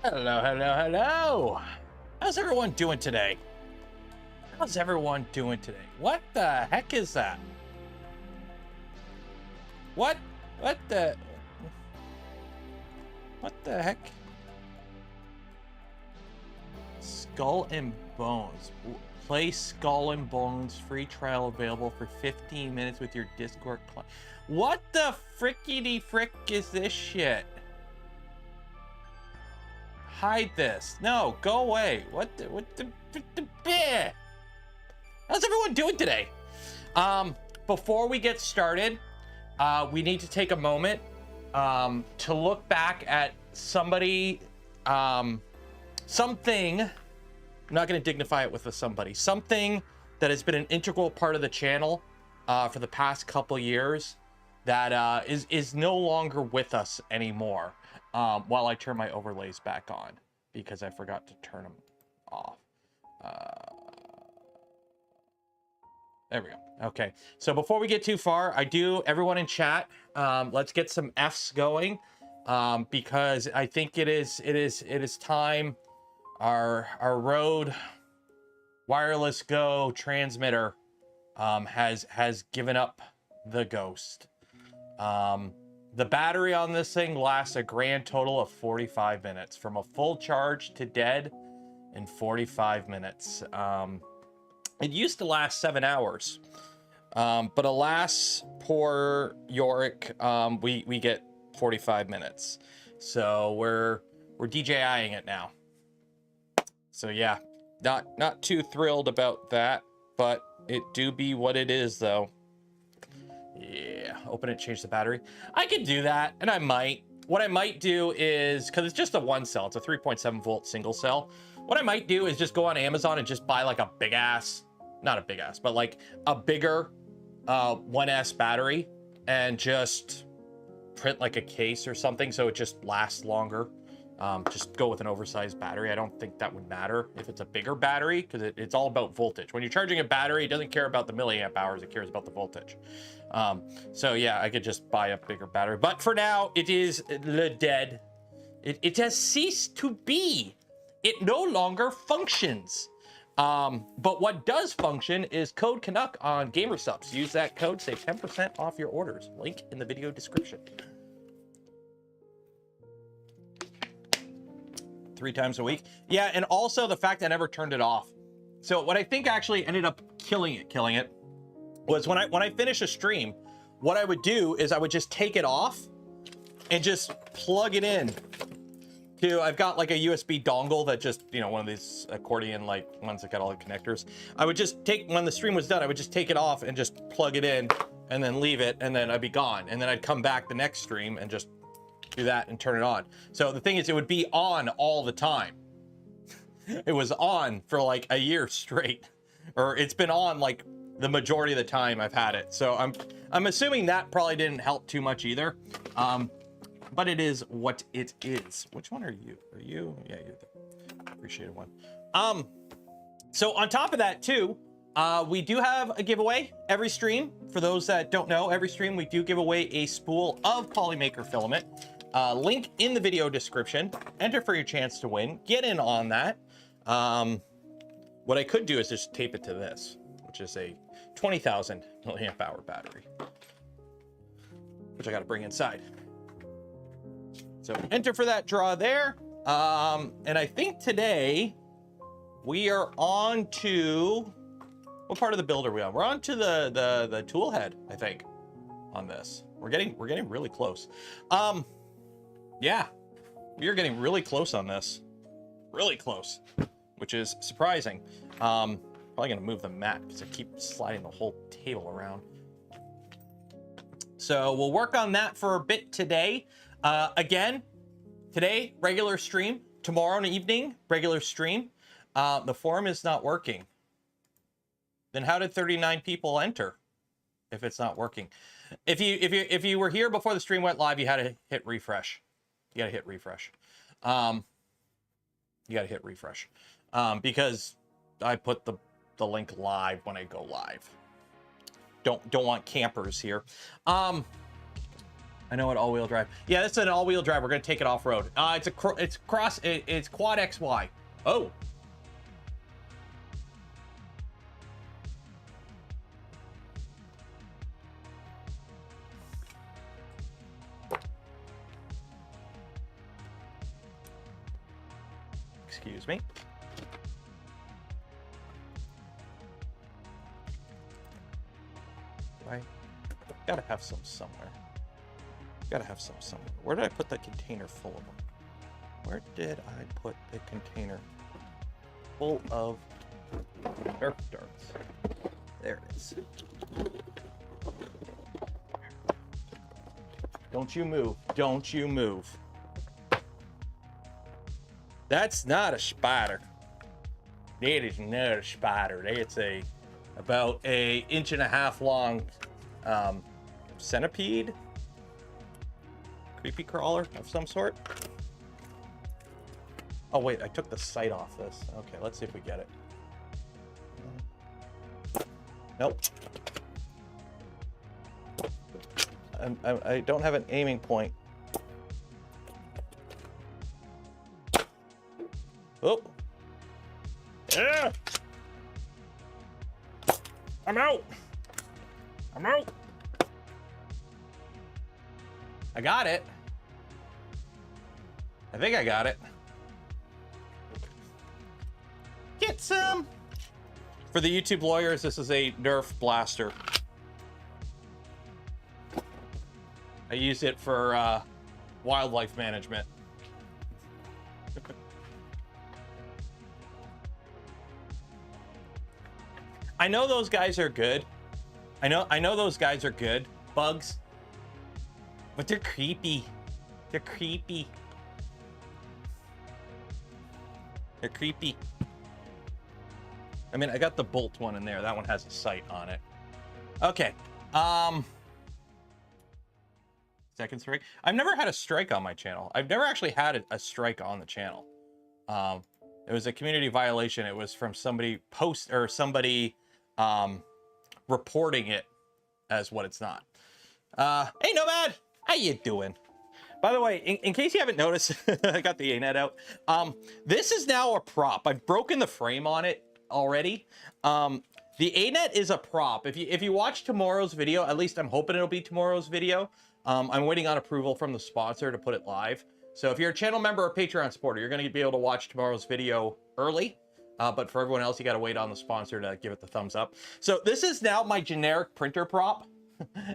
Hello, hello, hello. How's everyone doing today? How's everyone doing today? What the heck is that? What the heck? Skull and Bones. Play Skull and Bones. Free trial available for 15 minutes with your Discord client. What the frickety frick is this shit? Hide this. No, go away. What the bleh. How's everyone doing today? Before we get started, we need to take a moment to look back at something. I'm not going to dignify it with a somebody. Something that has been an integral part of the channel for the past couple years that is no longer with us anymore. While I turn my overlays back on because I forgot to turn them off. There we go. Okay. So before we get too far, everyone in chat, let's get some F's going because I think it is time. Our Rode Wireless Go transmitter has given up the ghost. The battery on this thing lasts a grand total of 45 minutes, from a full charge to dead in 45 minutes. It used to last 7 hours, but alas, poor Yorick, we get 45 minutes. So we're DJIing it now. So yeah, not too thrilled about that, but it do be what it is though. Yeah, open it, change the battery. I could do that, and I might. What I might do is, because it's just a one cell, it's a 3.7 volt single cell. What I might do is just go on Amazon and just buy like a big ass, not a big ass, but like a bigger 1S battery and just print like a case or something so it just lasts longer. Just go with an oversized battery. I don't think that would matter if it's a bigger battery because it's all about voltage. When you're charging a battery, it doesn't care about the milliamp hours, it cares about the voltage. So yeah, I could just buy a bigger battery. But for now, it is dead. It has ceased to be. It no longer functions. But what does function is code Canuck on GamerSupps. Use that code, save 10% off your orders. Link in the video description. 3 times a week. Yeah, and also the fact I never turned it off. So what I think actually ended up killing it was when I finish a stream, what I would do is I would just take it off and just plug it in to, I've got like a USB dongle that just, you know, one of these accordion like ones that got all the connectors. I would just take, when the stream was done, I would just take it off and just plug it in and then leave it, and then I'd be gone. And then I'd come back the next stream and just do that and turn it on. So the thing is, it would be on all the time. It was on for like a year straight, or it's been on like the majority of the time I've had it. So I'm assuming that probably didn't help too much either. But it is what it is. Which one are you? Are you? Yeah, you're the appreciated one. So on top of that too, we do have a giveaway every stream. For those that don't know, every stream we do give away a spool of polymaker filament. Link in the video description. Enter for your chance to win. Get in on that. What I could do is just tape it to this, which is a 20,000 milliamp hour battery, which I got to bring inside. So enter for that draw there. And I think today we are on to, what part of the build are we on? We're on to the tool head, I think, on this. We're getting really close. Yeah, we are getting really close on this. Really close, which is surprising. Probably gonna move the mat because I keep sliding the whole table around. So we'll work on that for a bit today. Again, today, regular stream. Tomorrow evening, regular stream. The forum is not working. Then how did 39 people enter if it's not working? If you were here before the stream went live, you had to hit refresh. You got to hit refresh. Because I put the link live when I go live. Don't want campers here. I I know what all-wheel drive. Yeah, this is an all-wheel drive. We're gonna take it off-road. It's quad XY. Oh. Excuse me. I gotta have some somewhere. Gotta have some somewhere. Where did I put the container full of them? Where did I put the container full of Nerf darts? There it is. Don't you move. Don't you move. That's not a spider. That is not a spider. It's about a 1.5 inch long centipede. Creepy crawler of some sort. Oh wait, I took the sight off this. Okay, let's see if we get it. Nope. I don't have an aiming point. Oh. Yeah. I'm out. I'm out. I got it. I think I got it. Get some. For the YouTube lawyers, this is a Nerf blaster. I use it for wildlife management. I know those guys are good. I know those guys are good. Bugs. But they're creepy. They're creepy. They're creepy. I mean, I got the bolt one in there. That one has a sight on it. Okay. Second strike. I've never had a strike on my channel. I've never actually had a strike on the channel. It was a community violation. It was from somebody reporting it as what it's not. Hey, Nomad, how you doing? By the way, in case you haven't noticed, I got the A-net out. This is now a prop. I've broken the frame on it already. The A-net is a prop. If you watch tomorrow's video, at least I'm hoping it'll be tomorrow's video. I'm waiting on approval from the sponsor to put it live. So if you're a channel member or Patreon supporter, you're going to be able to watch tomorrow's video early. But for everyone else, you got to wait on the sponsor to give it the thumbs up. So this is now my generic printer prop.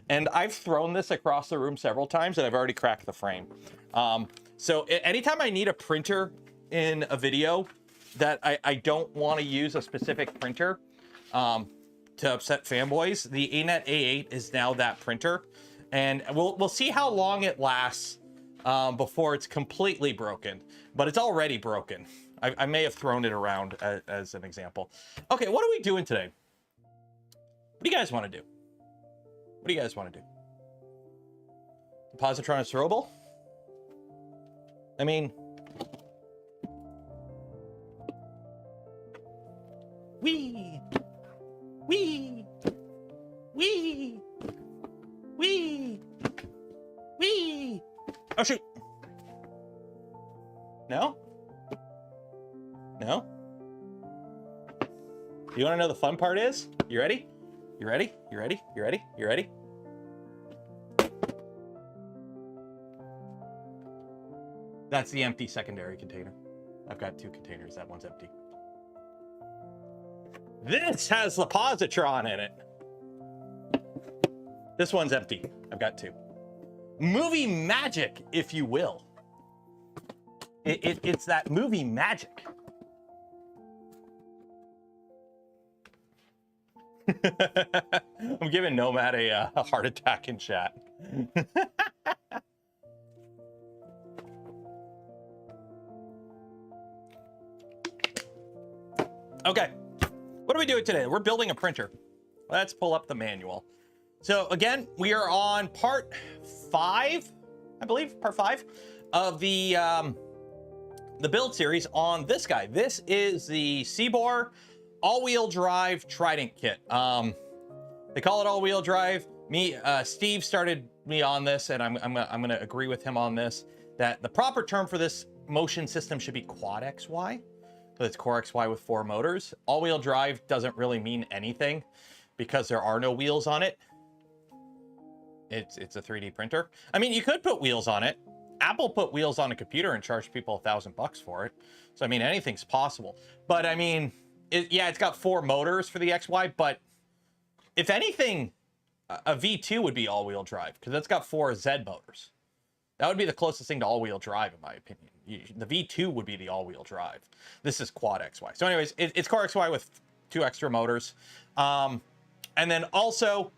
And I've thrown this across the room several times and I've already cracked the frame. So anytime I need a printer in a video that I don't want to use a specific printer to upset fanboys, the A-net A8 is now that printer. And we'll see how long it lasts before it's completely broken. But it's already broken. I may have thrown it around as an example. Okay, what are we doing today? What do you guys want to do? What do you guys want to do? The positron is throwable? I mean... Wee! Wee! Wee! Wee! Wee! Oh, shoot! No? No? You want to know the fun part is? You ready? You ready? You ready? You ready? You ready? That's the empty secondary container. I've got 2 containers. That one's empty. This has the positron in it. This one's empty. I've got 2. Movie magic, if you will. It's that movie magic. I'm giving Nomad a heart attack in chat. Okay, what are we doing today? We're building a printer. Let's pull up the manual. So again, we are on part 5, I believe, part 5 of the build series on this guy. This is the Siboor all-wheel drive Trident kit. They call it all-wheel drive. Steve started me on this, and I'm gonna agree with him on this, that the proper term for this motion system should be quad XY. So it's core XY with 4 motors. All-wheel drive doesn't really mean anything because there are no wheels on it. It's a 3D printer. I mean, you could put wheels on it. Apple put wheels on a computer and charged people $1,000 for it. So I mean, anything's possible. But I mean, yeah, it's got 4 motors for the XY, but if anything, a V2 would be all-wheel drive because it's got 4 Z motors. That would be the closest thing to all-wheel drive, in my opinion. The V2 would be the all-wheel drive. This is quad XY. So anyways, it's core XY with 2 extra motors. And then also,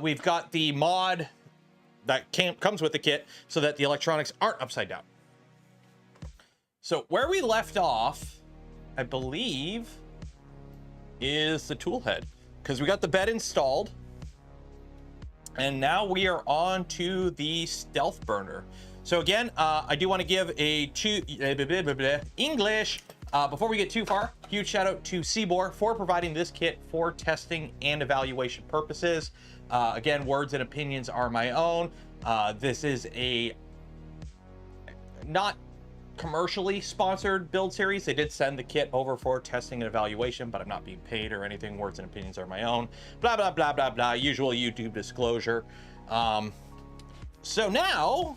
we've got the mod that comes with the kit so that the electronics aren't upside down. So where we left off, I believe, is the tool head, because we got the bed installed. And now we are on to the stealth burner. So again, I do want to give a English before we get too far. Huge shout out to Siboor for providing this kit for testing and evaluation purposes. Again, words and opinions are my own. This is a not commercially sponsored build series. They did send the kit over for testing and evaluation, but I'm not being paid or anything. Words and opinions are my own. Blah, blah, blah, blah, blah. Usual YouTube disclosure. So now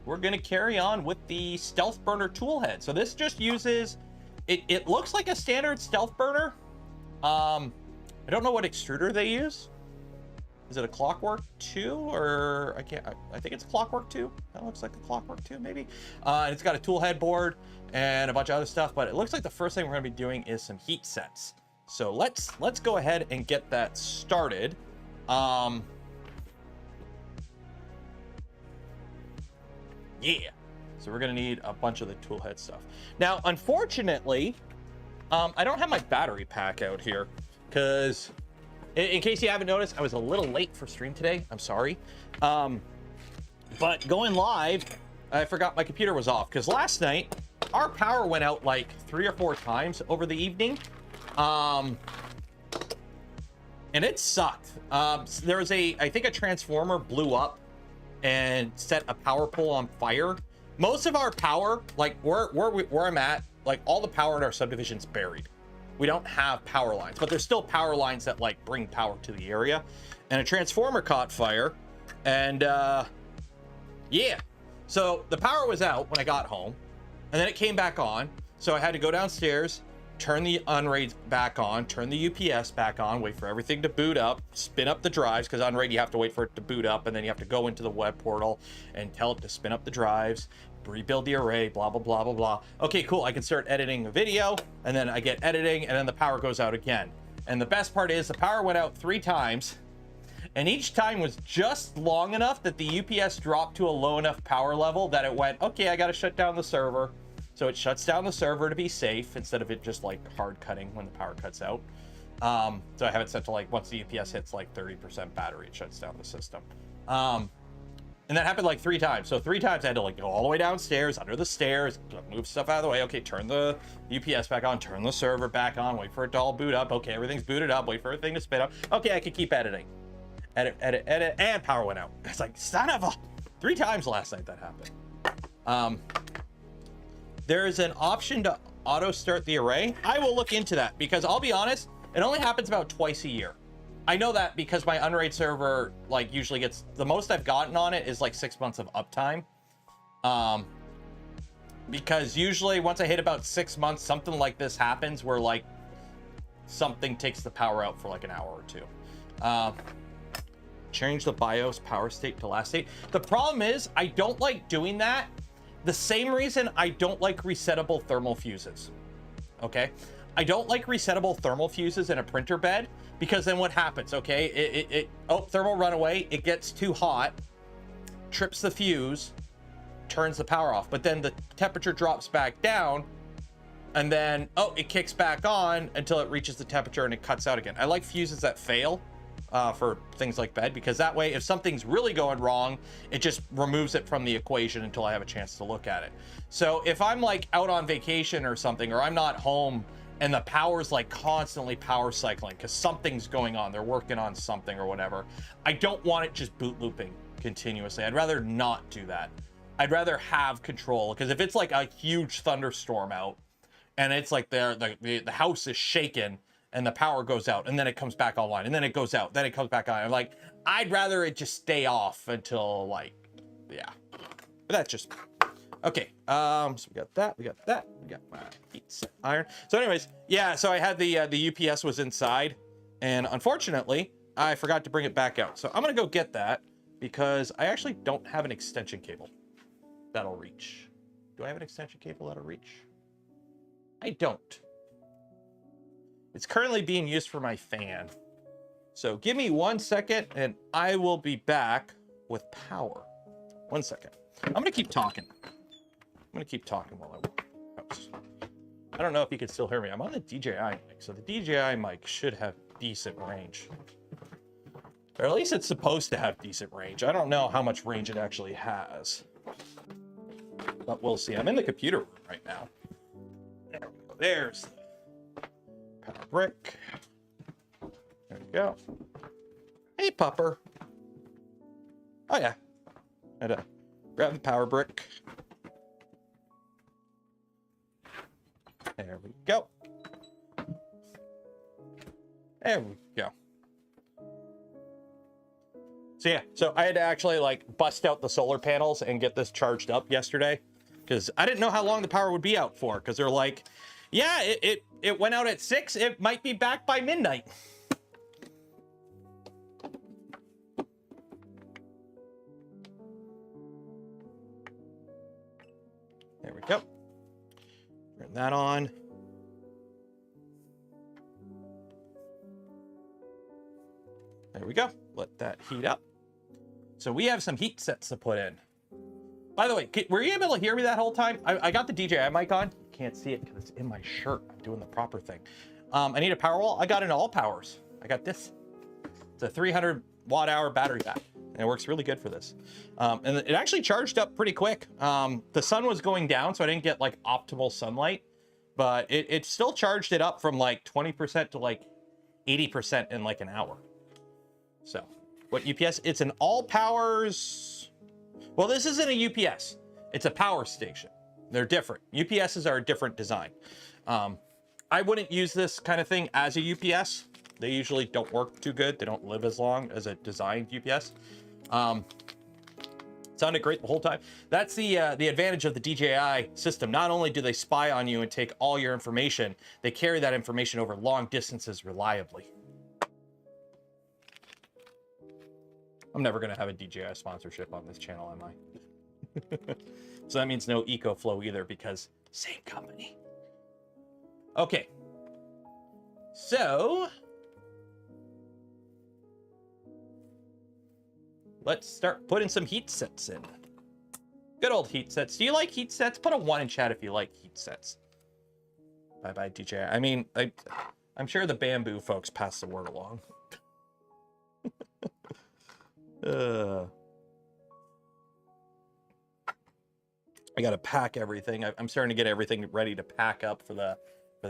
we're going to carry on with the stealth burner tool head. So this just uses, it looks like a standard stealth burner. I don't know what extruder they use. Is it a Clockwork 2 or I think it's Clockwork 2. That looks like a Clockwork 2 maybe. And it's got a tool head board and a bunch of other stuff, but it looks like the first thing we're going to be doing is some heat sets. So let's go ahead and get that started. Yeah. So we're going to need a bunch of the tool head stuff. Now, unfortunately, I don't have my battery pack out here because in case you haven't noticed, I was a little late for stream today. I'm sorry. But going live, I forgot my computer was off because last night our power went out like 3 or 4 times over the evening. And it sucked. There was I think a transformer blew up and set a power pole on fire. Most of our power, like where I'm at, like all the power in our subdivision's buried. We don't have power lines, but there's still power lines that like bring power to the area. And a transformer caught fire, and yeah. So the power was out when I got home, and then it came back on. So I had to go downstairs, turn the Unraid back on, turn the UPS back on, wait for everything to boot up, spin up the drives, because Unraid you have to wait for it to boot up, and then you have to go into the web portal and tell it to spin up the drives, rebuild the array, blah, blah, blah, blah, blah. Okay, cool. I can start editing a video, and then I get editing, and then the power goes out again. And the best part is the power went out 3 times, and each time was just long enough that the UPS dropped to a low enough power level that it went, okay, I got to shut down the server. So it shuts down the server to be safe instead of it just like hard cutting when the power cuts out. So I have it set to like once the UPS hits like 30% battery, it shuts down the system. And that happened like 3 times. So 3 times I had to like go all the way downstairs, under the stairs, move stuff out of the way. Okay, turn the UPS back on, turn the server back on, wait for it to all boot up. Okay, everything's booted up, wait for everything to spin up. Okay, I can keep editing. Edit, edit, edit, and power went out. It's like, son of a... 3 times last night that happened. There is an option to auto start the array. I will look into that because I'll be honest, it only happens about twice a year. I know that because my Unraid server like usually gets, the most I've gotten on it is like 6 months of uptime. Because usually once I hit about 6 months, something like this happens where like something takes the power out for like an hour or 2. Change the BIOS power state to last state. The problem is I don't like doing that. The same reason I don't like resettable thermal fuses. Okay. I don't like resettable thermal fuses in a printer bed because then what happens? Okay. Thermal runaway. It gets too hot, trips the fuse, turns the power off, but then the temperature drops back down and then, it kicks back on until it reaches the temperature and it cuts out again. I like fuses that fail. For things like bed, because that way if something's really going wrong, it just removes it from the equation until I have a chance to look at it. So if I'm like out on vacation or something, or I'm not home and the power's like constantly power cycling because something's going on, they're working on something or whatever, I don't want it just boot looping continuously. I'd rather not do that. I'd rather have control, because if it's like a huge thunderstorm out and it's like the house is shaken and the power goes out and then it comes back online and then it goes out, then it comes back on. I'm like, I'd rather it just stay off until like, yeah. But that's just, okay. So we got that, we got my heat set iron. So anyways, yeah, so I had the UPS was inside, and unfortunately I forgot to bring it back out. So I'm gonna go get that, because I actually don't have an extension cable that'll reach. Do I have an extension cable that'll reach? I don't. It's currently being used for my fan. So give me 1 second and I will be back with power. 1 second. I'm gonna keep talking. I'm gonna keep talking while I work. I don't know if you can still hear me. I'm on the DJI mic, so the DJI mic should have decent range. Or at least it's supposed to have decent range. I don't know how much range it actually has, but we'll see. I'm in the computer room right now. There we go. There's the power brick. There we go. Hey, pupper. Oh yeah. Had to grab the power brick. There we go. There we go. So yeah, so I had to actually like bust out the solar panels and get this charged up yesterday, because I didn't know how long the power would be out for, because they're like, yeah, it went out at 6, it might be back by midnight. There we go. Turn that on. There we go. Let that heat up. So we have some heat sets to put in. By the way, were you able to hear me that whole time? I got the DJI mic on. You can't see it because it's in my shirt. I'm doing the proper thing. I need a power wall. I got it in all powers. I got this. It's a 300 watt hour battery pack, and it works really good for this. And it actually charged up pretty quick. The sun was going down, so I didn't get like optimal sunlight, but it still charged it up from like 20% to like 80% in like an hour. So what UPS? It's an all powers. Well, this isn't a UPS. It's a power station. They're different. UPSs are a different design. I wouldn't use this kind of thing as a UPS. They usually don't work too good. They don't live as long as a designed UPS. Sounded great the whole time. That's the advantage of the DJI system. Not only do they spy on you and take all your information, they carry that information over long distances reliably. I'm never going to have a DJI sponsorship on this channel, am I? So that means no EcoFlow either, because same company. Okay. So let's start putting some heat sets in. Good old heat sets. Do you like heat sets? Put a 1 in chat if you like heat sets. Bye-bye, DJI. I mean, I'm sure the Bamboo folks pass the word along. I gotta pack everything. I'm starting to get everything ready to pack up for the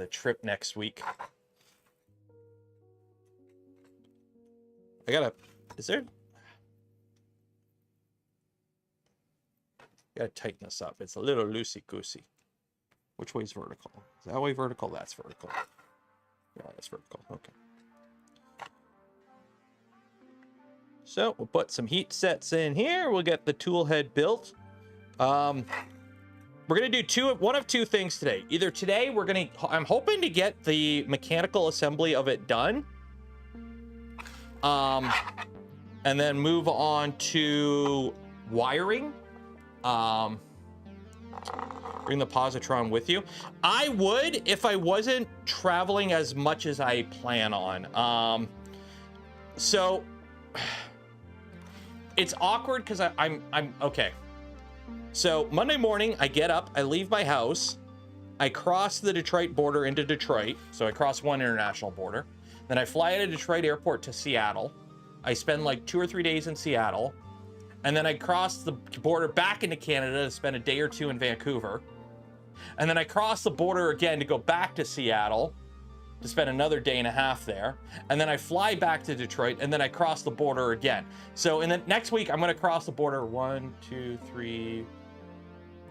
trip next week. Is there? Gotta tighten this up. It's a little loosey-goosey. Which way is vertical? Is that way vertical? That's vertical. Yeah, that's vertical. Okay. So we'll put some heat sets in here. We'll get the tool head built. We're gonna do one of two things today. Either today I'm hoping to get the mechanical assembly of it done, and then move on to wiring. Bring the positron with you. I would if I wasn't traveling as much as I plan on. So it's awkward because I'm okay. So Monday morning, I get up, I leave my house, I cross the Detroit border into Detroit. So I cross one international border. Then I fly out of Detroit airport to Seattle. I spend like 2 or 3 days in Seattle. And then I cross the border back into Canada to spend a day or 2 in Vancouver. And then I cross the border again to go back to Seattle. to spend another day and a half there. And then I fly back to Detroit, and then I cross the border again. So in the next week, I'm going to cross the border 1, 2, 3,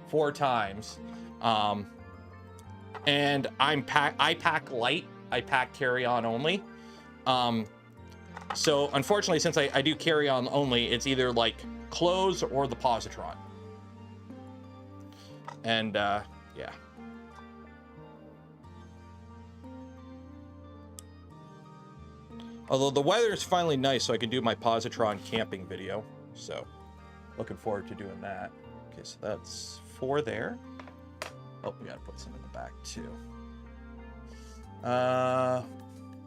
4 times. And I pack light. I pack carry-on only. So unfortunately, since I do carry-on only, it's either like clothes or the positron. And yeah. Although the weather is finally nice, so I can do my positron camping video. So looking forward to doing that. Okay, so that's 4 there. Oh, we gotta put some in the back too.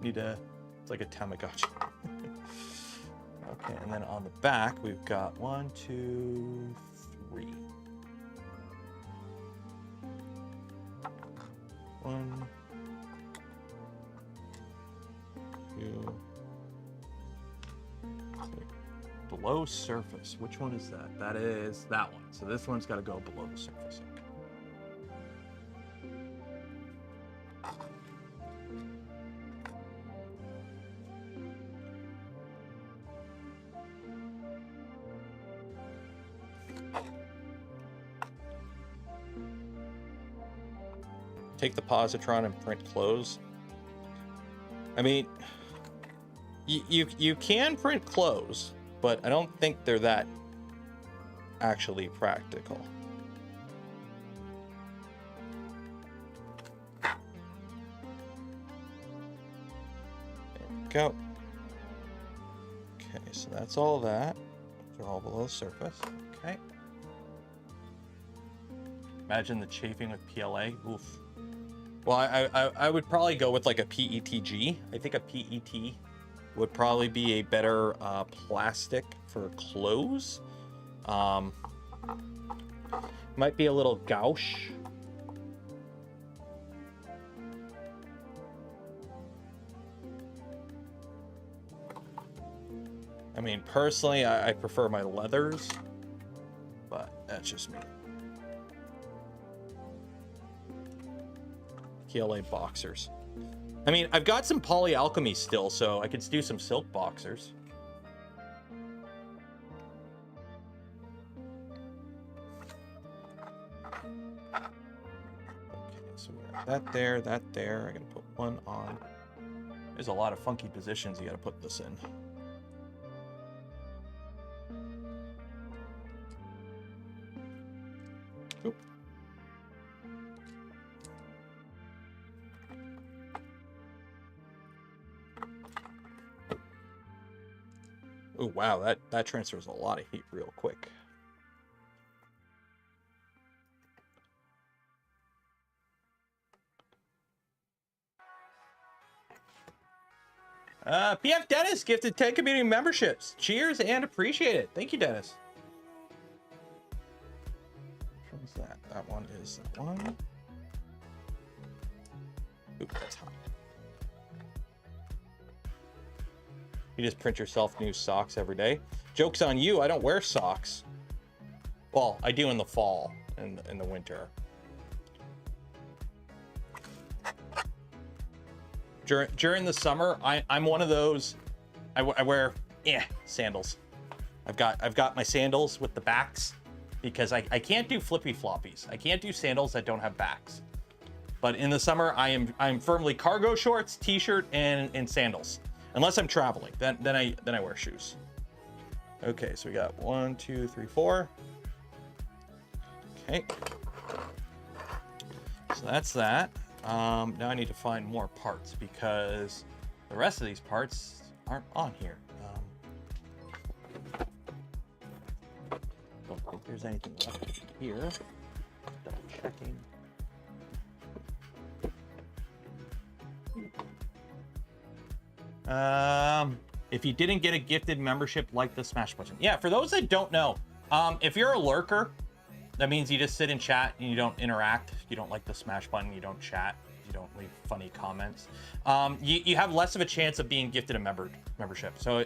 Need to, it's like a Tamagotchi. Okay, and then on the back, we've got 1, 2, 3. 1, 2, 3. Below surface. Which one is that? That is that one. So this one's got to go below the surface. Take the positron and print clothes. I mean, you can print clothes, but I don't think they're that actually practical. There we go. Okay, so that's all that. They're all below the surface. Okay. Imagine the chafing with PLA. Oof. Well, I would probably go with like a PETG. I think a PET would probably be a better plastic for clothes. Might be a little gouache. I mean, personally, I prefer my leathers, but that's just me. PLA boxers. I mean, I've got some polyalchemy still, so I could do some silk boxers. Okay, so we got that there, that there. I'm gonna put one on. There's a lot of funky positions you gotta put this in. Oop. Oh, wow, that transfers a lot of heat real quick. PF Dennis gifted 10 community memberships. Cheers and appreciate it. Thank you, Dennis. Which one's that? That one is that one. Ooh, that's hot. You just print yourself new socks every day. Joke's on you, I don't wear socks. Well, I do in the fall and in the winter. During the summer, I'm one of those. I wear sandals. I've got my sandals with the backs because I can't do flippy floppies. I can't do sandals that don't have backs. But in the summer, I'm firmly cargo shorts, t-shirt, and sandals. Unless I'm traveling, then I wear shoes. Okay, so we got 1, 2, 3, 4. Okay. So that's that. Now I need to find more parts because the rest of these parts aren't on here. Don't think there's anything left here. Double checking. If you didn't get a gifted membership, like the smash button. Yeah, for those that don't know, if you're a lurker, that means you just sit and chat and you don't interact. You don't like the smash button. You don't chat. You don't leave funny comments. You have less of a chance of being gifted a membership. So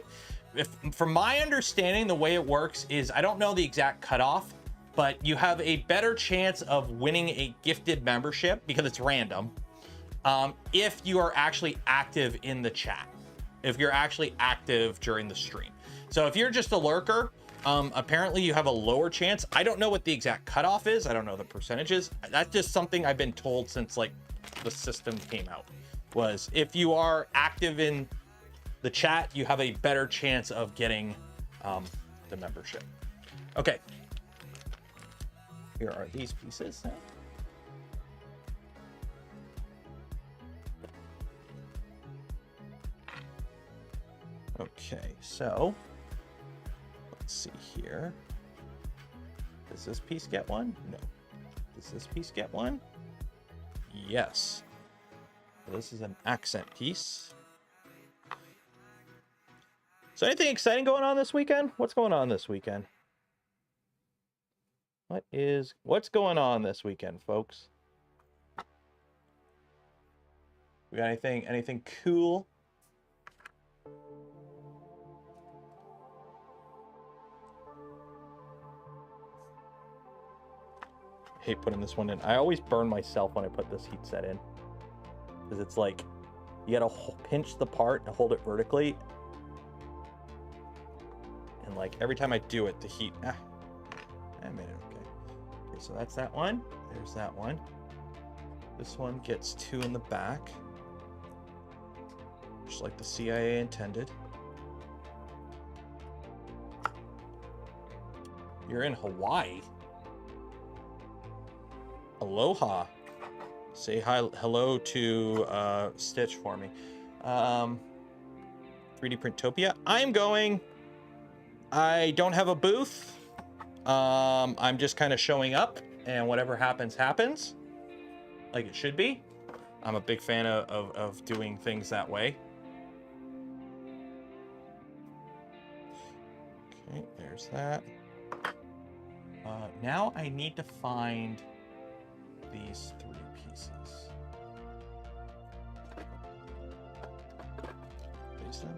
from my understanding, the way it works is, I don't know the exact cutoff, but you have a better chance of winning a gifted membership because it's random. if you are actually active in the chat, if you're actually active during the stream. So if you're just a lurker, apparently you have a lower chance. I don't know what the exact cutoff is. I don't know the percentages. That's just something I've been told since like the system came out, was if you are active in the chat, you have a better chance of getting the membership. Okay. Here are these pieces. Okay, so let's see here. Does this piece get one? No. Does this piece get one? Yes. This is an accent piece. So anything exciting going on this weekend? What's going on this weekend? What's going on this weekend, folks? We got anything cool? I hate putting this one in. I always burn myself when I put this heat set in, because it's like you gotta pinch the part and hold it vertically, and like every time I do it, the heat I made it okay. Okay, so that's that one. There's that one. This one gets 2 in the back, just like the CIA intended. You're in Hawaii. Aloha. Say hi, hello to Stitch for me. 3D Printopia. I'm going. I don't have a booth. I'm just kind of showing up, and whatever happens, happens. Like it should be. I'm a big fan of doing things that way. Okay, there's that. Now I need to find these 3 pieces. Place them.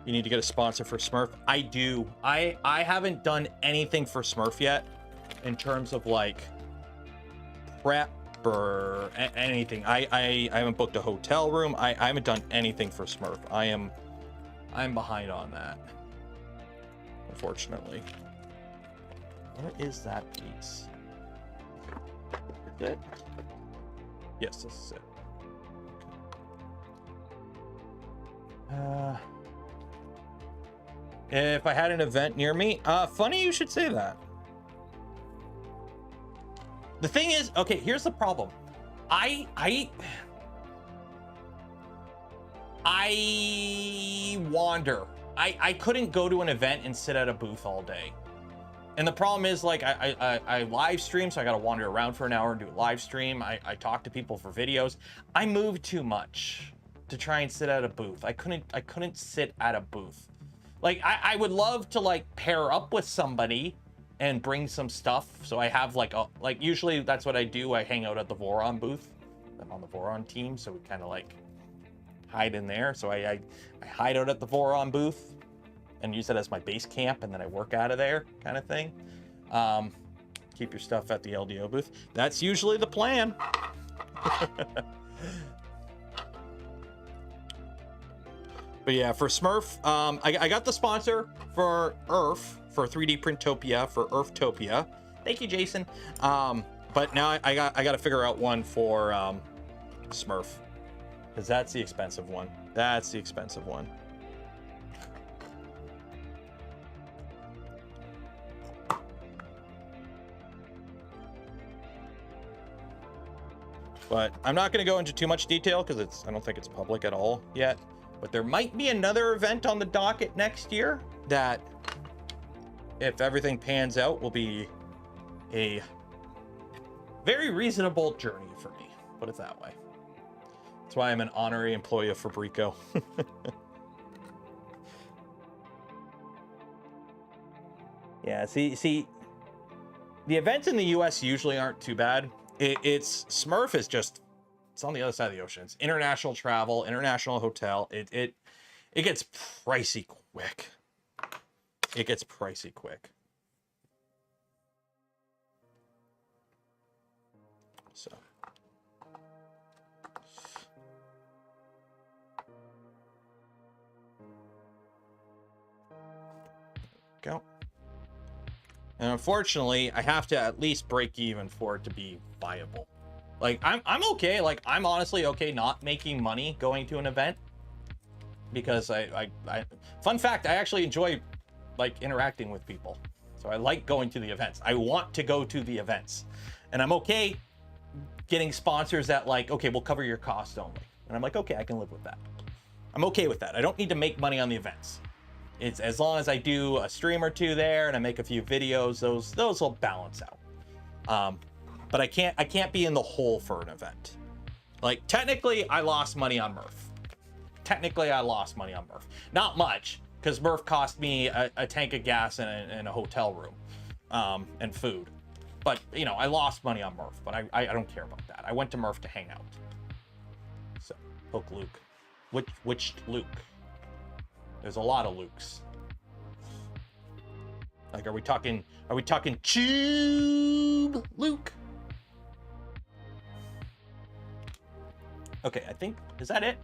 You need to get a sponsor for Smurf. I do. I haven't done anything for Smurf yet in terms of like prep or anything. I haven't booked a hotel room. I haven't done anything for Smurf. I'm behind on that, unfortunately. Where is that piece? Is it? Yes, this is it. If I had an event near me, funny you should say that. The thing is, okay, here's the problem. I wander. I couldn't go to an event and sit at a booth all day. And the problem is, like, I live stream, so I got to wander around for an hour and do a live stream. I talk to people for videos. I move too much to try and sit at a booth. I couldn't sit at a booth. Like, I would love to, like, pair up with somebody and bring some stuff. So I have, like, usually that's what I do. I hang out at the VORON booth. I'm on the VORON team, so we kind of, like, hide in there. So I hide out at the VORON booth and use it as my base camp, and then I work out of there, kind of thing. Keep your stuff at the LDO booth. That's usually the plan. But yeah, for Smurf, I got the sponsor for Earth, for 3D Printopia, for Earthtopia. Thank you, Jason. But now I got to figure out one for Smurf, because that's the expensive one. That's the expensive one. But I'm not going to go into too much detail because I don't think it's public at all yet. But there might be another event on the docket next year that, if everything pans out, will be a very reasonable journey for me. Put it that way. That's why I'm an honorary employee of Fabrico. Yeah, see, the events in the US usually aren't too bad. It's Smurf is just, it's on the other side of the ocean. It's international travel, international hotel. It gets pricey quick. It gets pricey quick. So And unfortunately, I have to at least break even for it to be viable. Like, I'm okay. Like, I'm honestly okay not making money going to an event. Because fun fact, I actually enjoy, like, interacting with people. So I like going to the events. I want to go to the events. And I'm okay getting sponsors that, like, okay, we'll cover your cost only. And I'm like, okay, I can live with that. I'm okay with that. I don't need to make money on the events. It's as long as I do a stream or two there and I make a few videos, those will balance out. But I can't be in the hole for an event. Like, technically, I lost money on Murph. Technically, I lost money on Murph. Not much, because Murph cost me a tank of gas and a hotel room and food. But, you know, I lost money on Murph, but I don't care about that. I went to Murph to hang out. So, poke Luke. Which Luke? There's a lot of Lukes. Like, are we talking Tube Luke? Okay, I think, is that it?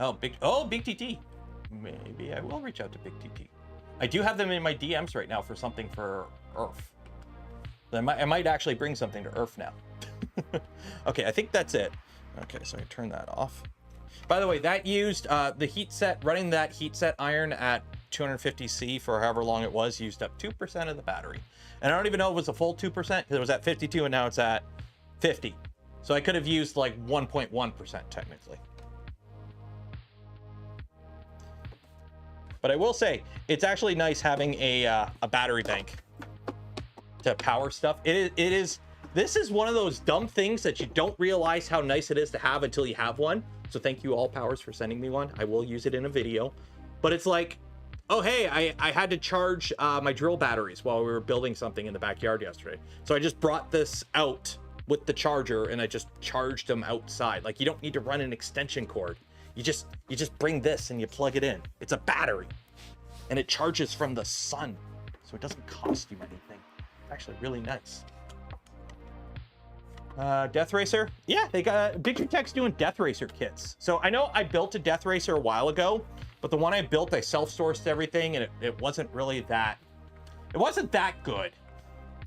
Oh, Big TT. Maybe I will reach out to Big TT. I do have them in my DMs right now for something for Earth. I might actually bring something to Earth now. Okay, I think that's it. Okay, so I turn that off. By the way, that used the heat set, running that heat set iron at 250C for however long it was, used up 2% of the battery. And I don't even know if it was a full 2% because it was at 52 and now it's at 50. So I could have used like 1.1% technically. But I will say, it's actually nice having a battery bank to power stuff. This is one of those dumb things that you don't realize how nice it is to have until you have one. So thank you, All Powers, for sending me one. I will use it in a video. But it's like, oh, hey, I had to charge my drill batteries while we were building something in the backyard yesterday. So I just brought this out with the charger and I just charged them outside. Like, you don't need to run an extension cord. You just bring this and you plug it in. It's a battery and it charges from the sun. So it doesn't cost you anything. It's actually really nice. Death Racer. Yeah, they got Big Tree Tech's doing Death Racer kits. So I know I built a Death Racer a while ago, but the one I built, I self-sourced everything and it wasn't really that, it wasn't that good.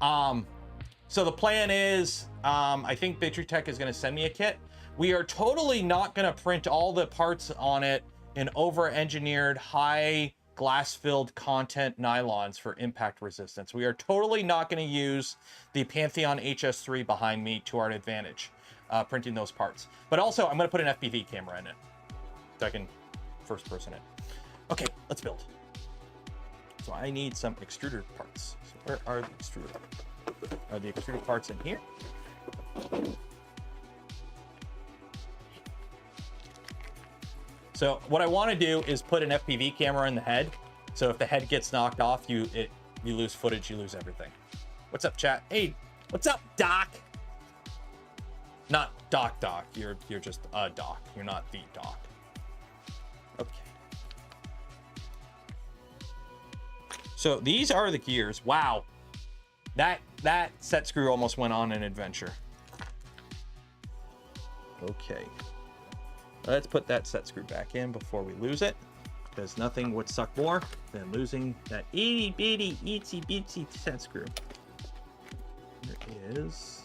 So the plan is, I think Big Tree Tech is going to send me a kit. We are totally not going to print all the parts on it in over-engineered, high glass-filled content nylons for impact resistance. We are totally not going to use the Pantheon HS3 behind me to our advantage, printing those parts. But also, I'm going to put an FPV camera in it, so I can first-person it. Okay, let's build. So I need some extruder parts. So where are the extruder? Are the extruder parts in here? So what I want to do is put an FPV camera in the head. So if the head gets knocked off, you lose footage, you lose everything. What's up, chat? Hey, what's up, Doc? Not Doc. You're just a Doc. You're not the Doc. Okay. So these are the gears. Wow. That set screw almost went on an adventure. Okay. Let's put that set screw back in before we lose it, because nothing would suck more than losing that itty bitty itsy bitsy set screw. There is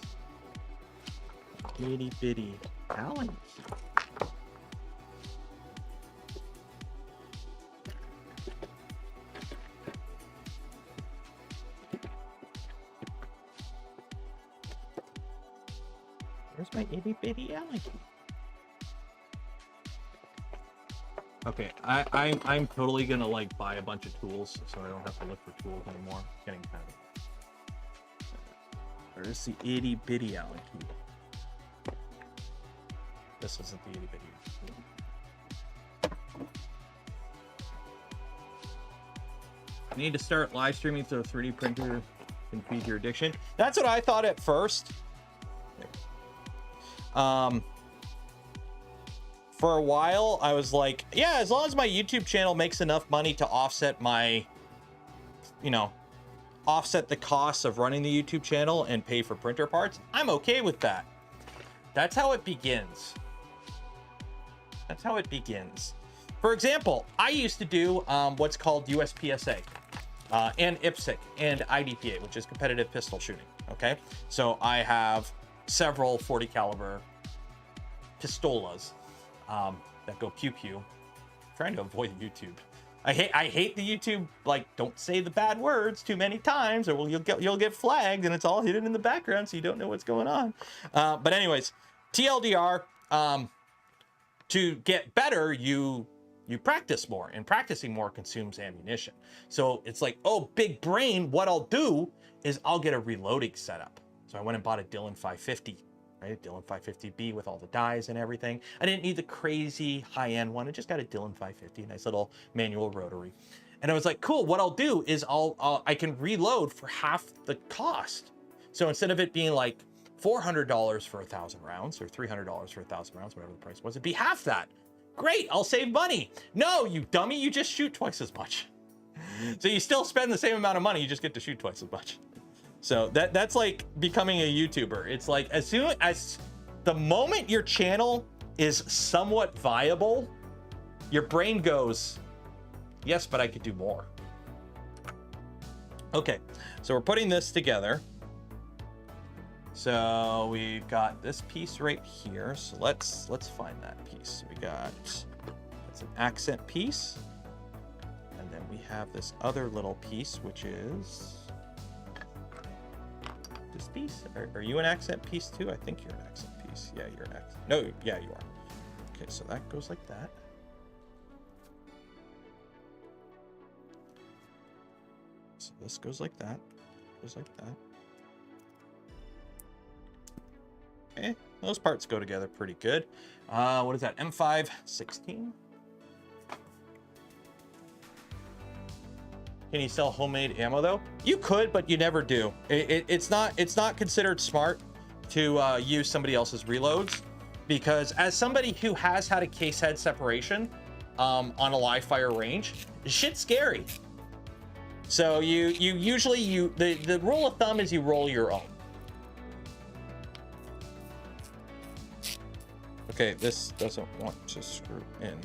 itty bitty Allen key. Where's my itty bitty Allen key? Okay, I'm totally gonna like buy a bunch of tools so I don't have to look for tools anymore. It's getting kind of. Where's the itty bitty Allen key? This isn't the itty bitty. I need to start live streaming so 3D printer can feed your addiction. That's what I thought at first. For a while, I was like, yeah, as long as my YouTube channel makes enough money to offset my, offset the costs of running the YouTube channel and pay for printer parts, I'm okay with that. That's how it begins. That's how it begins. For example, I used to do what's called USPSA. and IPSC and IDPA, which is competitive pistol shooting. Okay, so I have several 40 caliber pistolas that go pew pew. I'm trying to avoid YouTube. I hate the YouTube, like, don't say the bad words too many times or you'll get flagged and it's all hidden in the background so you don't know what's going on. But anyways, TLDR, to get better, you practice more, and practicing more consumes ammunition. So it's like, oh, big brain, what I'll do is I'll get a reloading setup. So I went and bought a Dillon 550, right? Dillon 550B with all the dies and everything. I didn't need the crazy high-end one. I just got a Dillon 550, nice little manual rotary. And I was like, cool, what I'll do is I can reload for half the cost. So instead of it being like $400 for 1,000 rounds or $300 for 1,000 rounds, whatever the price was, it'd be half that. Great, I'll save money. No, you dummy, you just shoot twice as much. So you still spend the same amount of money, you just get to shoot twice as much. So that's like becoming a YouTuber. It's like as soon as the moment your channel is somewhat viable, your brain goes, yes, but I could do more. Okay, so we're putting this together. So we've got this piece right here. So let's find that piece. We got, it's an accent piece. And then we have this other little piece, which is this piece. Are you an accent piece too? I think you're an accent piece. Yeah, you're an accent. No, yeah, you are. Okay, so that goes like that. So this goes like that. Goes like that. Okay, those parts go together pretty good. What is that? M516? Can you sell homemade ammo though? You could, but you never do. It's not considered smart to use somebody else's reloads, because as somebody who has had a case head separation on a live fire range, shit's scary. So you usually the rule of thumb is you roll your own. Okay, this doesn't want to screw in.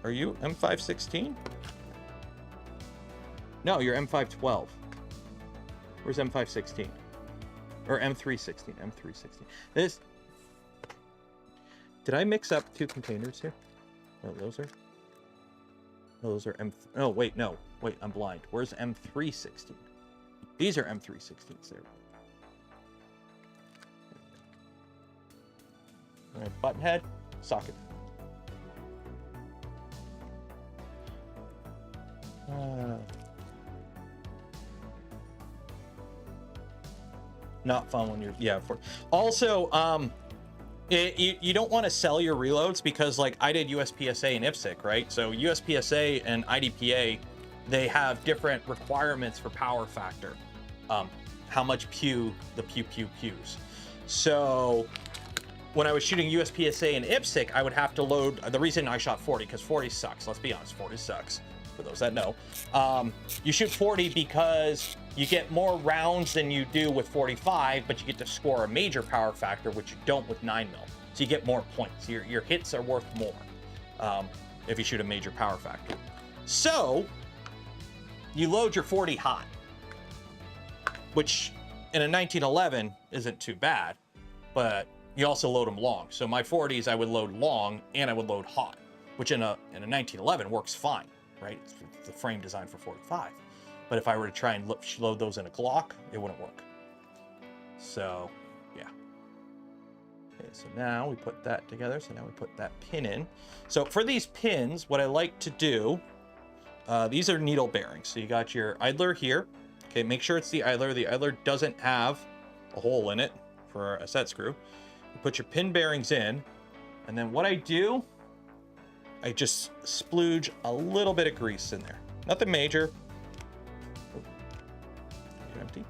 Are you M516? No, you're M512. Where's M516? Or M316, M316. This, did I mix up two containers here? Oh, those are M, oh, wait, no. Wait, I'm blind. Where's M316? These are M316s there. All right, button head, socket. Not fun when you're, yeah. Also, you don't want to sell your reloads, because like I did USPSA and IPSC, right? So USPSA and IDPA, they have different requirements for power factor. How much pew the pews. So when I was shooting USPSA and IPSC, I would have to load, the reason I shot 40, because 40 sucks, let's be honest, 40 sucks, for those that know. You shoot 40 because you get more rounds than you do with 45, but you get to score a major power factor, which you don't with 9mm. So you get more points, your hits are worth more if you shoot a major power factor. So you load your 40 hot, which in a 1911 isn't too bad, but you also load them long. So my 40s, I would load long and I would load hot, which in a 1911 works fine, right? It's a frame designed for 45. But if I were to try and load those in a Glock, it wouldn't work. So, yeah. Okay, so now we put that together. So now we put that pin in. So for these pins, what I like to do, these are needle bearings. So you got your idler here. Okay, make sure it's the idler. The idler doesn't have a hole in it for a set screw. You put your pin bearings in, and then what I do, I just splooge a little bit of grease in there. Nothing major. Oh, you're empty.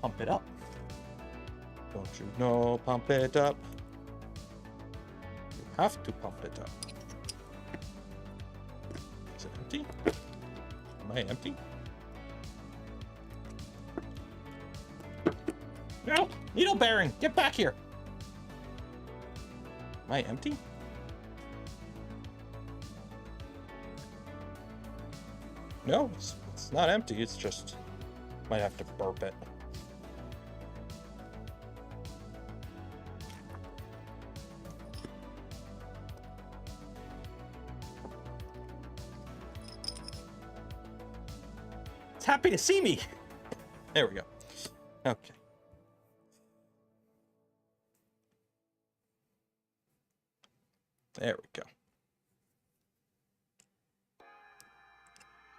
Pump it up. Don't you know, pump it up. You have to pump it up. Is it empty? Am I empty? No, needle bearing, get back here. Am I empty? No, it's not empty. It's just, might have to burp it. It's happy to see me. There we go. Okay. There we go.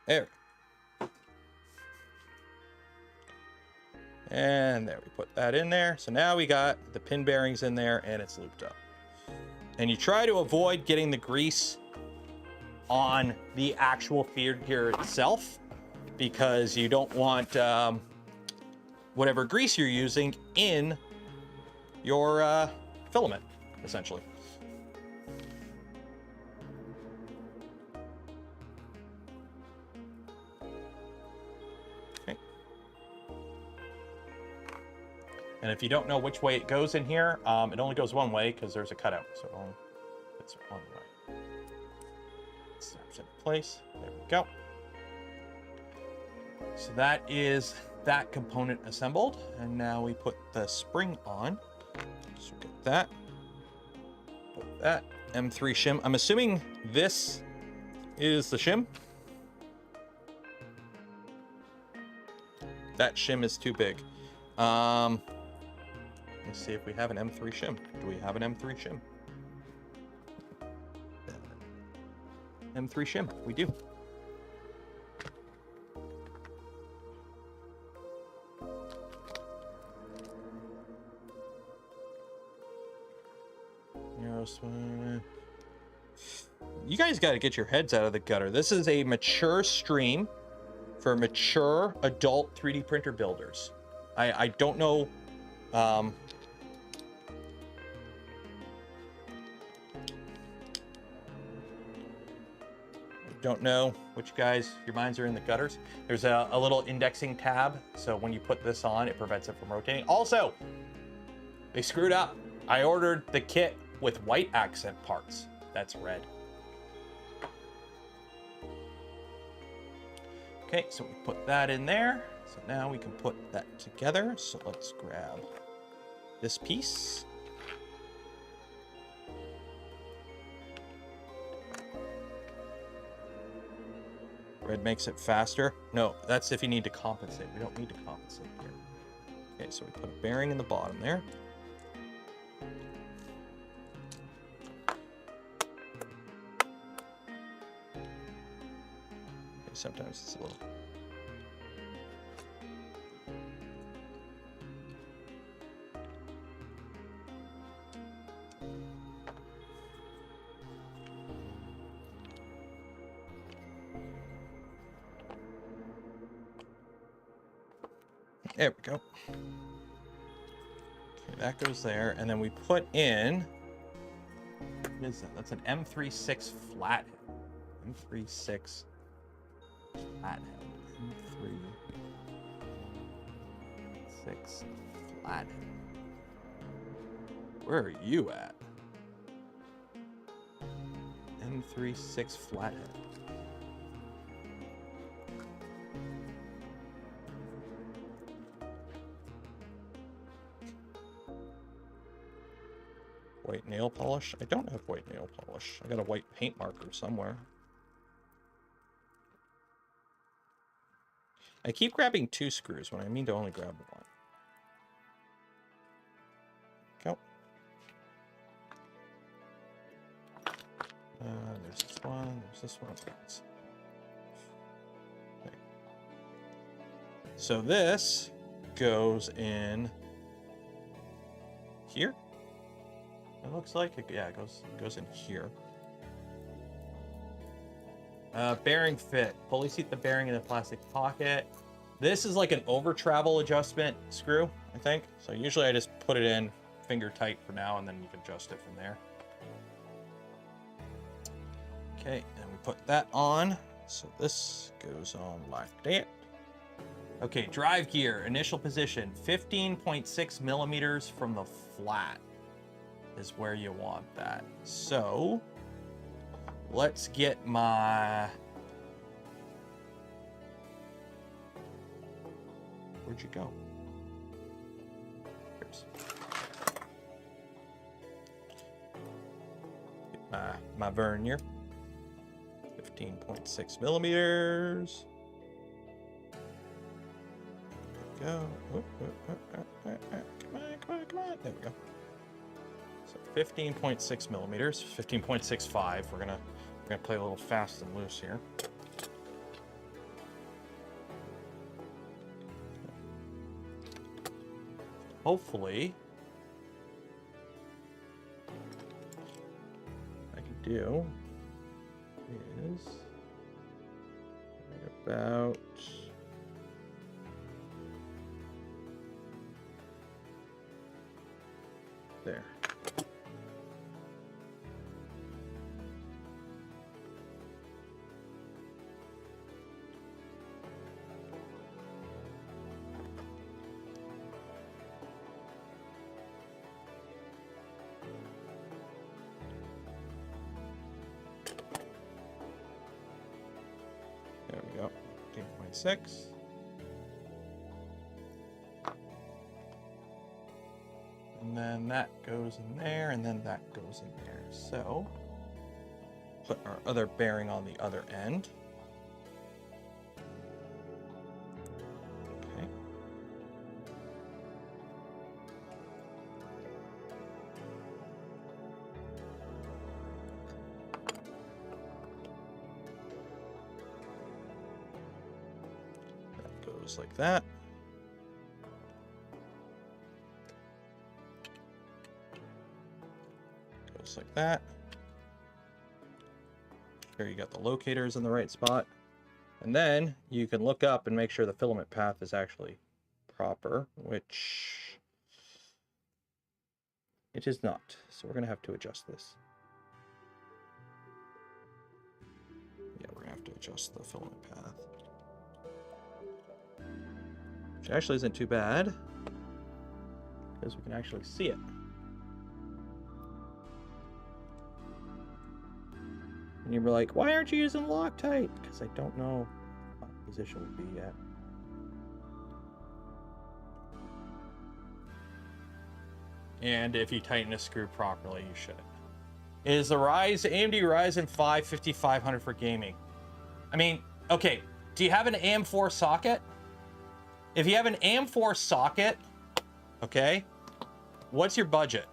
There. And there, we put that in there. So now we got the pin bearings in there and it's looped up. And you try to avoid getting the grease on the actual feed gear itself, because you don't want whatever grease you're using in your filament, essentially. Okay. And if you don't know which way it goes in here, it only goes one way because there's a cutout, so it only fits one way. Snaps in place. There we go. So that is that component assembled, and now we put the spring on. So get that. Put that M3 shim. I'm assuming this is the shim. That shim is too big. Let's see if we have an M3 shim. Do we have an M3 shim? M3 shim, we do. You guys got to get your heads out of the gutter. This is a mature stream for mature adult 3D printer builders. I don't know. I don't know which guys, your minds are in the gutters. There's a little indexing tab, so when you put this on, it prevents it from rotating. Also, they screwed up. I ordered the kit with white accent parts. That's red. Okay, so we put that in there. So now we can put that together. So let's grab this piece. Red makes it faster. No, that's if you need to compensate. We don't need to compensate here. Okay, so we put a bearing in the bottom there. Sometimes it's a little. There we go. Okay, that goes there, and then we put in. What is that? That's an M36 flathead. M36. Flathead. M36 flathead. Where are you at? M36 flathead. White nail polish? I don't have white nail polish. I got a white paint marker somewhere. I keep grabbing 2 screws when I mean to only grab 1. Go. There's this one. There's this one. Okay. So this goes in here. It looks like it. Yeah, it goes in here. Bearing fit. Pulley seat the bearing in the plastic pocket. This is like an over travel adjustment screw, I think. So usually I just put it in finger tight for now, and then you can adjust it from there. Okay, and we put that on. So this goes on like that. Okay, drive gear, initial position, 15.6 millimeters from the flat is where you want that. So let's get my, where'd you go? Here's my vernier, 15.6 millimeters. Go. Come on. There we go. So 15.6 millimeters, 15.65. We're gonna play a little fast and loose here. Hopefully, what I can do is right about there. There we go. 15.6. And then that goes in there, and then that goes in there. So, put our other bearing on the other end. Okay. That goes like that. Like that. Here you got the locators in the right spot, and then you can look up and make sure the filament path is actually proper, which it is not. So we're gonna have to adjust this. Yeah, we're gonna have to adjust the filament path, which actually isn't too bad because we can actually see it. And you're like, why aren't you using Loctite? Because I don't know what position would be yet. And if you tighten a screw properly, you should. Is the AMD Ryzen 5 5500 for gaming? I mean, okay, do you have an AM4 socket? If you have an AM4 socket, okay, what's your budget?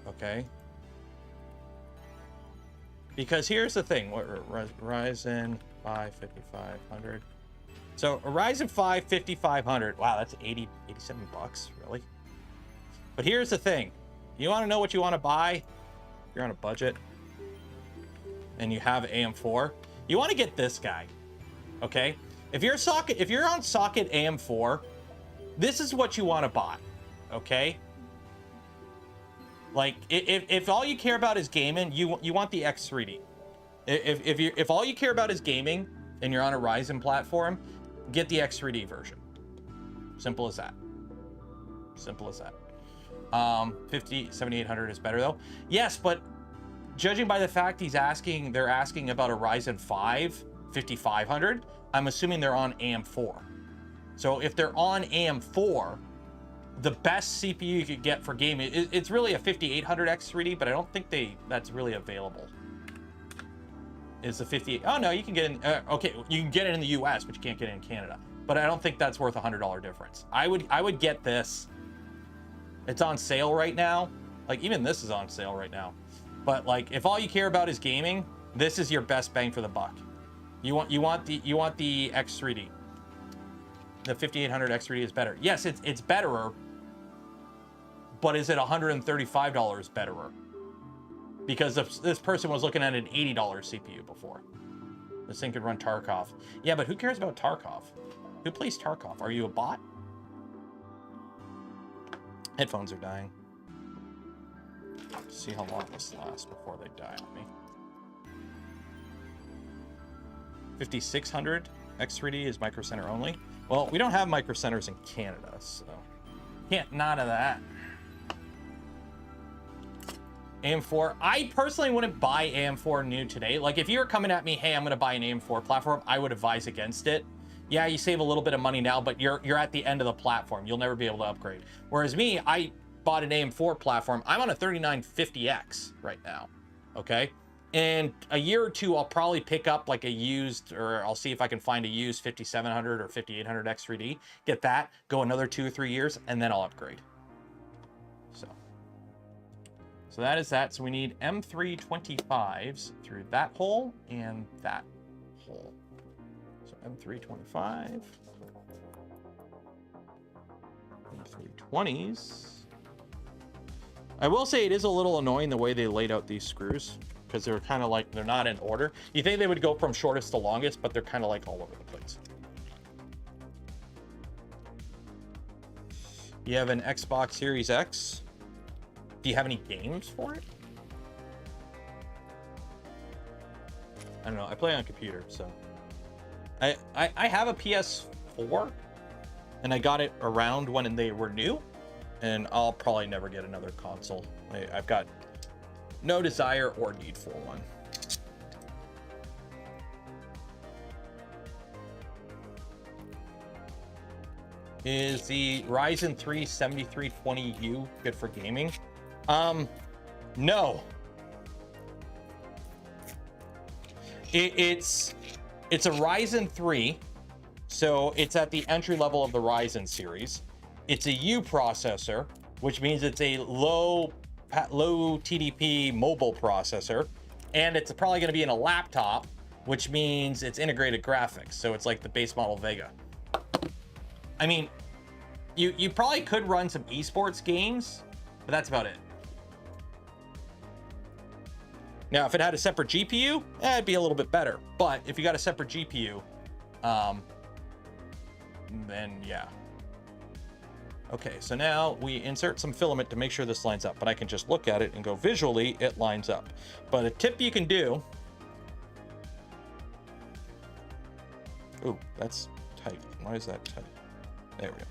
Okay. Because here's the thing, Ryzen 5 5500. So a Ryzen 5 5500, wow, that's 87 bucks, really? But here's the thing, you want to know what you want to buy? If you're on a budget and you have AM4, you want to get this guy, okay? If you're on socket AM4, this is what you want to buy, okay? Like, if all you care about is gaming, you want the X3D. If all you care about is gaming and you're on a Ryzen platform, get the X3D version. Simple as that. Simple as that. 7800 is better though. Yes, but judging by the fact they're asking about a Ryzen 5 5500, I'm assuming they're on AM4. So if they're on AM4, the best CPU you could get for gaming, it's really a 5800 X3D, but I don't think that's really available. Is the 58? Oh no, you can get in. Okay, you can get it in the US, but you can't get it in Canada. But I don't think that's worth $100 difference. I would get this. It's on sale right now. Like even this is on sale right now. But like if all you care about is gaming, this is your best bang for the buck. You want the X3D. The 5800 X3D is better. Yes, it's betterer. But is it $135 betterer? Because this person was looking at an $80 CPU before. This thing could run Tarkov. Yeah, but who cares about Tarkov? Who plays Tarkov? Are you a bot? Headphones are dying. Let's see how long this lasts before they die on me. 5600 X3D is micro center only. Well, we don't have micro centers in Canada, so can't none of that. AM4. I personally wouldn't buy AM4 new today. Like if you were coming at me, hey, I'm going to buy an AM4 platform, I would advise against it. Yeah, you save a little bit of money now, but you're at the end of the platform. You'll never be able to upgrade. Whereas me, I bought an AM4 platform. I'm on a 3950X right now. Okay. In a year or two, I'll probably pick up like a used, or I'll see if I can find a used 5700 or 5800 X3D, get that, go another 2 or 3 years, and then I'll upgrade. So that is that. So we need M325s through that hole and that hole. So M325, M320s. I will say it is a little annoying the way they laid out these screws, because they're kind of like, they're not in order. You think they would go from shortest to longest, but they're kind of like all over the place. You have an Xbox Series X. Do you have any games for it? I don't know. I play on computer, so. I have a PS4, and I got it around when they were new, and I'll probably never get another console. I've got no desire or need for one. Is the Ryzen 3 7320U good for gaming? No. It's a Ryzen 3, so it's at the entry level of the Ryzen series. It's a U processor, which means it's a low TDP mobile processor, and it's probably going to be in a laptop, which means it's integrated graphics. So it's like the base model Vega. I mean, you probably could run some esports games, but that's about it. Now, if it had a separate GPU, it'd be a little bit better. But if you got a separate GPU, then yeah. Okay, so now we insert some filament to make sure this lines up, but I can just look at it and go visually, it lines up. But a tip you can do, ooh, that's tight. Why is that tight? There we go.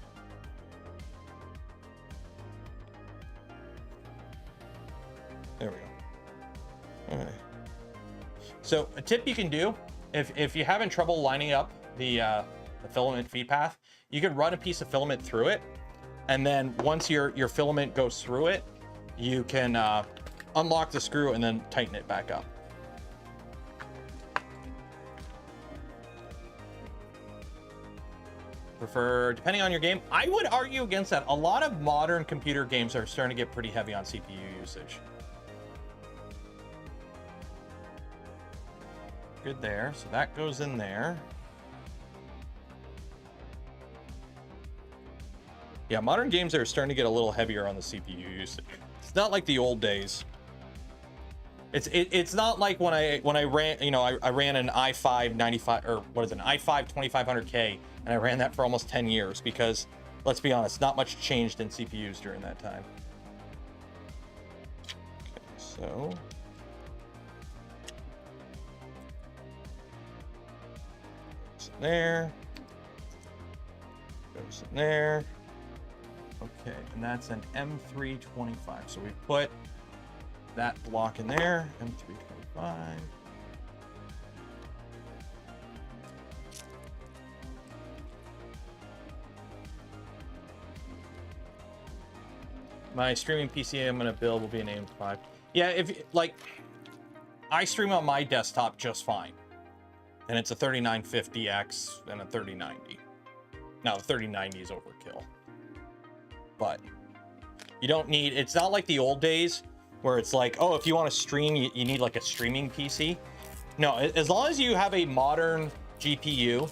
There we go. All right. So a tip you can do, if you're having trouble lining up the filament feed path, you can run a piece of filament through it, and then once your filament goes through it, you can unlock the screw and then tighten it back up. Prefer, depending on your game, I would argue against that. A lot of modern computer games are starting to get pretty heavy on CPU usage. Good there, so that goes in there. Yeah, modern games are starting to get a little heavier on the CPU usage. It's not like the old days. It's not like when I ran, you know, I ran an i5 95, or what is it, an i5 2500K, and I ran that for almost 10 years because, let's be honest, not much changed in CPUs during that time. Okay, so there, goes in there. Okay, and that's an M325. So we put that block in there, M325. My streaming PC I'm gonna build will be an AM5. Yeah, if like, I stream on my desktop just fine. And it's a 3950X and a 3090. Now the 3090 is overkill. But you don't need, it's not like the old days where it's like, oh, if you want to stream, you need like a streaming PC. No, as long as you have a modern GPU,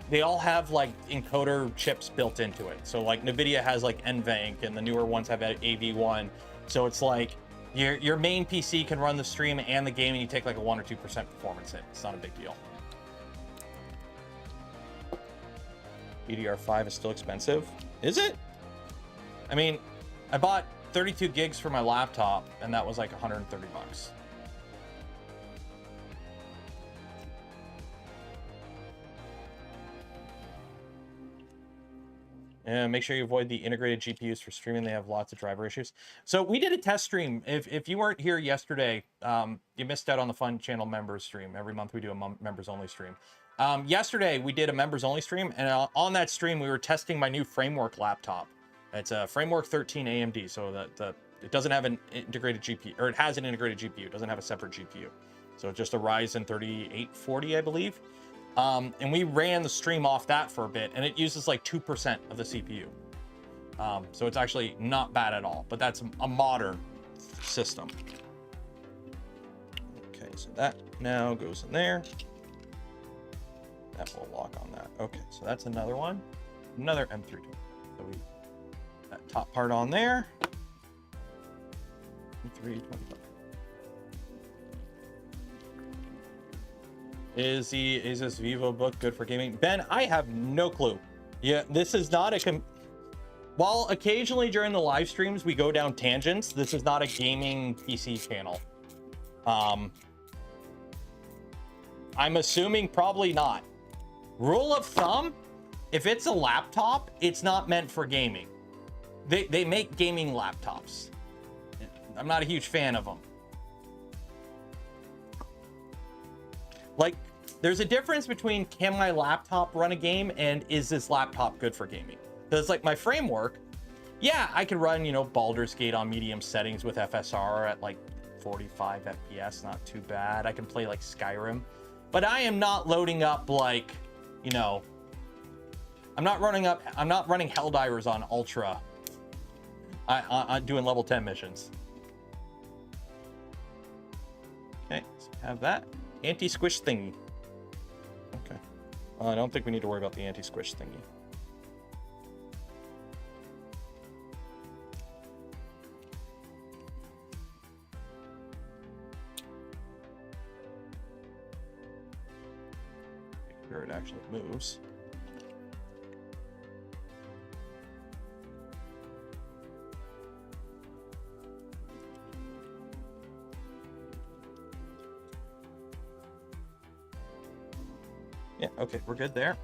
they all have like encoder chips built into it. So like NVIDIA has like NVENC, and the newer ones have AV1. So it's like your main PC can run the stream and the game, and you take like a 1 or 2% performance hit. It's not a big deal. DDR5 is still expensive. Is it? I mean, I bought 32 gigs for my laptop, and that was like 130 bucks. Make sure you avoid the integrated GPUs for streaming. They have lots of driver issues. So we did a test stream. If you weren't here yesterday, you missed out on the Fun Channel members stream. Every month we do a members only stream. Yesterday we did a members only stream, and on that stream we were testing my new Framework laptop. It's a Framework 13 AMD, so that it doesn't have an integrated GPU, or it has an integrated GPU. It doesn't have a separate GPU. So it's just a Ryzen 3840, I believe. And we ran the stream off that for a bit, and it uses like 2% of the CPU. So it's actually not bad at all, but that's a modern system. Okay, so that now goes in there. That will lock on that. Okay, so that's another one. Another M320. So we that top part on there. M325. Is this Vivo book good for gaming? Ben, I have no clue. Yeah, this is not a while occasionally during the live streams we go down tangents, this is not a gaming PC channel. I'm assuming probably not. Rule of thumb, if it's a laptop, it's not meant for gaming. They make gaming laptops. I'm not a huge fan of them. Like, there's a difference between can my laptop run a game and is this laptop good for gaming? Because like my Framework, yeah, I can run, you know, Baldur's Gate on medium settings with FSR at like 45 FPS, not too bad. I can play like Skyrim, but I am not loading up like, you know, I'm not running Helldivers on Ultra. I'm doing level 10 missions. Okay, so have that. Anti-squish thingy. Okay. I don't think we need to worry about the anti-squish thingy. Make sure it actually moves. Yeah, okay, we're good there.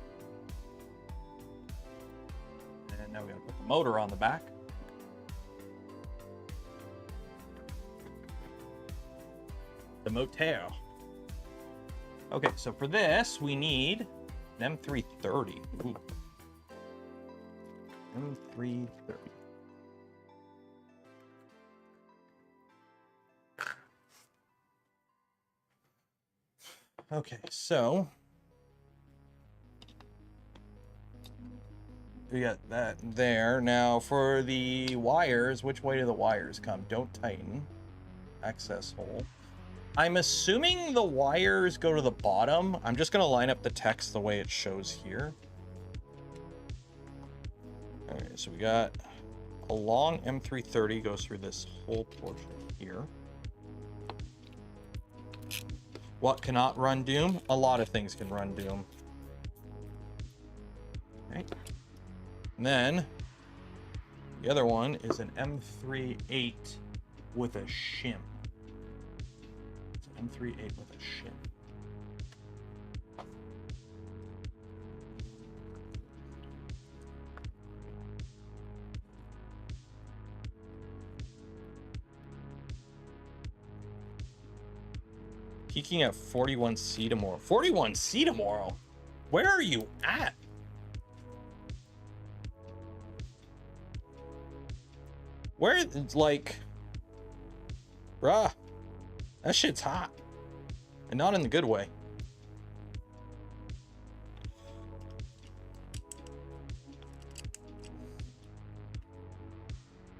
And now we gotta put the motor on the back. The motor. Okay, so for this, we need an M330. Ooh. M330. Okay, so we got that there. Now for the wires, which way do the wires come? Don't tighten. Access hole. I'm assuming the wires go to the bottom. I'm just gonna line up the text the way it shows here. Okay, so we got a long M330 goes through this whole portion here. What cannot run Doom? A lot of things can run Doom. Okay. And then the other one is an M38 with a shim. It's an M38 with a shim. Peaking at 41C tomorrow. 41C tomorrow? Where are you at? Where, it's like, bruh, that shit's hot. And not in the good way.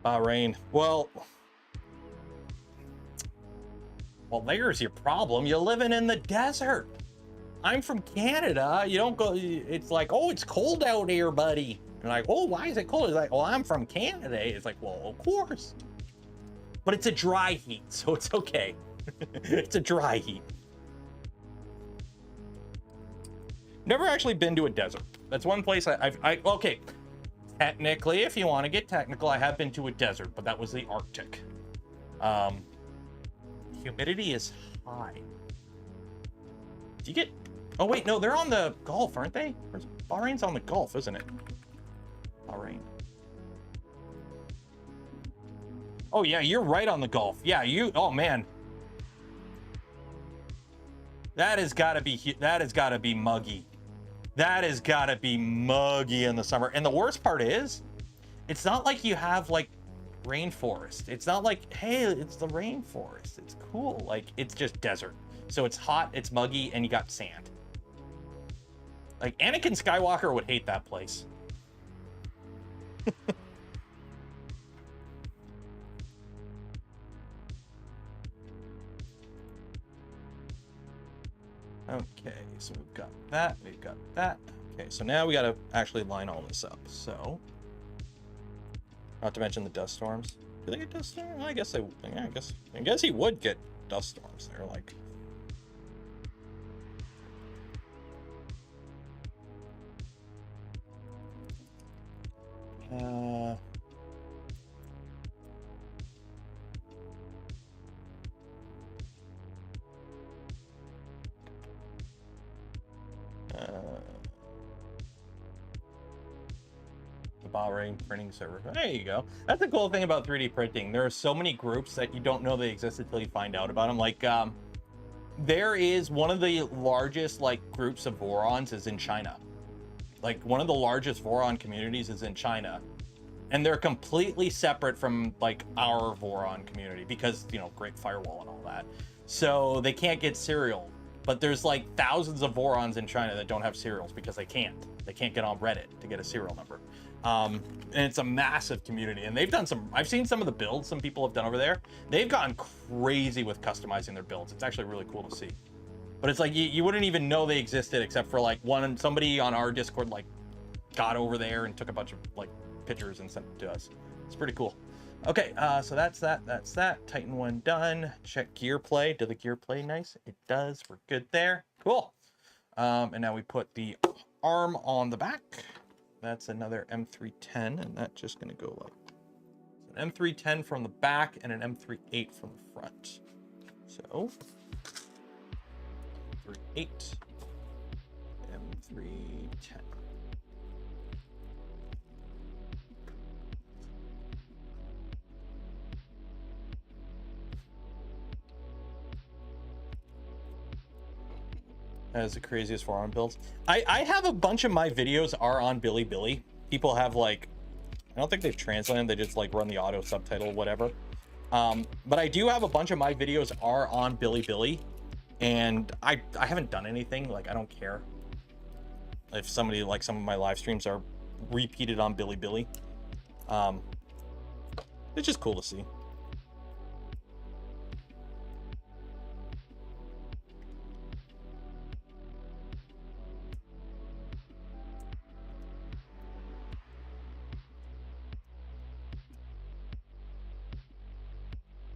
Rain. Well, there's your problem. You're living in the desert. I'm from Canada. You don't go, it's like, oh, it's cold out here, buddy. And like, oh, why is it cold? It's like, well, I'm from Canada. It's like, well, of course. But it's a dry heat, so it's okay. It's a dry heat. Never actually been to a desert. That's one place okay. Technically, if you want to get technical, I have been to a desert, but that was the Arctic. Humidity is high. Do you get, oh wait, no, they're on the Gulf, aren't they? Bahrain's on the Gulf, isn't it? Bahrain. Oh yeah, you're right on the Gulf. Yeah, you. Oh man, that has got to be muggy. That has got to be muggy in the summer. And the worst part is, it's not like you have like rainforest. It's not like, hey, it's the rainforest. It's cool. Like, it's just desert. So it's hot, it's muggy, and you got sand. Like, Anakin Skywalker would hate that place. Okay, so we've got that, we've got that. Okay, so now we got to actually line all this up. So, not to mention the dust storms. Do they get dust storms? I guess they. Yeah, I guess he would get dust storms. They're like. The Bahrain printing server. There you go. That's the cool thing about 3D printing. There are so many groups that you don't know they exist until you find out about them. Like, there is one of the largest like groups of Vorons is in China. Like, one of the largest Voron communities is in China, and they're completely separate from like our Voron community because, you know, Great Firewall and all that. So they can't get serial. But there's like thousands of Vorons in China that don't have serials because they can't get on Reddit to get a serial number. And it's a massive community, and they've done some, I've seen some of the builds some people have done over there. They've gotten crazy with customizing their builds. It's actually really cool to see. But it's like, you wouldn't even know they existed except for like somebody on our Discord like got over there and took a bunch of like pictures and sent it to us. It's pretty cool. Okay, so that's that. Titan one done. Check gear play. Did the gear play nice? It does. We're good there. Cool. And now we put the arm on the back. That's another M310, and that's just going to go like an M310 from the back and an M38 from the front. So, M38, M310. That is the craziest forearm builds. I have a bunch of my videos are on Bilibili. People have like, I don't think they've translated them. They just like run the auto subtitle, whatever. But I do have a bunch of my videos are on Bilibili, and I haven't done anything. Like, I don't care if somebody, like some of my live streams are repeated on Bilibili. It's just cool to see.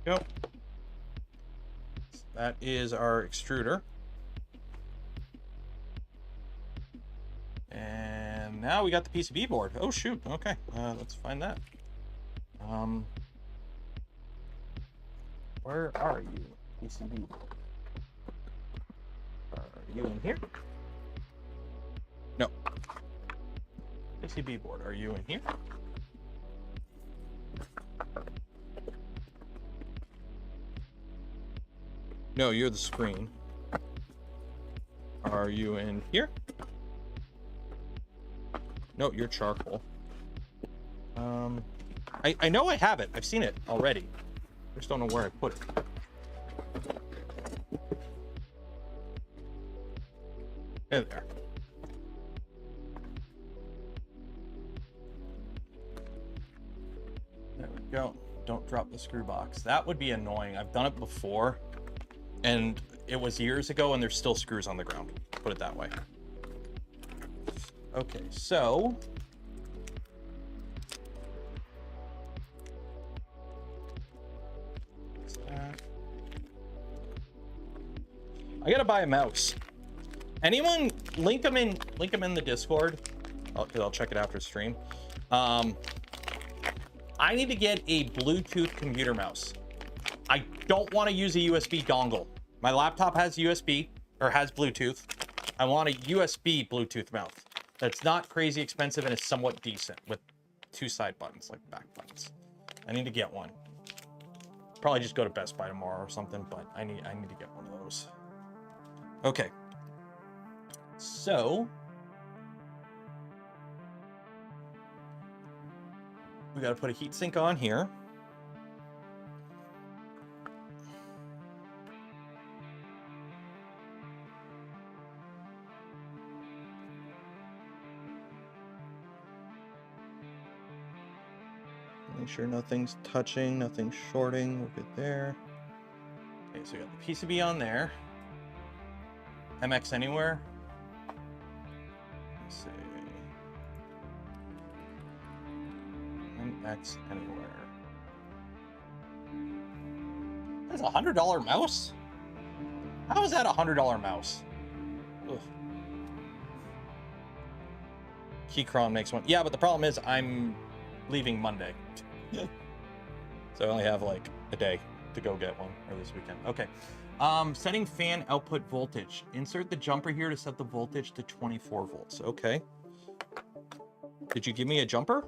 Go. That is our extruder. And now we got the PCB board. Oh shoot, okay, let's find that. Where are you, PCB board? Are you in here? No. PCB board, are you in here? No, you're the screen. Are you in here? No, you're charcoal. I know I have it. I've seen it already. I just don't know where I put it. There. There we go. Don't drop the screw box. That would be annoying. I've done it before, and it was years ago, and there's still screws on the ground. Put it that way. Okay, so I gotta buy a mouse. Anyone link them in the Discord, because I'll check it after stream. I need to get a Bluetooth computer mouse. I don't want to use a USB dongle. My laptop has USB, or has Bluetooth. I want a USB Bluetooth mouse that's not crazy expensive and is somewhat decent with two side buttons, like back buttons. I need to get one. Probably just go to Best Buy tomorrow or something, but I need to get one of those. Okay. So we got to put a heat sink on here. Make sure nothing's touching, nothing's shorting. We're good there. Okay, so we got the PCB on there. MX anywhere. Let's see. MX anywhere. That's a $100 mouse? How is that a $100 mouse? Ugh. Keychron makes one. Yeah, but the problem is I'm leaving Monday. So I only have like a day to go get one, or this weekend. Okay. Setting fan output voltage. Insert the jumper here to set the voltage to 24 volts. Okay. Did you give me a jumper?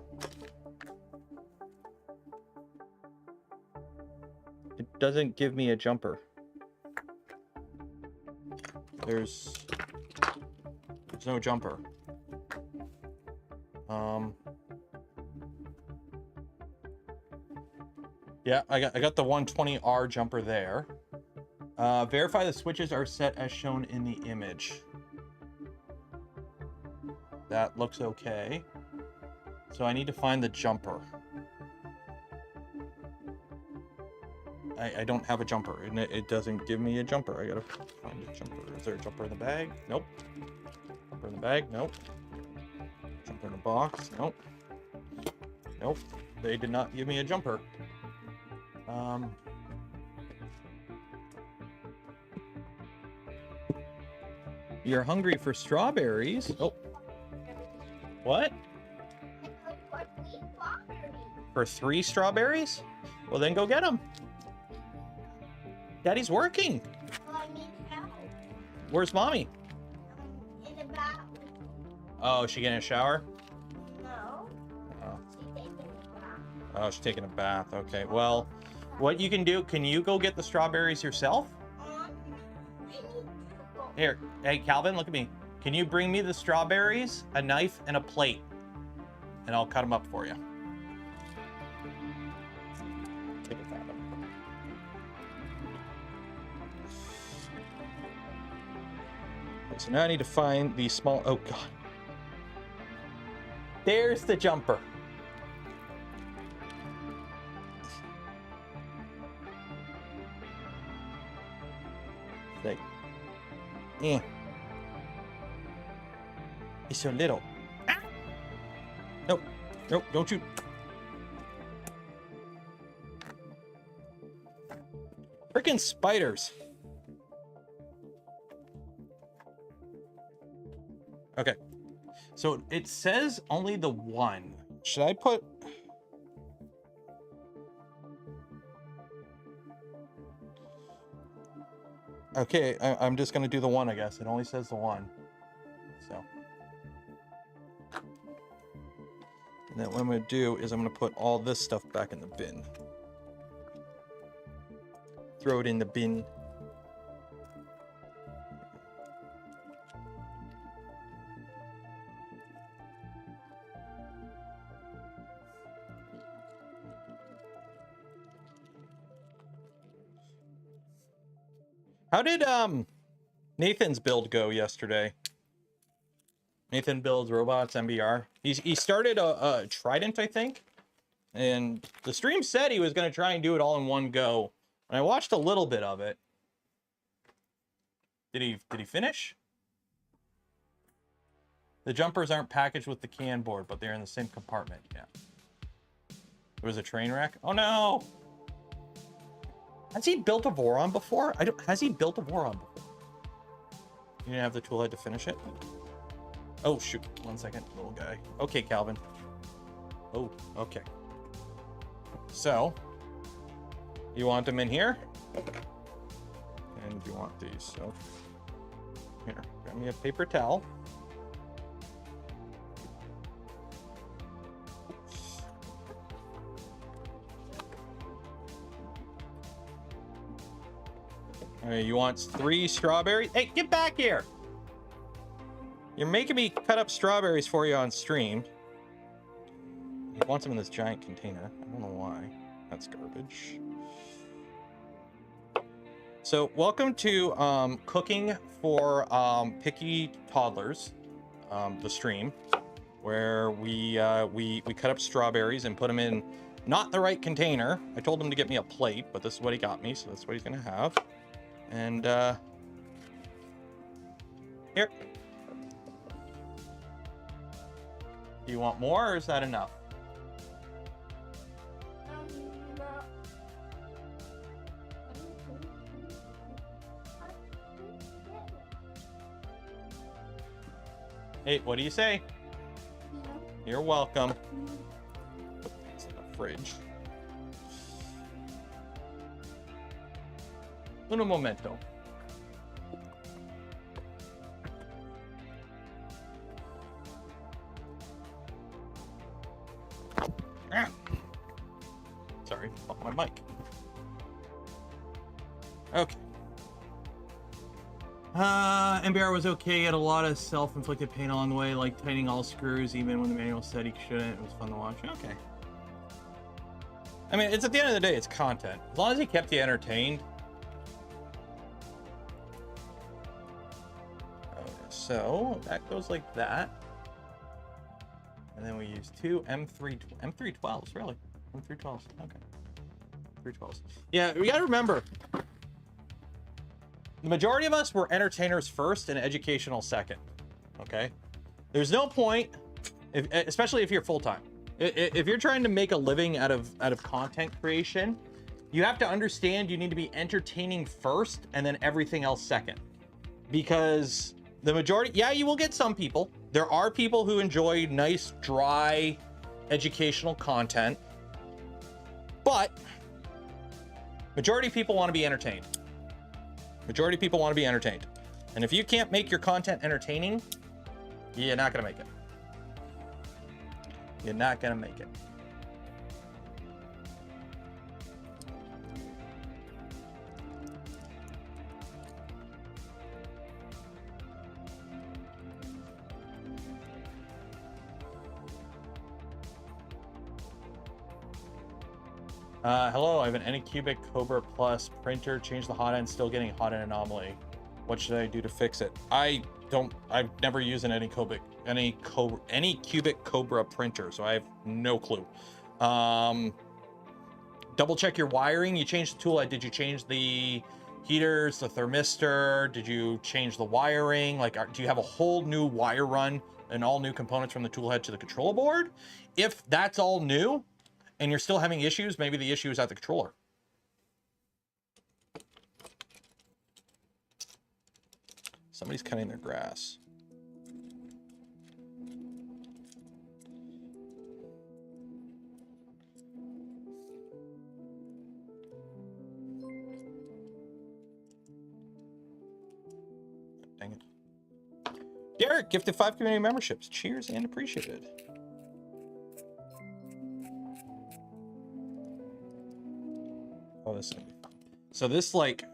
It doesn't give me a jumper. There's no jumper. Yeah, I got the 120R jumper there. Verify the switches are set as shown in the image. That looks okay. So I need to find the jumper. I don't have a jumper, and it doesn't give me a jumper. I gotta find a jumper. Is there a jumper in the bag? Nope. Jumper in the bag? Nope. Jumper in the box? Nope. Nope. They did not give me a jumper. You're hungry for strawberries? Oh. What? For 3 strawberries? Well, then go get them. Daddy's working. Well, I need help. Where's mommy? In the bathroom. Oh, is she getting a shower? No. Oh. She's taking a bath. Oh, she's taking a bath. Okay. Well, what you can do, can you go get the strawberries yourself? I need to go. Here. Hey, Calvin, look at me. Can you bring me the strawberries, a knife, and a plate? And I'll cut them up for you. Take a bath. So now I need to find the small, oh God. There's the jumper. Like, yeah. It's so little. Ah! Nope, nope, don't you. Freaking spiders. Okay, so it says only the one. Should I put... Okay, I'm just gonna do the one, I guess. It only says the one. So. And then what I'm gonna do is I'm gonna put all this stuff back in the bin. Throw it in the bin. How did Nathan's build go yesterday? Nathan builds robots MBR. He started a Trident, I think, and the stream said he was going to try and do it all in one go. And I watched a little bit of it. Did he finish? The jumpers aren't packaged with the CAN board, but they're in the same compartment. Yeah. There was a train wreck. Oh no! Has he built a Voron before? Has he built a Voron before? You didn't have the tool head to finish it? Oh, shoot. 1 second, little guy. Okay, Calvin. Oh, okay. So, you want them in here? And you want these, so. Here, grab me a paper towel. All right, you want 3 strawberries? Hey, get back here! You're making me cut up strawberries for you on stream. He wants them in this giant container. I don't know why. That's garbage. So, welcome to Cooking for Picky Toddlers, the stream, where we cut up strawberries and put them in not the right container. I told him to get me a plate, but this is what he got me, so that's what he's gonna have. And here. Do you want more, or is that enough? No. Hey, what do you say? No. You're welcome. Put these in the fridge. Un momento. Ah. Sorry, off my mic. Okay. MBR was okay. Had a lot of self-inflicted pain along the way, like tightening all screws, even when the manual said he shouldn't. It was fun to watch. Okay. I mean, it's at the end of the day, it's content. As long as he kept you entertained. Okay, so that goes like that. And then we use 2 M312s, really. M312s, okay. 312s. Yeah, we gotta remember, the majority of us were entertainers first and educational second, okay? There's no point, especially if you're full-time. If you're trying to make a living out of content creation, you have to understand you need to be entertaining first and then everything else second. Because the majority, yeah, you will get some people. There are people who enjoy nice, dry, educational content, but majority of people want to be entertained. Majority of people want to be entertained. And if you can't make your content entertaining, you're not going to make it. You're not going to make it. Hello, I have an Anycubic Cobra Plus printer. Changed the hot end, still getting hot end anomaly. What should I do to fix it? I've never used an Anycubic Cobra printer, so I have no clue. Double check your wiring. You changed the tool. Did you change the heaters, the thermistor? Did you change the wiring? Like, do you have a whole new wire run and all new components from the tool head to the control board? If that's all new, and you're still having issues, maybe the issue is at the controller. Somebody's cutting their grass. Dang it. Derek gifted 5 community memberships. Cheers and appreciated. Oh, this is gonna be fun. So this, like,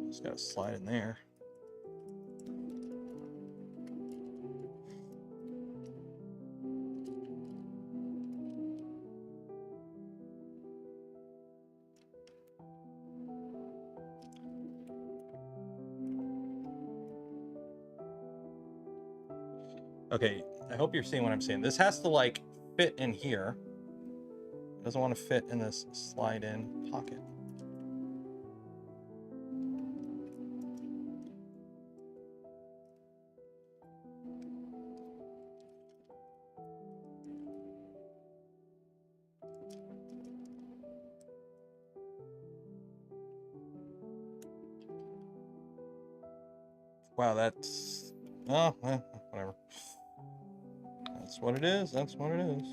just gotta slide in there. Okay, I hope you're seeing what I'm saying. This has to, like, fit in here. It doesn't want to fit in this slide-in pocket. Wow, that's... oh, well, whatever. That's what it is. That's what it is.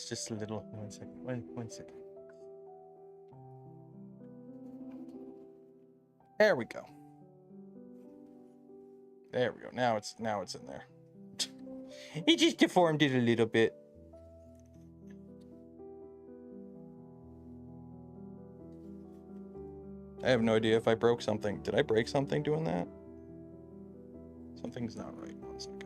It's just a little. 1 second. One second. There we go. There we go. Now it's in there. It just deformed it a little bit. I have no idea if I broke something. Did I break something doing that? Something's not right. 1 second.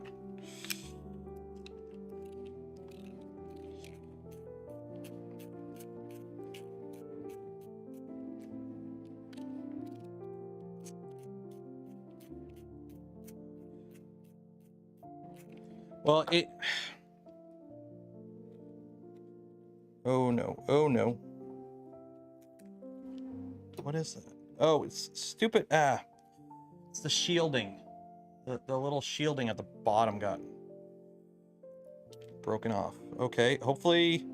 Well, it... Oh, no. Oh, no. What is that? Oh, it's stupid. Ah. It's the shielding. The little shielding at the bottom got broken off. Okay, hopefully...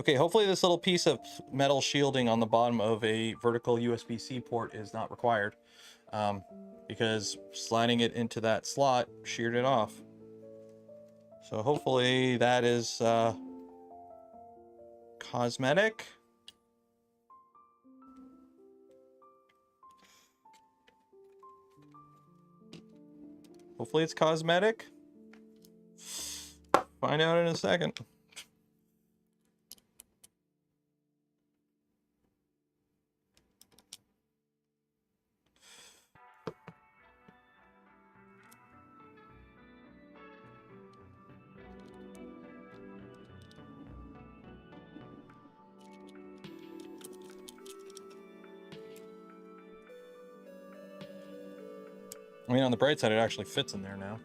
Okay, hopefully this little piece of metal shielding on the bottom of a vertical USB-C port is not required. Because sliding it into that slot sheared it off. So hopefully that is cosmetic. Hopefully it's cosmetic. Find out in a second. I mean, on the bright side, it actually fits in there now.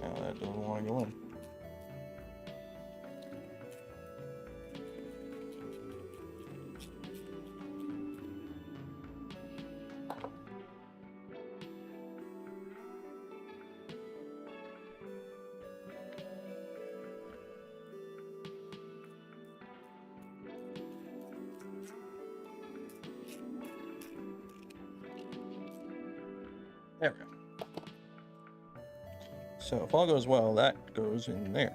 Now that doesn't want to go in. There we go. So if all goes well, that goes in there.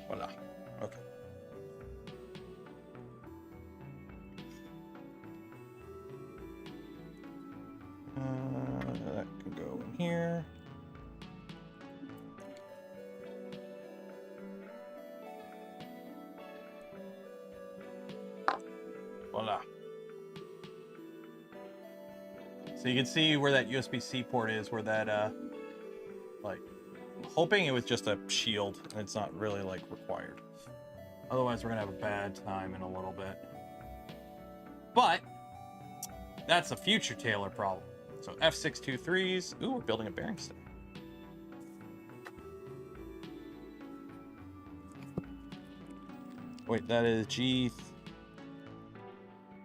Voila. Okay. That can go in here. Voila. So you can see where that USB-C port is, where that, like, I'm hoping it was just a shield and it's not really, like, required. Otherwise, we're gonna have a bad time in a little bit. But that's a future Taylor problem. So F623s. Ooh, we're building a bearing stack. Wait, that is G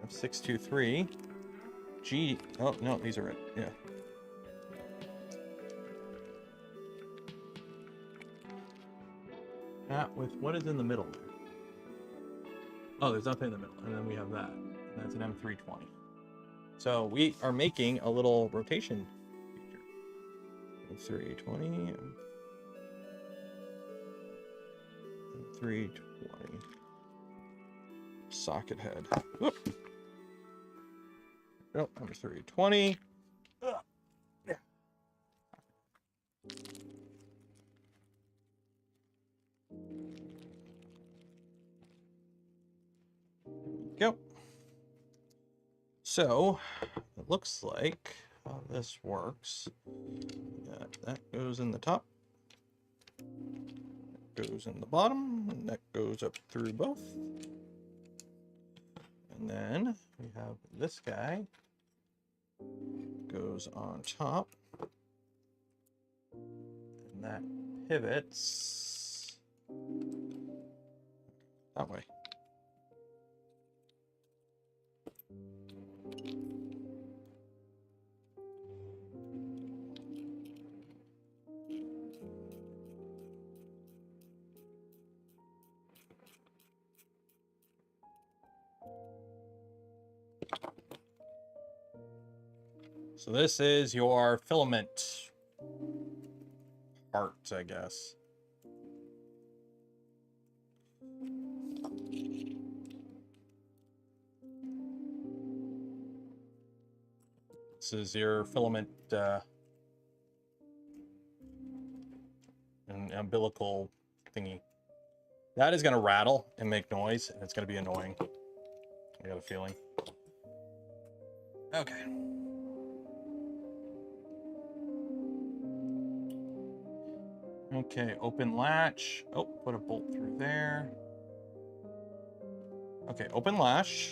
F623. G. Oh no, these are it. Yeah. That with what is in the middle there? Oh, there's nothing in the middle, and then we have that. And that's an M320. So we are making a little rotation feature. M320. M320. Socket head. Whoop. Oh, number 320. Yeah. Go. So it looks like this works. Yeah, that goes in the top. That goes in the bottom, and that goes up through both. And then we have this guy. Goes on top, and that pivots that way. So this is your filament part, I guess. This is your filament and umbilical thingy. That is going to rattle and make noise, and it's going to be annoying. I got a feeling. Okay. Okay, open latch. Oh, put a bolt through there. Okay, open latch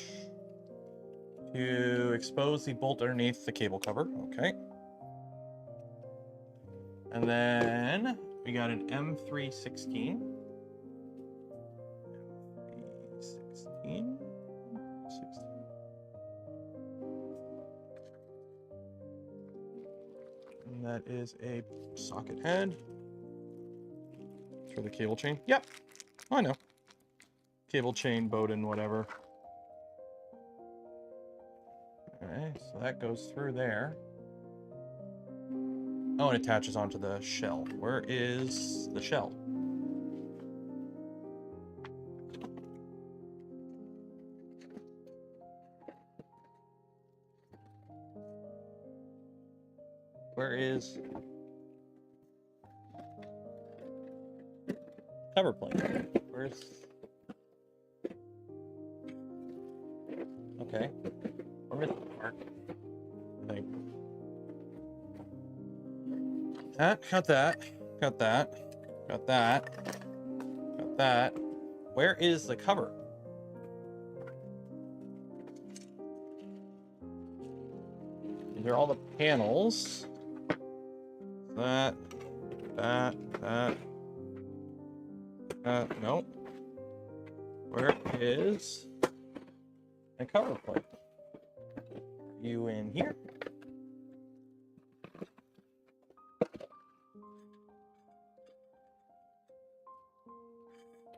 to expose the bolt underneath the cable cover. Okay. And then we got an M316. M316. And that is a socket head for the cable chain. Yep, I know. Cable chain, Bowden, whatever. Okay, so that goes through there. Oh, and it attaches onto the shell. Where is the shell? Where is cover plate? Where's... Okay. Where is the part? I think. Got that. Got that. Got that. Got that. Where is the cover? These are all the panels. That. No. Where is the cover plate? Are you in here?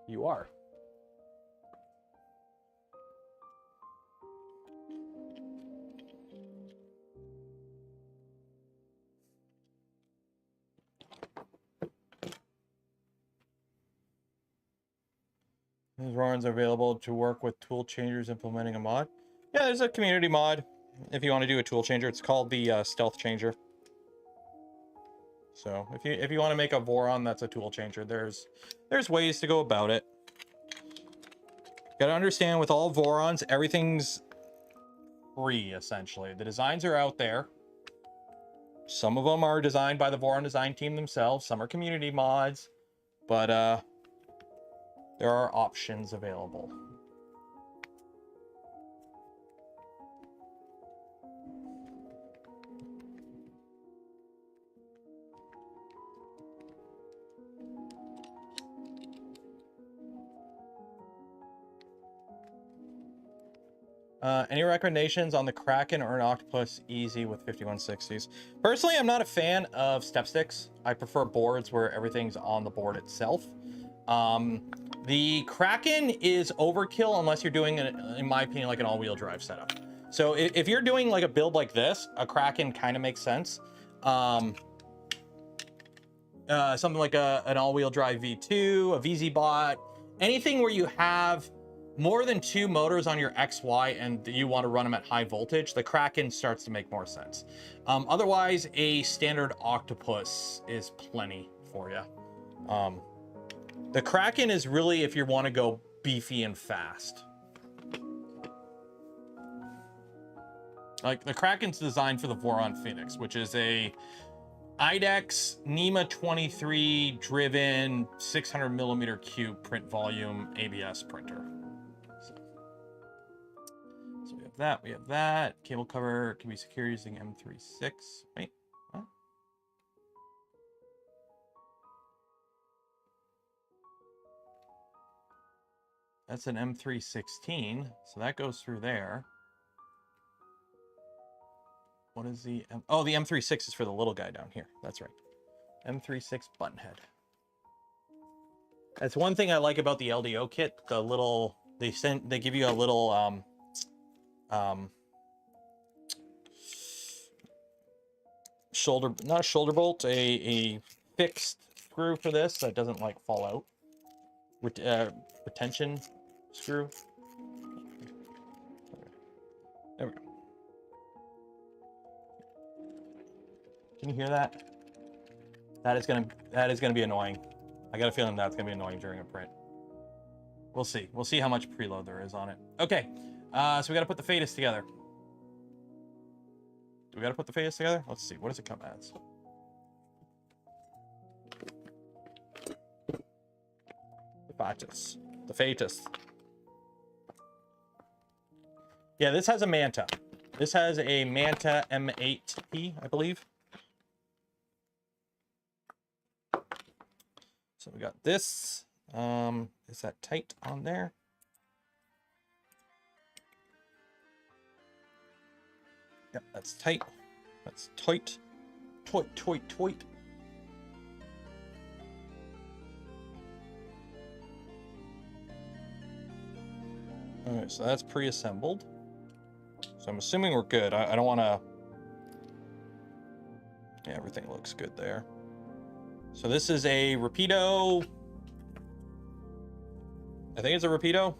You are. These RORNs are available to work with tool changers implementing a mod. Yeah, there's a community mod if you want to do a tool changer. It's called the stealth changer. So if you want to make a Voron that's a tool changer, there's ways to go about it. Got to understand with all Vorons, everything's free essentially. The designs are out there. Some of them are designed by the Voron design team themselves. Some are community mods, but there are options available. Any recommendations on the Kraken or an Octopus Easy with 5160s? Personally, I'm not a fan of step sticks. I prefer boards where everything's on the board itself. The Kraken is overkill unless you're doing, in my opinion, like an all-wheel drive setup. So if you're doing like a build like this, a Kraken kind of makes sense. Something like an all-wheel drive V2, a VZ-Bot, anything where you have more than 2 motors on your XY and you want to run them at high voltage, the Kraken starts to make more sense. Otherwise, a standard Octopus is plenty for you. The Kraken is really if you want to go beefy and fast. Like the Kraken's designed for the Voron Phoenix, which is a IDEX NEMA 23 driven 600mm cube print volume ABS printer. So we have that. Cable cover can be secured using M36. Wait, what? That's an M316, so that goes through there. What is the oh, the M36 is for the little guy down here. That's right. M36 button head. That's one thing I like about the LDO kit. The little they give you a little not a shoulder bolt, a fixed screw for this that doesn't like fall out. Retention screw. There we go. Can you hear that? That is gonna be annoying. I got a feeling that's gonna be annoying during a print. We'll see. We'll see how much preload there is on it. Okay, so we gotta put the fadas together. Do we gotta put the fadas together? Let's see. What does it come as? The fatus. Yeah, this has a Manta. This has a Manta M8P, I believe. So we got this. Is that tight on there? Yep, that's tight. That's tight. Tight. Alright, so that's pre-assembled. So I'm assuming we're good. I don't want to... Yeah, everything looks good there. So this is a Rapido. I think it's a Rapido.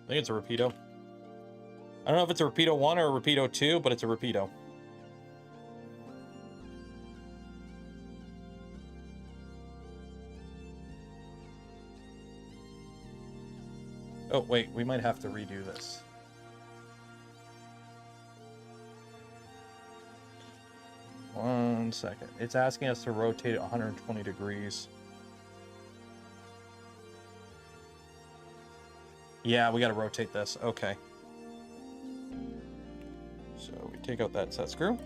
I think it's a Rapido. I don't know if it's a Rapido 1 or a Rapido 2, but it's a Rapido. Oh, wait, we might have to redo this. One second. It's asking us to rotate it 120 degrees. Yeah, we got to rotate this. Okay. So we take out that set screw.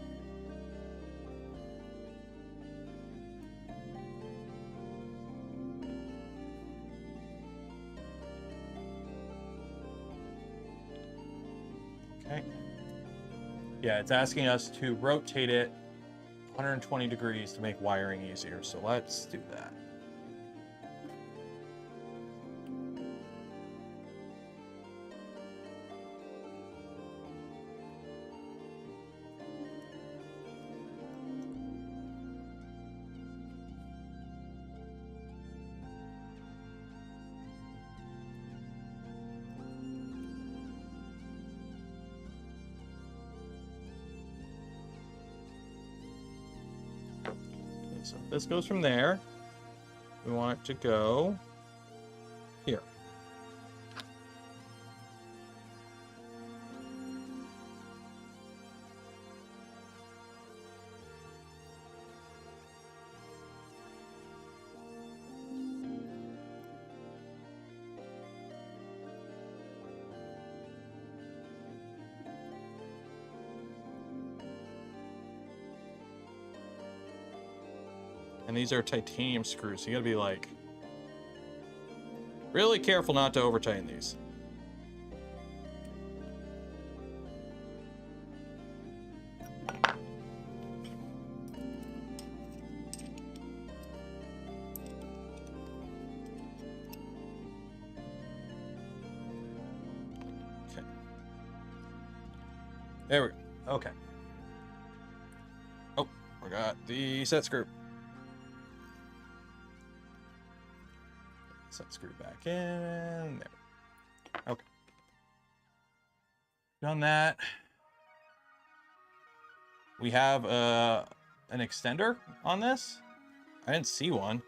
Okay. Yeah, it's asking us to rotate it 120 degrees to make wiring easier. So let's do that. So this goes from there. We want it to go here. And these are titanium screws, so you gotta be like really careful not to over tighten these. Okay. There we go. Okay. Oh, forgot the set screw. Set screw back in there. Okay. Done that. We have an extender on this. I didn't see one.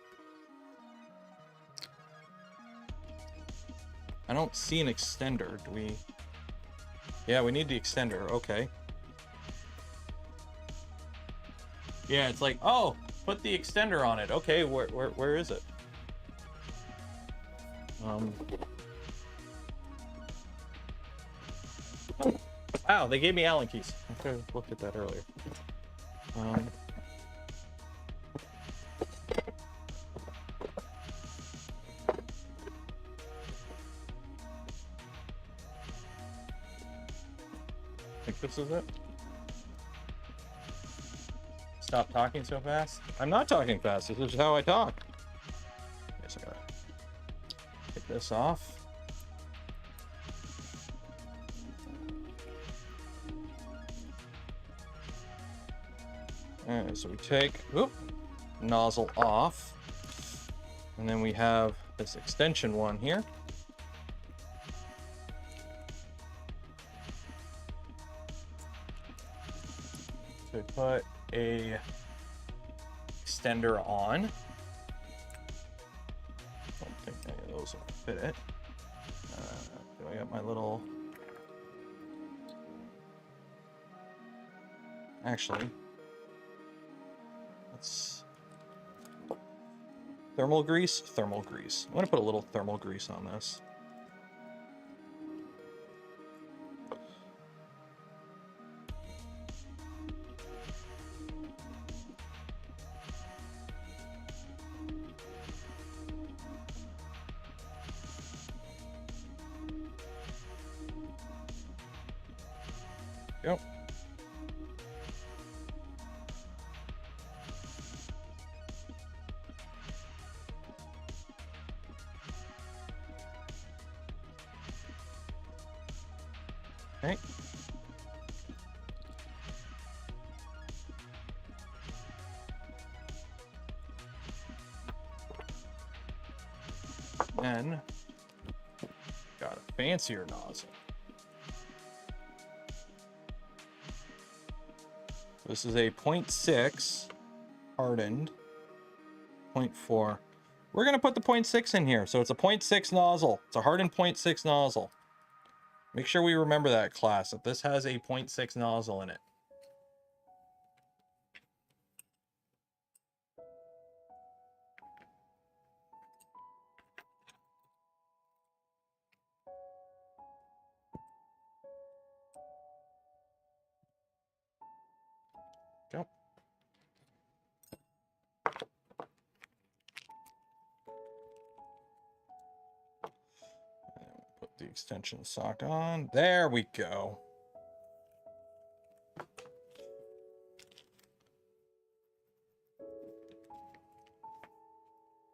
I don't see an extender. Do we? Yeah, we need the extender. Okay. Yeah, it's like, oh, put the extender on it. Okay, where is it? Wow, they gave me Allen keys. I could have looked at that earlier. I think this is it. Stop talking so fast. I'm not talking fast. This is how I talk. Yes, I gotta take this off. Alright, so we take nozzle off, and then we have this extension one here. So we put a extender on. I don't think any of those will fit it. Do I got my little... Actually, let's... Thermal grease? Thermal grease. I'm going to put a little thermal grease on this. Yep. Okay. Then got a fancier nozzle. This is a 0.6 hardened 0.4. We're going to put the 0.6 in here. So it's a 0.6 nozzle. It's a hardened 0.6 nozzle. Make sure we remember that, class, that this has a 0.6 nozzle in it. Go. Put the extension sock on. There we go.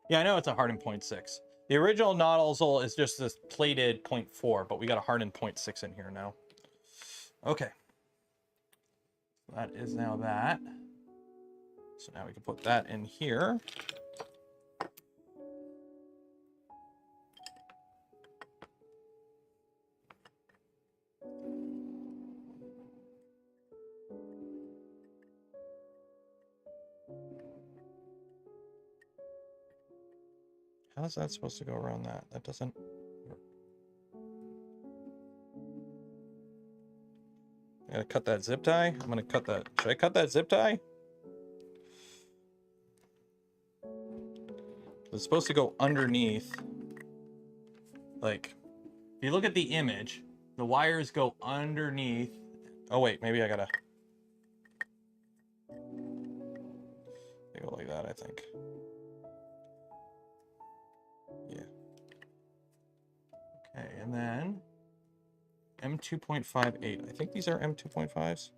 Yeah, I know it's a hardened 0.6. The original nozzle is just this plated 0.4, but we got a hardened 0.6 in here now. Okay. That is now that. So now we can put that in here. How's that supposed to go around that? That doesn't work. I gotta cut that zip tie. I'm gonna cut that. Should I cut that zip tie? It's supposed to go underneath. Like, if you look at the image, the wires go underneath. Oh wait, maybe I gotta. They go like that, I think. Yeah. Okay, and then M2.58. I think these are M2.5s.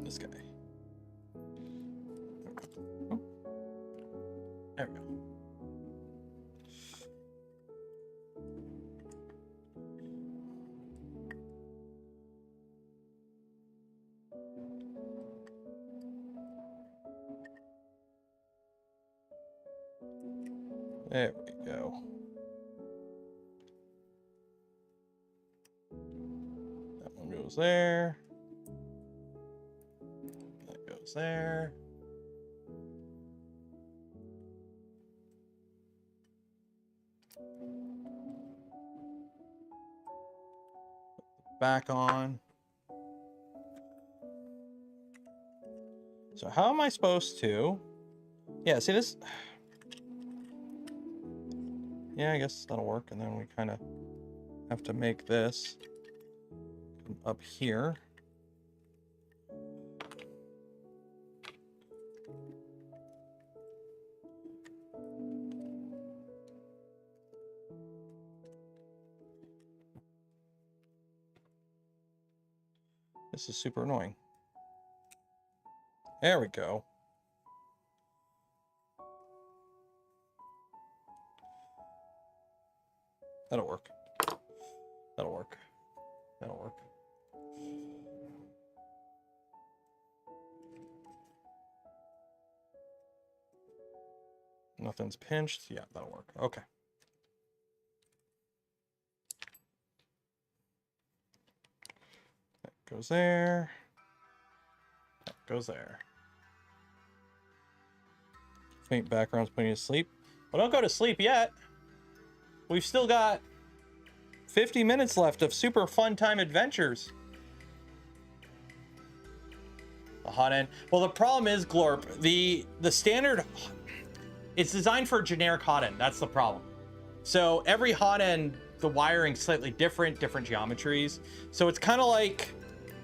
This guy. Oh. There we go. There we go. That one goes there. That goes there. Back on. So how am I supposed to? Yeah, see this? Yeah, I guess that'll work. And then we kind of have to make this come up here. This is super annoying. There we go. That'll work. That'll work. That'll work. Nothing's pinched. Yeah, that'll work. Okay. That goes there. That goes there. Faint background's putting you to sleep. Well, don't go to sleep yet. We've still got 50 minutes left of super fun time adventures. The hot end. Well, the problem is, Glorp, the standard, it's designed for a generic hot end. That's the problem. So every hot end, the wiring's slightly different geometries. So it's kind of like,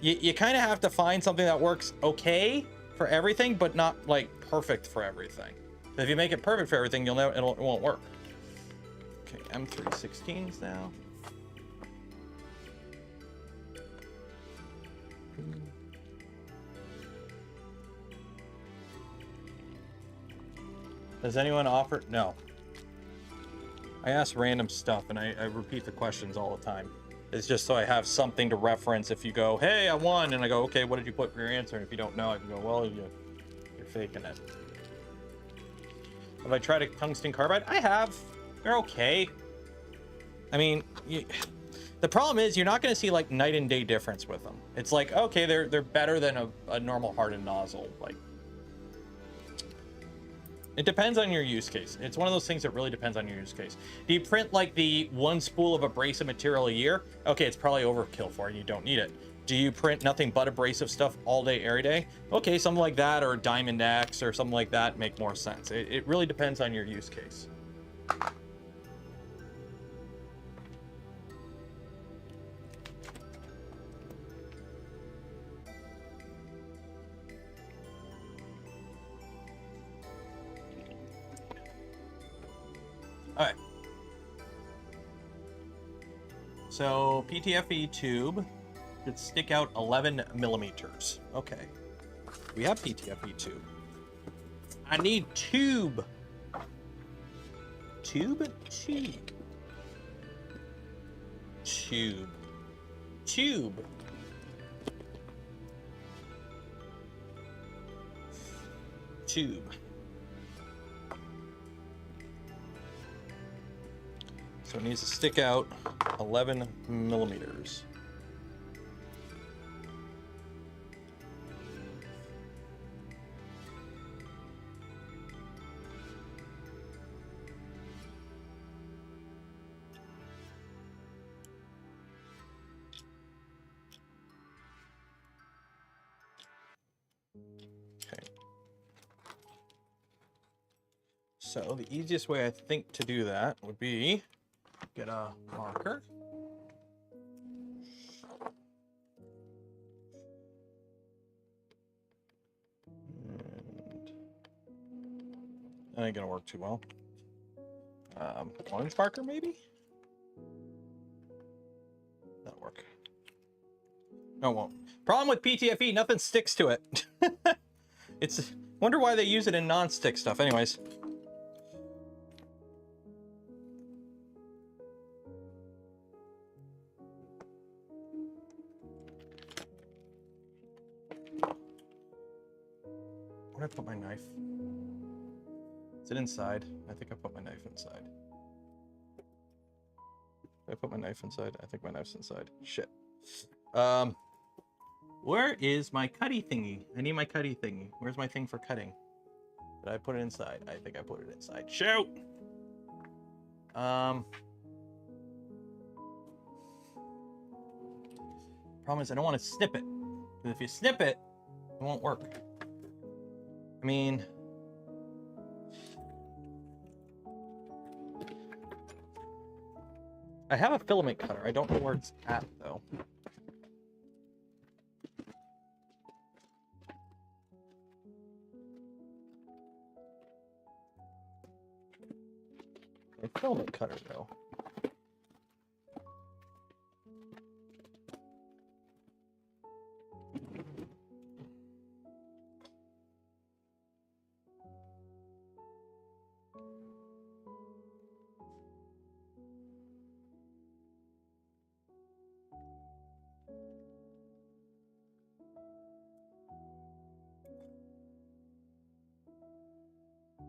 you kind of have to find something that works okay for everything, but not like perfect for everything. If you make it perfect for everything, you'll know it won't work. Okay, M316s now. Does anyone offer? No. I ask random stuff and I repeat the questions all the time. It's just so I have something to reference if you go, hey, I won, and I go, okay, what did you put for your answer? And if you don't know, I can go, well, you're faking it. Have I tried a tungsten carbide? I have. They're okay. I mean, the problem is you're not going to see like night and day difference with them. It's like, okay, they're better than a normal hardened nozzle. Like, it depends on your use case. It's one of those things that really depends on your use case. Do you print like the one spool of abrasive material a year? Okay, it's probably overkill for you. You don't need it. Do you print nothing but abrasive stuff all day, every day? Okay, something like that, or Diamond X or something like that make more sense. It really depends on your use case. All right. So PTFE tube should stick out 11 millimeters. Okay. We have PTFE tube. I need tube. Tube? Tube. Tube. Tube. Tube. So it needs to stick out 11 millimeters. Okay. So the easiest way I think to do that would be get a marker. And that ain't gonna work too well. Orange marker maybe? That'll work. No, it won't. Problem with PTFE, nothing sticks to it. It's, wonder why they use it in non-stick stuff. Anyways. Where did I put my knife? Is it inside? I think I put my knife inside. Did I put my knife inside? I think my knife's inside. Shit. Where is my cutty thingy? I need my cutty thingy. Where's my thing for cutting? Did I put it inside? I think I put it inside. Shoot! Problem is I don't want to snip it. Because if you snip it, it won't work. I mean, I have a filament cutter. I don't know where it's at, though. A filament cutter, though.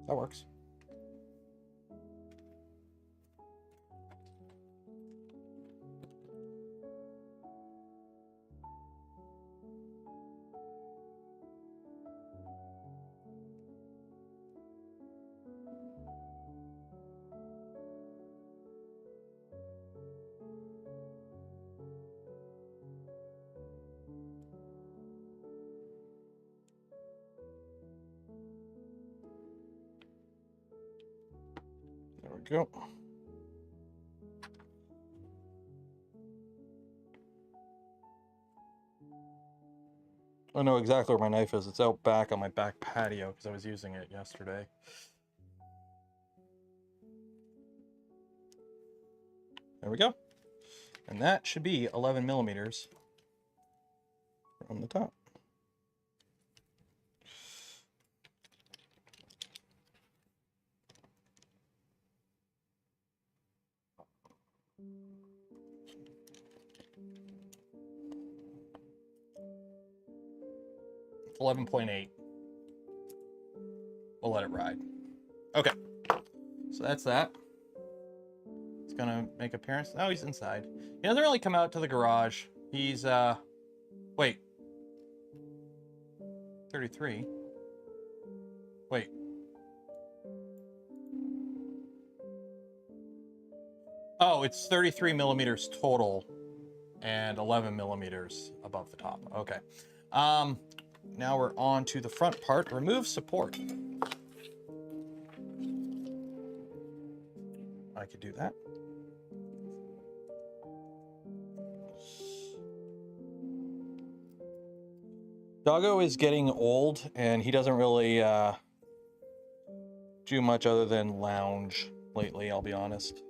That works. There we go. I know exactly where my knife is. It's out back on my back patio because I was using it yesterday. There we go. And that should be 11 millimeters from the top. It's 11.8. We'll let it ride. Okay. So that's that. It's gonna make appearance. Oh, he's inside. He doesn't really come out to the garage. He's wait. 33. Wait. Oh, it's 33 millimeters total and 11 millimeters above the top. Okay. Now we're on to the front part. Remove support. I could do that. Doggo is getting old and he doesn't really do much other than lounge lately, I'll be honest.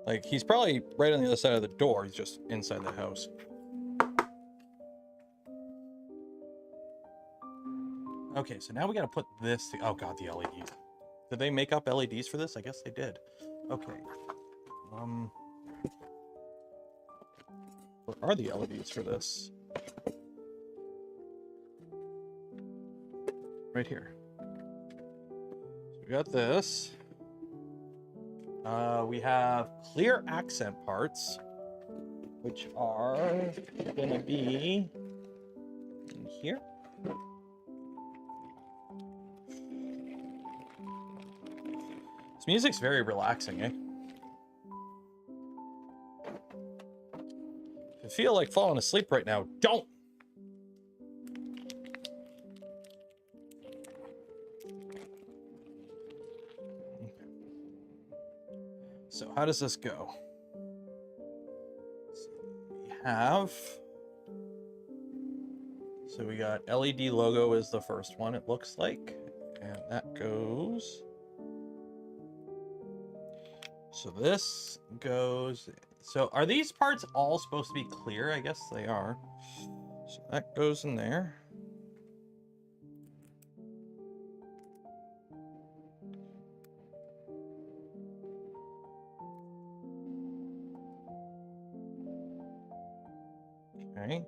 Like, he's probably right on the other side of the door. He's just inside the house. Okay, so now we got to put this... Oh, God, the LEDs. Did they make up LEDs for this? I guess they did. Okay. Where are the LEDs for this? Right here. So we got this. We have clear accent parts, which are going to be in here. This music's very relaxing, eh? If you feel like falling asleep right now, don't! So how does this go? So we got LED logo is the first one, it looks like. And that goes. So this goes. So are these parts all supposed to be clear? I guess they are. So that goes in there. Okay.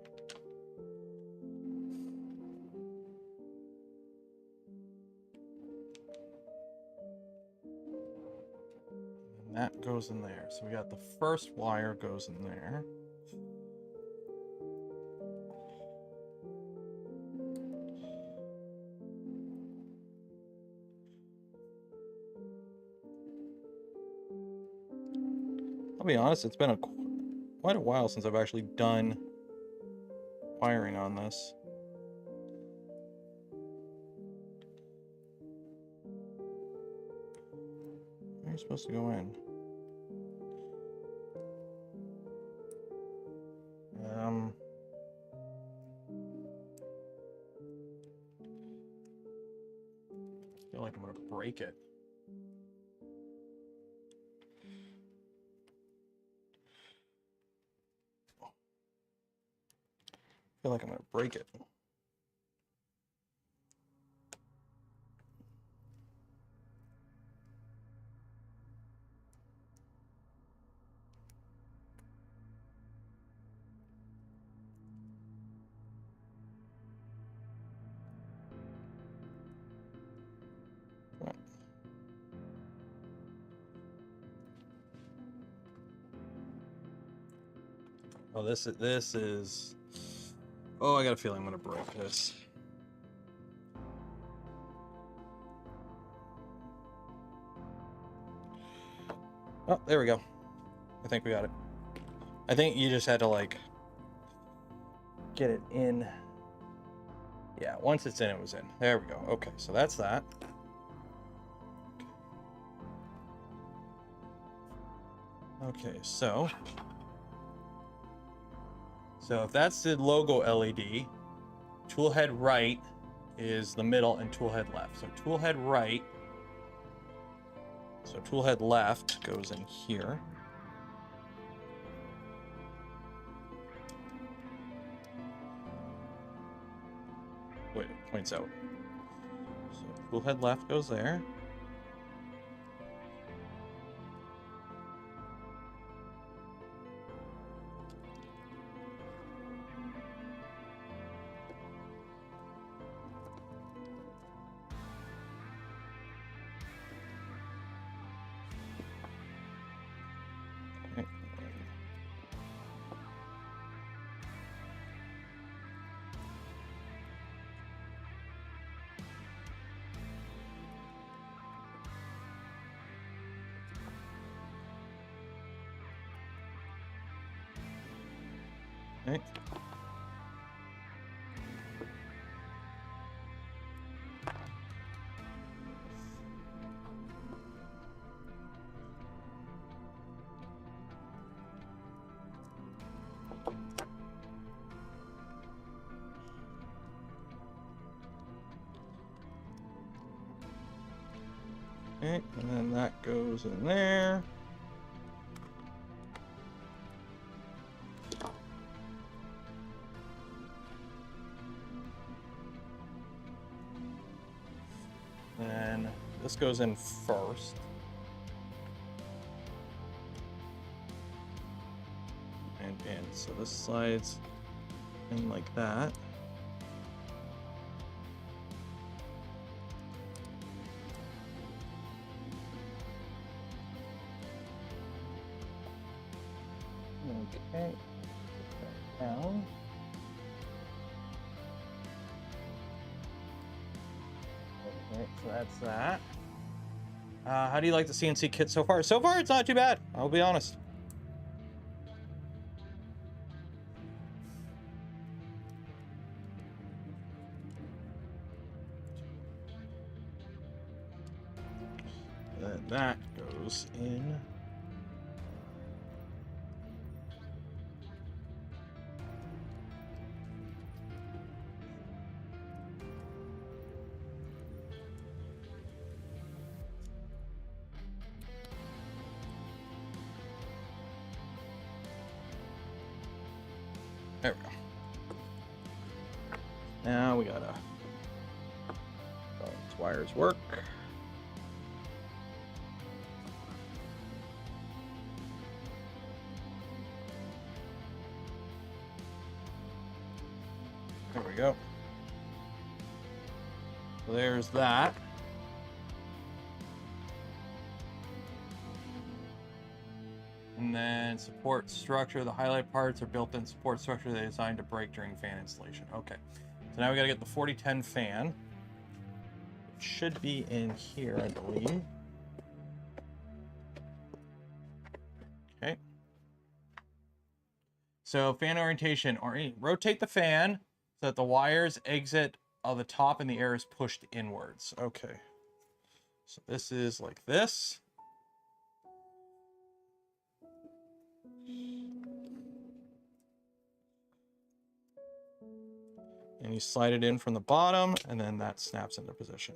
And that goes in there. So we got the first wire goes in there. I'll be honest, it's been quite a while since I've actually done wiring on this. Where are you supposed to go in? I feel like I'm gonna break it. I feel like I'm gonna break it. Oh, this is. Oh, I got a feeling I'm gonna break this. Oh, there we go. I think we got it. I think you just had to like get it in. Yeah, once it's in, it was in. There we go. Okay, so that's that. Okay, so if that's the logo LED, tool head right is the middle and tool head left. So tool head right, so tool head left goes in here. Wait, it points out. So tool head left goes there. Okay. Okay, and then that goes in there. Then this goes in first. And in. So this slides in like that. Okay. Put that down. Okay, so that's that. How do you like the CNC kit so far? So far, it's not too bad. I'll be honest. Then that goes in. There we go. Now we gotta. These wires work. There we go. So there's that. And then support structure. The highlight parts are built-in support structure they designed to break during fan installation. Okay. So now we got to get the 4010 fan. It should be in here, I believe. Okay. So fan orientation. Rotate the fan so that the wires exit on the top and the air is pushed inwards. Okay. So this is like this. And you slide it in from the bottom, and then that snaps into position.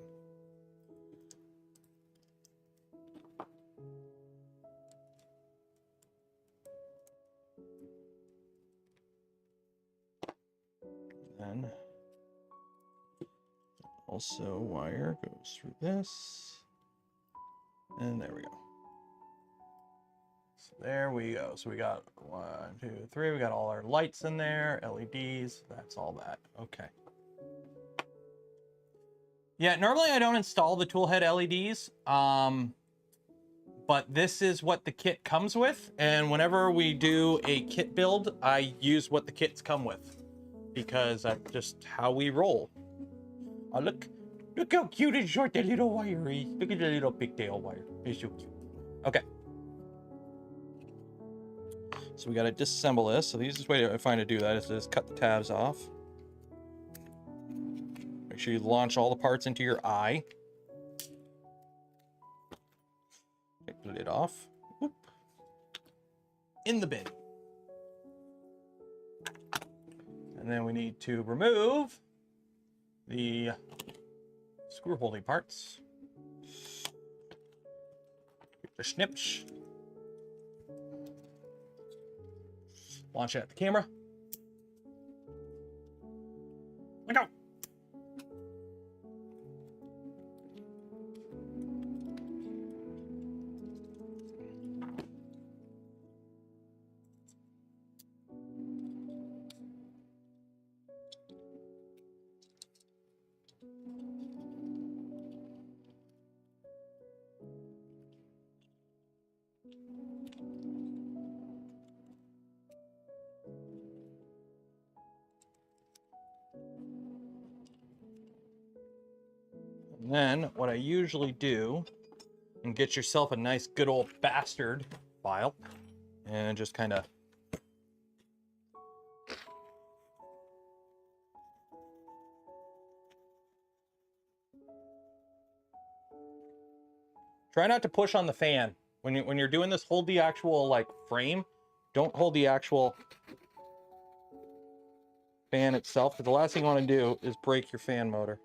Then also wire goes through this, and there we go. So there we go. So we got 1, 2, 3. We got all our lights in there, LEDs. That's all that. Okay. Yeah, normally I don't install the toolhead LEDs, but this is what the kit comes with. And whenever we do a kit build, I use what the kits come with because that's just how we roll. Oh, look how cute and short that little wire is. Look at the little pigtail wire. It's so cute. Okay. So we got to disassemble this. So the easiest way I find to do that is to just cut the tabs off. Make sure you launch all the parts into your eye. Take the lid off. Whoop. In the bin. And then we need to remove the screw holding parts. The snips. Launch it at the camera. Let go. And then what I usually do, and get yourself a nice good old bastard file, and just kind of try not to push on the fan. When you're doing this, hold the actual like frame. Don't hold the actual fan itself, because the last thing you want to do is break your fan motor.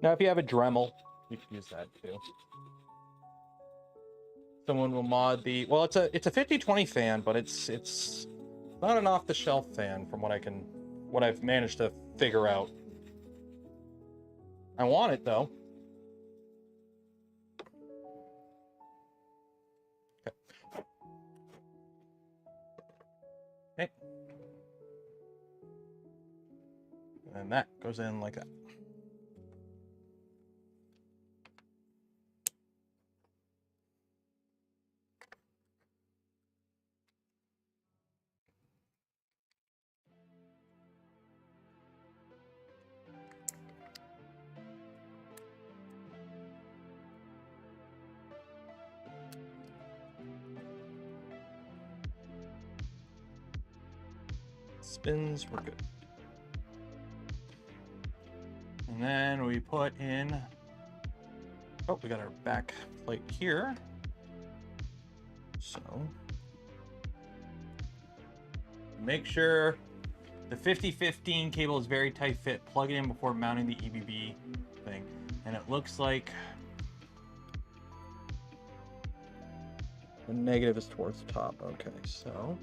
Now, if you have a Dremel, you can use that too. Someone will mod the, well, it's a 50-20 fan, but it's not an off-the-shelf fan from what I've managed to figure out. I want it though. Okay. And that goes in like that. Spins, we're good. And then we put in, oh, we got our back plate here. So make sure the 50-15 cable is very tight fit. Plug it in before mounting the EBB thing. And it looks like the negative is towards the top. Okay, so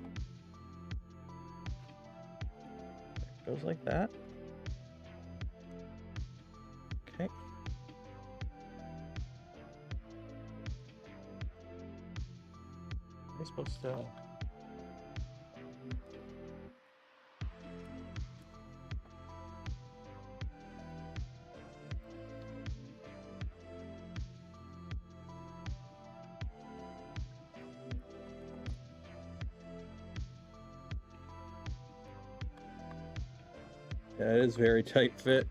it goes like that. Okay. Am I supposed to? Yeah, it is very tight fit.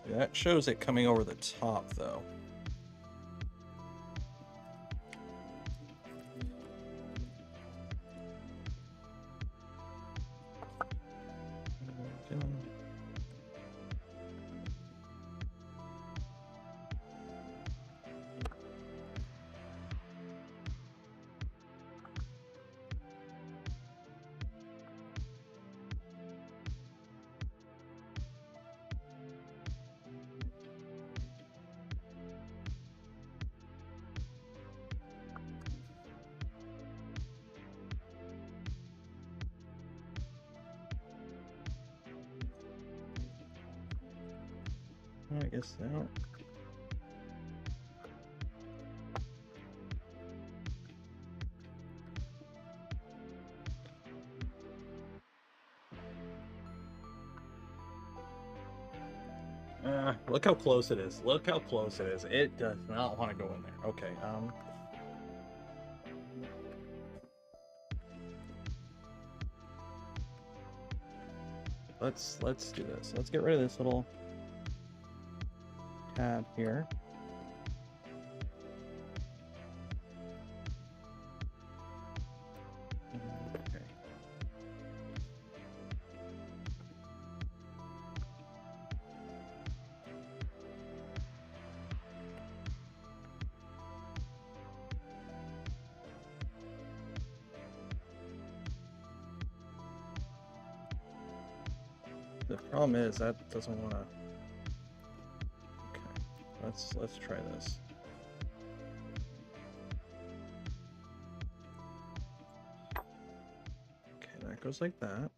That shows it coming over the top, though. I guess so. Look how close it is. Look how close it is. It does not want to go in there. Okay. Let's do this. Let's get rid of this little tab here. Okay. The problem is that doesn't want to. Okay, let's try this. Okay, that goes like that.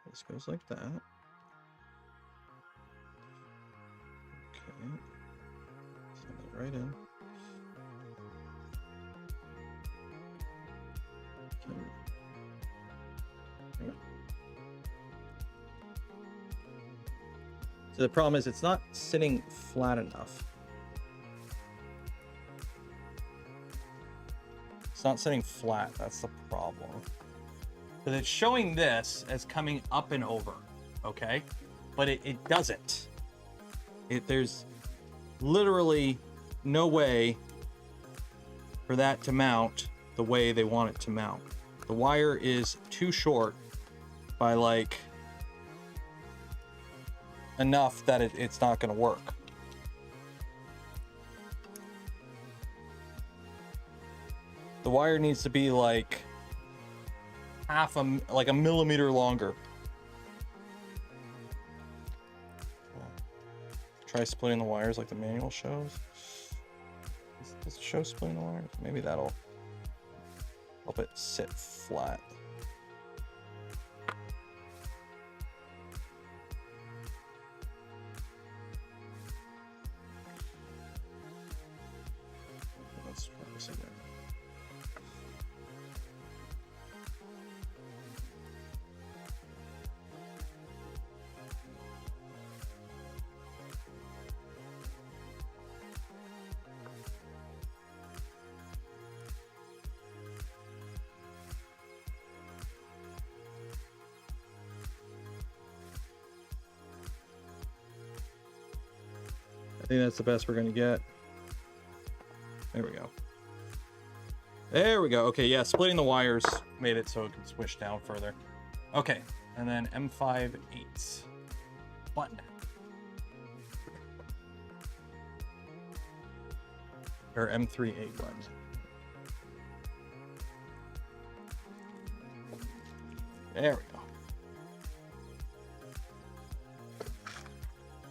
This goes like that. Okay, send it right in. Okay. Yeah. So the problem is it's not sitting flat enough. It's not sitting flat, that's the problem. Because it's showing this as coming up and over, okay? But it doesn't. There's literally no way for that to mount the way they want it to mount. The wire is too short by like enough that it's not going to work. The wire needs to be like like a millimeter longer. Try splitting the wires like the manual shows. Does it show splitting the wires? Maybe that'll help it sit flat. Let's try this again. I think that's the best we're gonna get. There we go. There we go. Okay, yeah, splitting the wires made it so it could switch down further. Okay, and then M5 8 button. Or M3 8 button. There we go.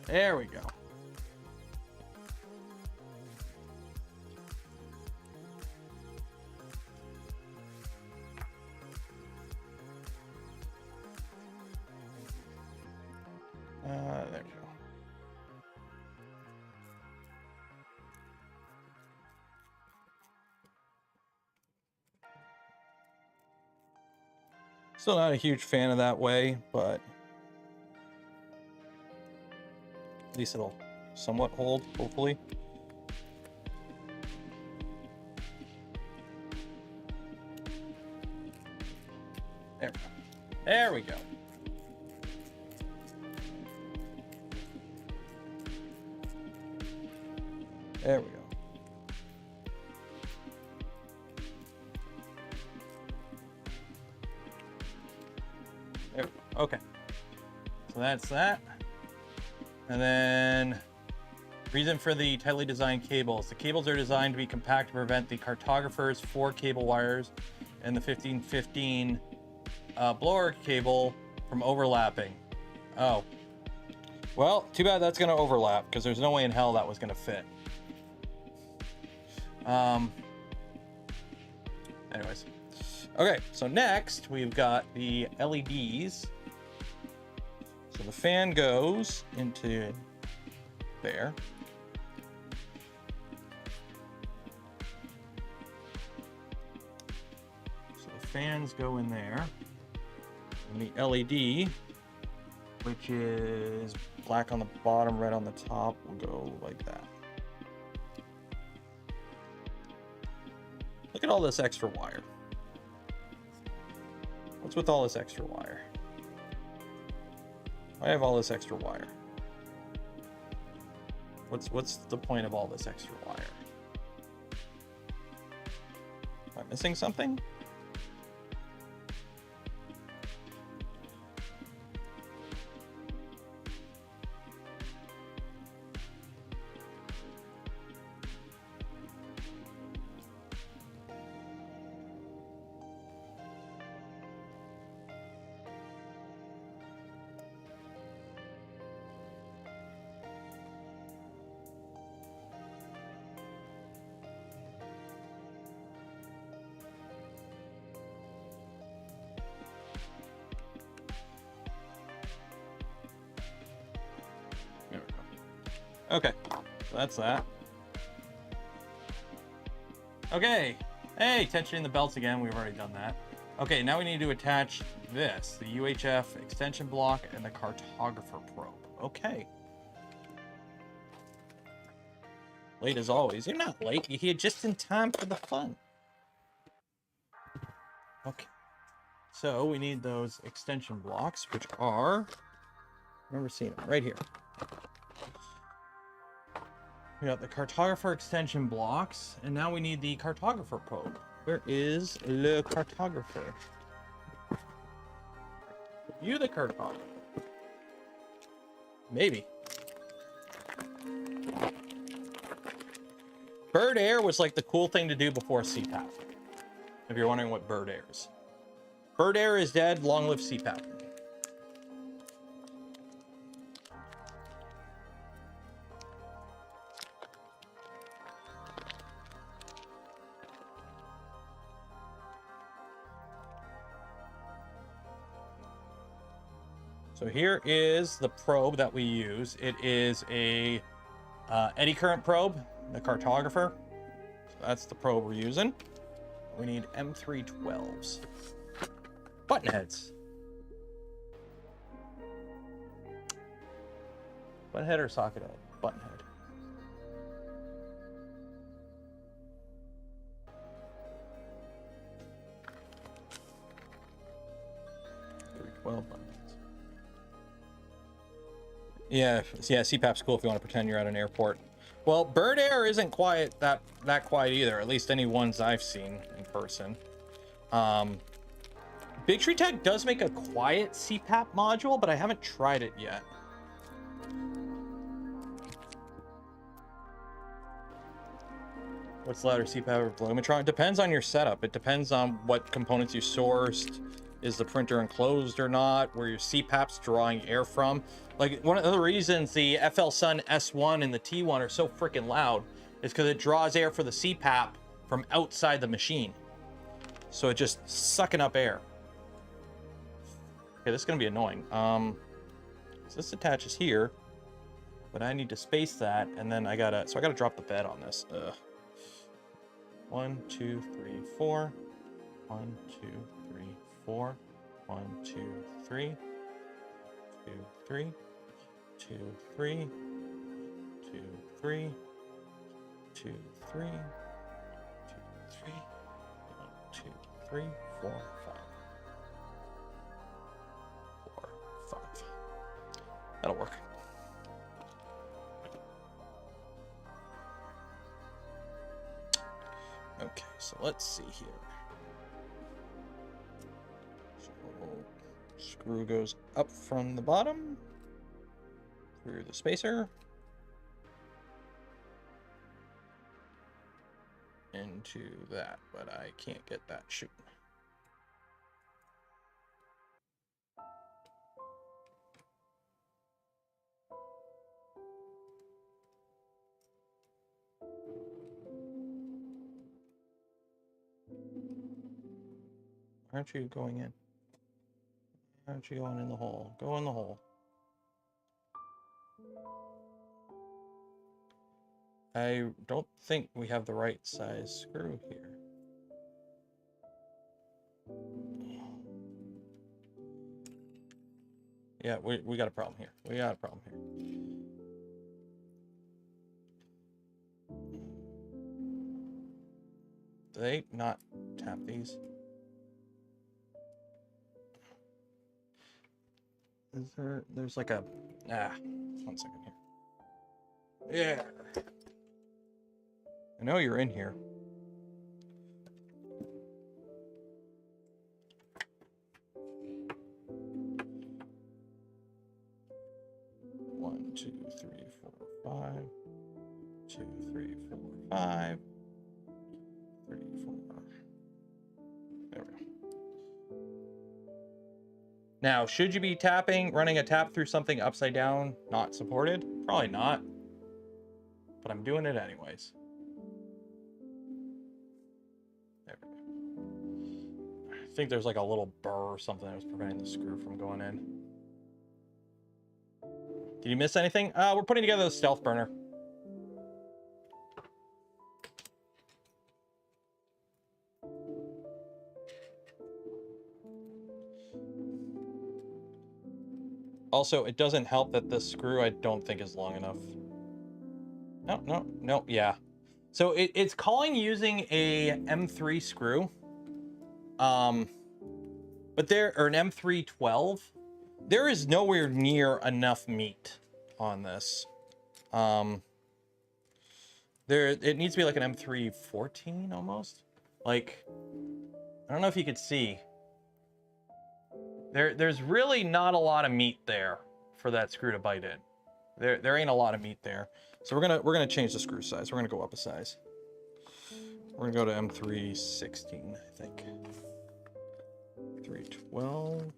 There we go. There we go. Still not a huge fan of that way, but at least it'll somewhat hold, hopefully. There we go. There we go. There we go. There we go. Okay. So that's that. And then reason for the tightly designed cables. The cables are designed to be compact to prevent the cartographer's 4 cable wires and the 1515 blower cable from overlapping. Oh. Well, too bad that's going to overlap because there's no way in hell that was going to fit. Anyways, okay, so next we've got the LEDs. So the fan goes into there. So the fans go in there, and the LED, which is black on the bottom, red on the top. We'll go like that. Look at all this extra wire. What's with all this extra wire? I have all this extra wire. What's the point of all this extra wire? Am I missing something? There we go. Okay, so that's that. Okay, hey, tensioning the belts again. We've already done that. Okay, now we need to attach this, the UHF extension block and the cartographer probe. Okay. Late as always. You're not late. You're here just in time for the fun. Okay. So we need those extension blocks, which are, I remember seeing them right here. We got the cartographer extension blocks, and now we need the cartographer probe. Where is le cartographer? You the cartographer? Maybe. Bird air was like the cool thing to do before CPAP. If you're wondering what bird air is. Bird air is dead, long live CPAP. So here is the probe that we use. It is a eddy current probe, the cartographer. So that's the probe we're using. We need M312s. Button heads. Button head or socket head? Button head. M312 button heads. Yeah, CPAP's cool if you want to pretend you're at an airport. Well, bird air isn't quiet that quiet either, at least any ones I've seen in person. Big Tree Tech does make a quiet CPAP module, but I haven't tried it yet. What's louder, CPAP or Volumetron? It depends on your setup. It depends on what components you sourced. Is the printer enclosed or not? Where your CPAP's drawing air from? Like, one of the reasons the FL Sun S1 and the T1 are so freaking loud is because it draws air for the CPAP from outside the machine. So it just sucking up air. Okay, this is gonna be annoying. So this attaches here, but I need to space that, and then I gotta drop the bed on this. Ugh. 1, 2, 3, 4. 1, 2, 3, 4. 1, 2, 3. 2, 3. 2, 3. 2, 3. 2, 3. 2, 3. 1, 2, 3, 4, 5. 4, 5. That'll work. Okay, so let's see here. So screw goes up from the bottom through the spacer into that, but I can't get that shooting. Aren't you going in? Aren't you going in the hole? Go in the hole. I don't think we have the right size screw here. Yeah, we got a problem here. We got a problem here. Do they not tap these? Is there's like a, 1 second here. Yeah. I know you're in here. One, two, three, four, five. 2, 3, 4, 5. 3, 4. There we go. Now, should you be running a tap through something upside down, not supported? Probably not. But I'm doing it anyways. There we go. I think there's like a little burr or something that was preventing the screw from going in. Did you miss anything? We're putting together the stealth burner. Also, it doesn't help that the screw I don't think is long enough. No, yeah. So it's calling using a M3 screw. But or an M312. There is nowhere near enough meat on this. It needs to be like an M314 almost. Like, I don't know if you could see. There's really not a lot of meat there for that screw to bite in. There ain't a lot of meat there. So we're gonna change the screw size. We're gonna go up a size. We're gonna go to M316, I think. 312.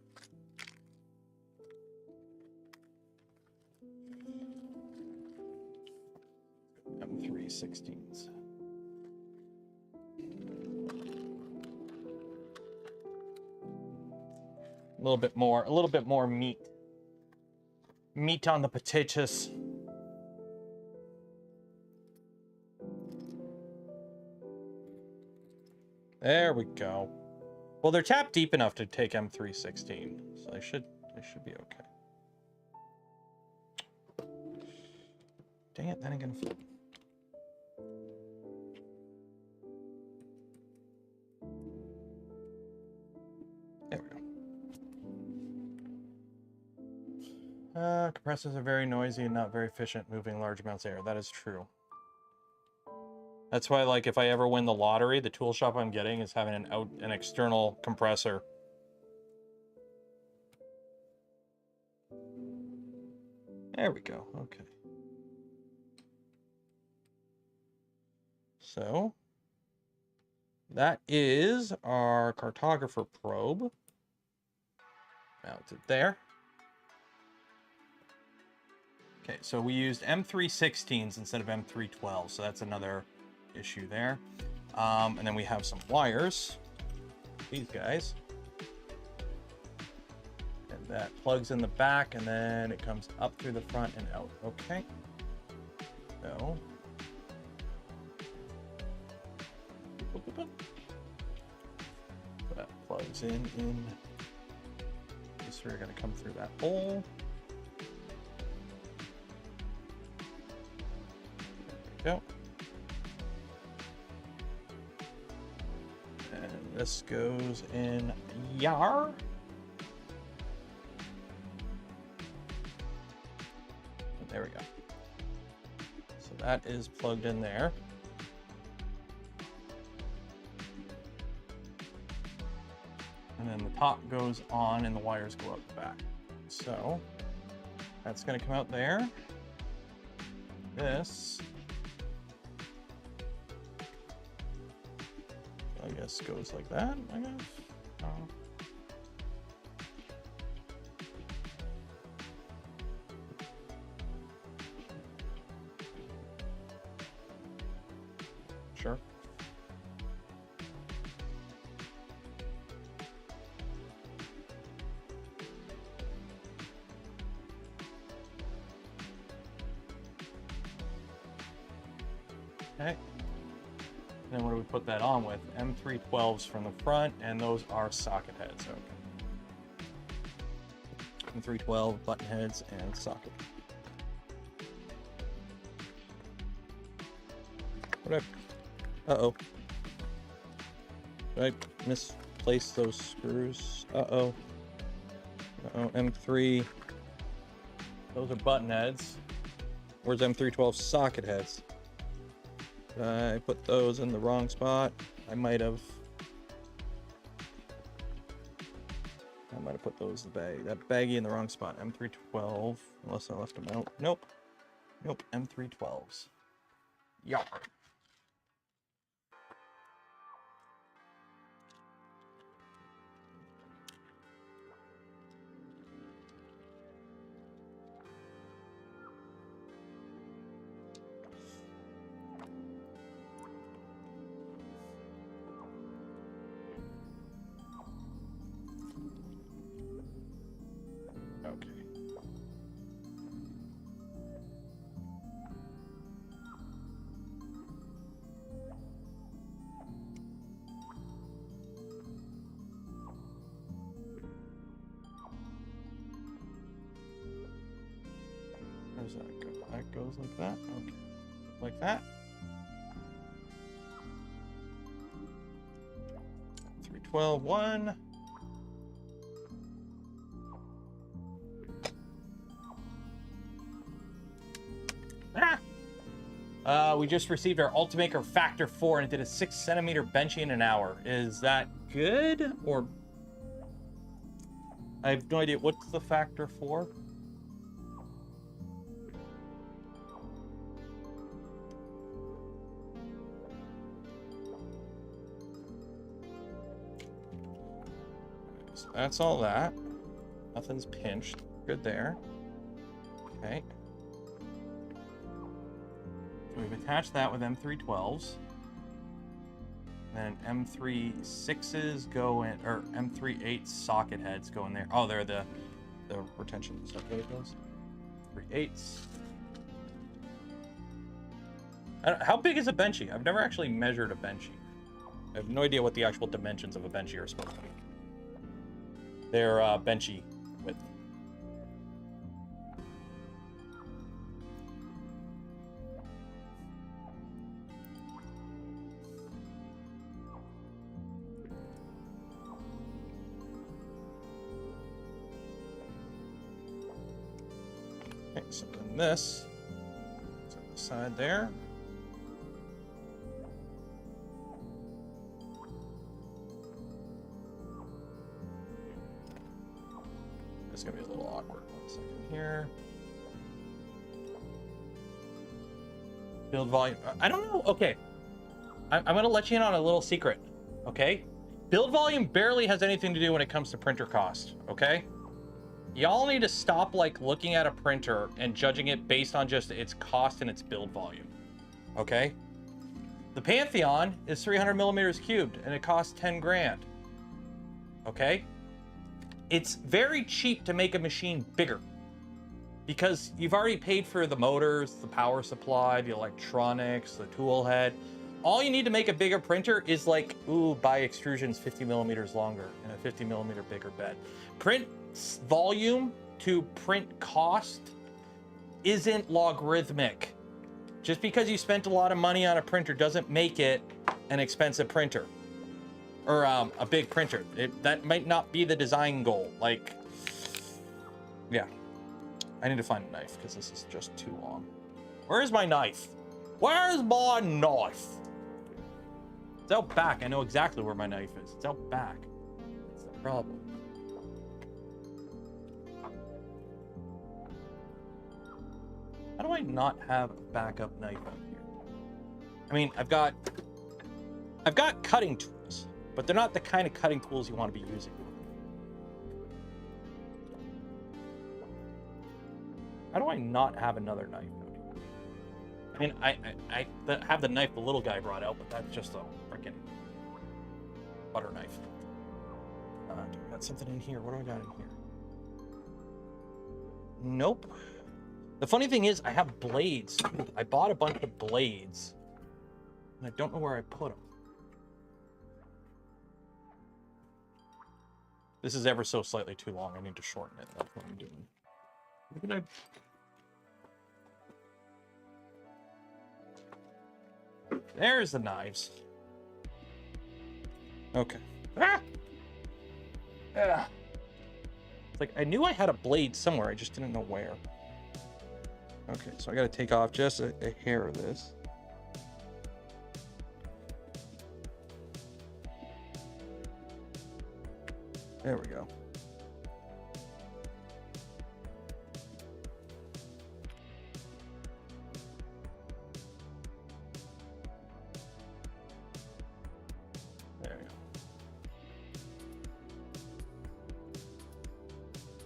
M316s. A little bit more meat. Meat on the potatoes. There we go. Well, they're tapped deep enough to take M316, so they should be okay. Dang it, that ain't gonna fit. There we go. Compressors are very noisy and not very efficient moving large amounts of air. That is true. That's why, like, if I ever win the lottery, the tool shop I'm getting is having an external compressor. There we go. Okay. So that is our cartographer probe. Mounted there. Okay, so we used M316s instead of M312, so that's another issue there. And then we have some wires, these guys. And that plugs in the back, and then it comes up through the front and out. Okay. So that plugs in. So we're going to come through that hole. There we go. And this goes in yar. And there we go. So that is plugged in there. And then the top goes on and the wires go out the back. So that's going to come out there. This, I guess, goes like that, I guess. Sure. Okay. Then what do we put that on with? M312s from the front, and those are socket heads. Okay. M312 button heads and socket. What uh-oh. Did I misplace those screws? Uh-oh. Uh-oh, M3. Those are button heads. Where's M312 socket heads? Did I put those in the wrong spot? I might have put those in the bag. That baggie in the wrong spot. M312. Unless I left them out. Nope. Nope. M312s. Yarr. Okay. How does that go? That goes like that? Okay. Like that. 312, 1. We just received our Ultimaker Factor 4 and it did a 6 centimeter benching in an hour. Is that good? Or I have no idea. What's the Factor 4? So that's all that. Nothing's pinched. Good there. Okay. We've attached that with M312s. Then M36s go in, or M38 socket heads go in there. Oh, they're the retention stuff that it goes. 3/8s. How big is a benchy? I've never actually measured a benchy. I have no idea what the actual dimensions of a benchy are supposed to be. They're benchy width. Okay, so then this is on the side there. It's gonna be a little awkward. 1 second here. Build volume. I don't know. Okay. I'm gonna let you in on a little secret. Okay. Build volume barely has anything to do when it comes to printer cost. Okay. Y'all need to stop like looking at a printer and judging it based on just its cost and its build volume. Okay. The Pantheon is 300 millimeters cubed and it costs 10 grand. Okay. It's very cheap to make a machine bigger because you've already paid for the motors, the power supply, the electronics, the tool head. All you need to make a bigger printer is like, ooh, buy extrusions 50 millimeters longer and a 50 millimeter bigger bed. Print volume to print cost isn't logarithmic. Just because you spent a lot of money on a printer doesn't make it an expensive printer. Or a big printer. That might not be the design goal. Like, yeah. I need to find a knife because this is just too long. Where's my knife? Where's my knife? It's out back. I know exactly where my knife is. It's out back. That's the problem. How do I not have a backup knife out here? I mean, I've got cutting tools. But they're not the kind of cutting tools you want to be using. How do I not have another knife out here? I mean, I have the knife the little guy brought out, but that's just a freaking butter knife. Do I got something in here? What do I got in here? Nope. The funny thing is, I have blades. I bought a bunch of blades, and I don't know where I put them. This is ever so slightly too long. I need to shorten it. That's what I'm doing. Look at There's the knives. Okay. Ah! Ah! It's like I knew I had a blade somewhere. I just didn't know where. Okay, so I got to take off just a hair of this. There we go. There we go.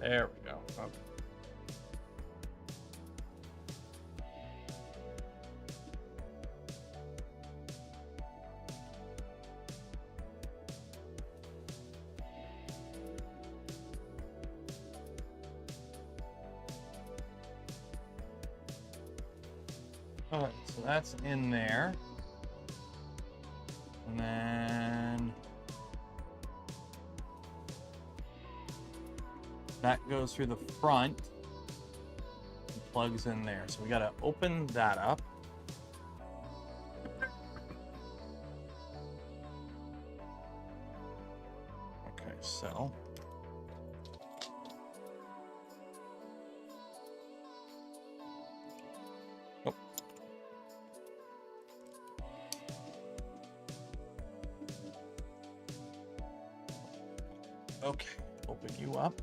There we go. Okay. All right, so that's in there. And then that goes through the front and plugs in there. So we got to open that up. Okay, so okay, open you up.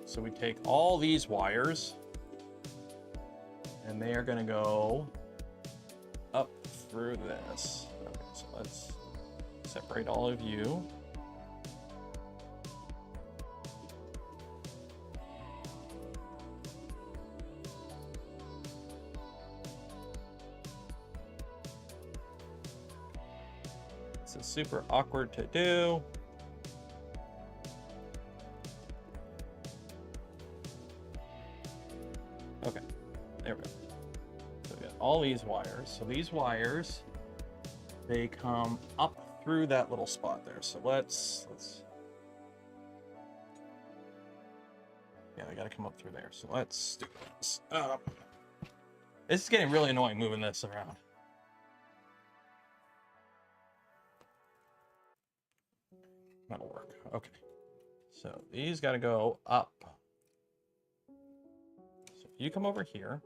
So we take all these wires and they are going to go up through this. Okay, so let's separate all of you. This is super awkward to do. Okay, there we go. So we got all these wires. So these wires, they come up through that little spot there. So let's yeah, they got to come up through there. So let's do this. This is getting really annoying moving this around. That'll work. Okay. So these got to go up. So if you come over here,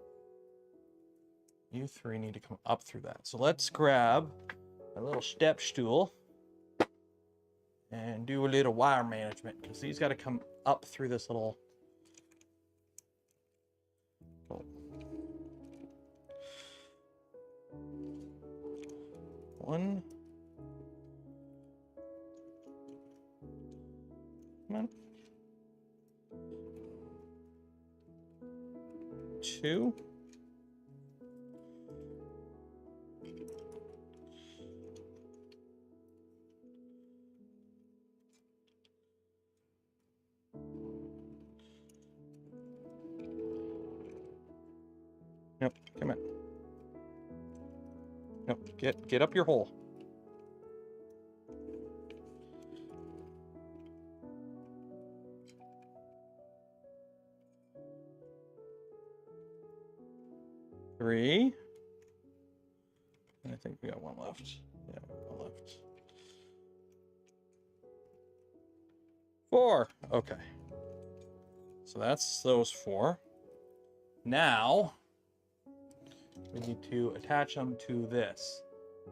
you three need to come up through that. So let's grab a little step stool and do a little wire management because these got to come up through this little. Oh. One. Come on. Two. Yep, come on. Nope, get up your hole. Three. And I think we got one left. Yeah, one left. Four. Okay. So that's those four. Now we need to attach them to this.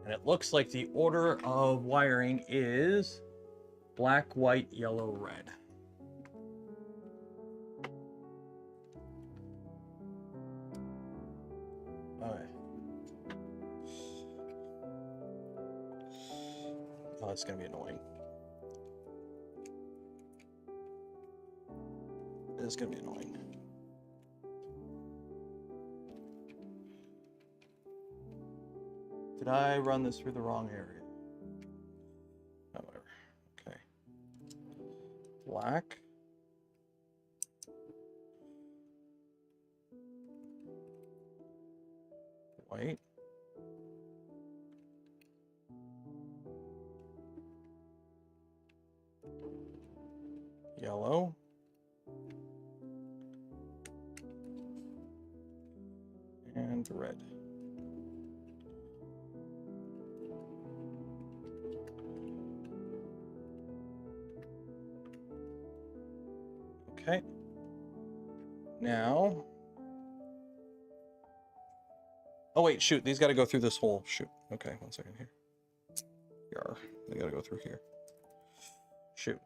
And it looks like the order of wiring is black, white, yellow, red. Okay. Oh, it's gonna be annoying. It's gonna be annoying. Did I run this through the wrong area? Oh, whatever. Okay. Black. White. yellow, and red. Okay. Now, oh wait, shoot, these got to go through this hole. Shoot. Okay, 1 second here. Yar, they got to go through here. Shoot.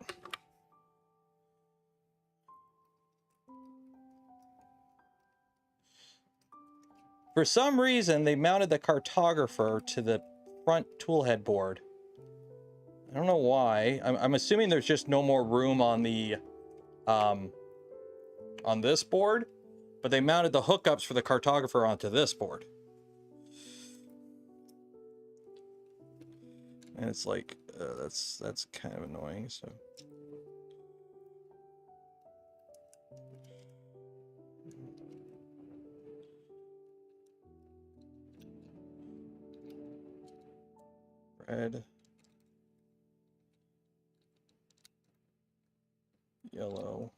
For some reason, they mounted the cartographer to the front toolhead board. I don't know why. I'm assuming there's just no more room on the on this board, but they mounted the hookups for the cartographer onto this board. And it's like that's kind of annoying. So red, yellow,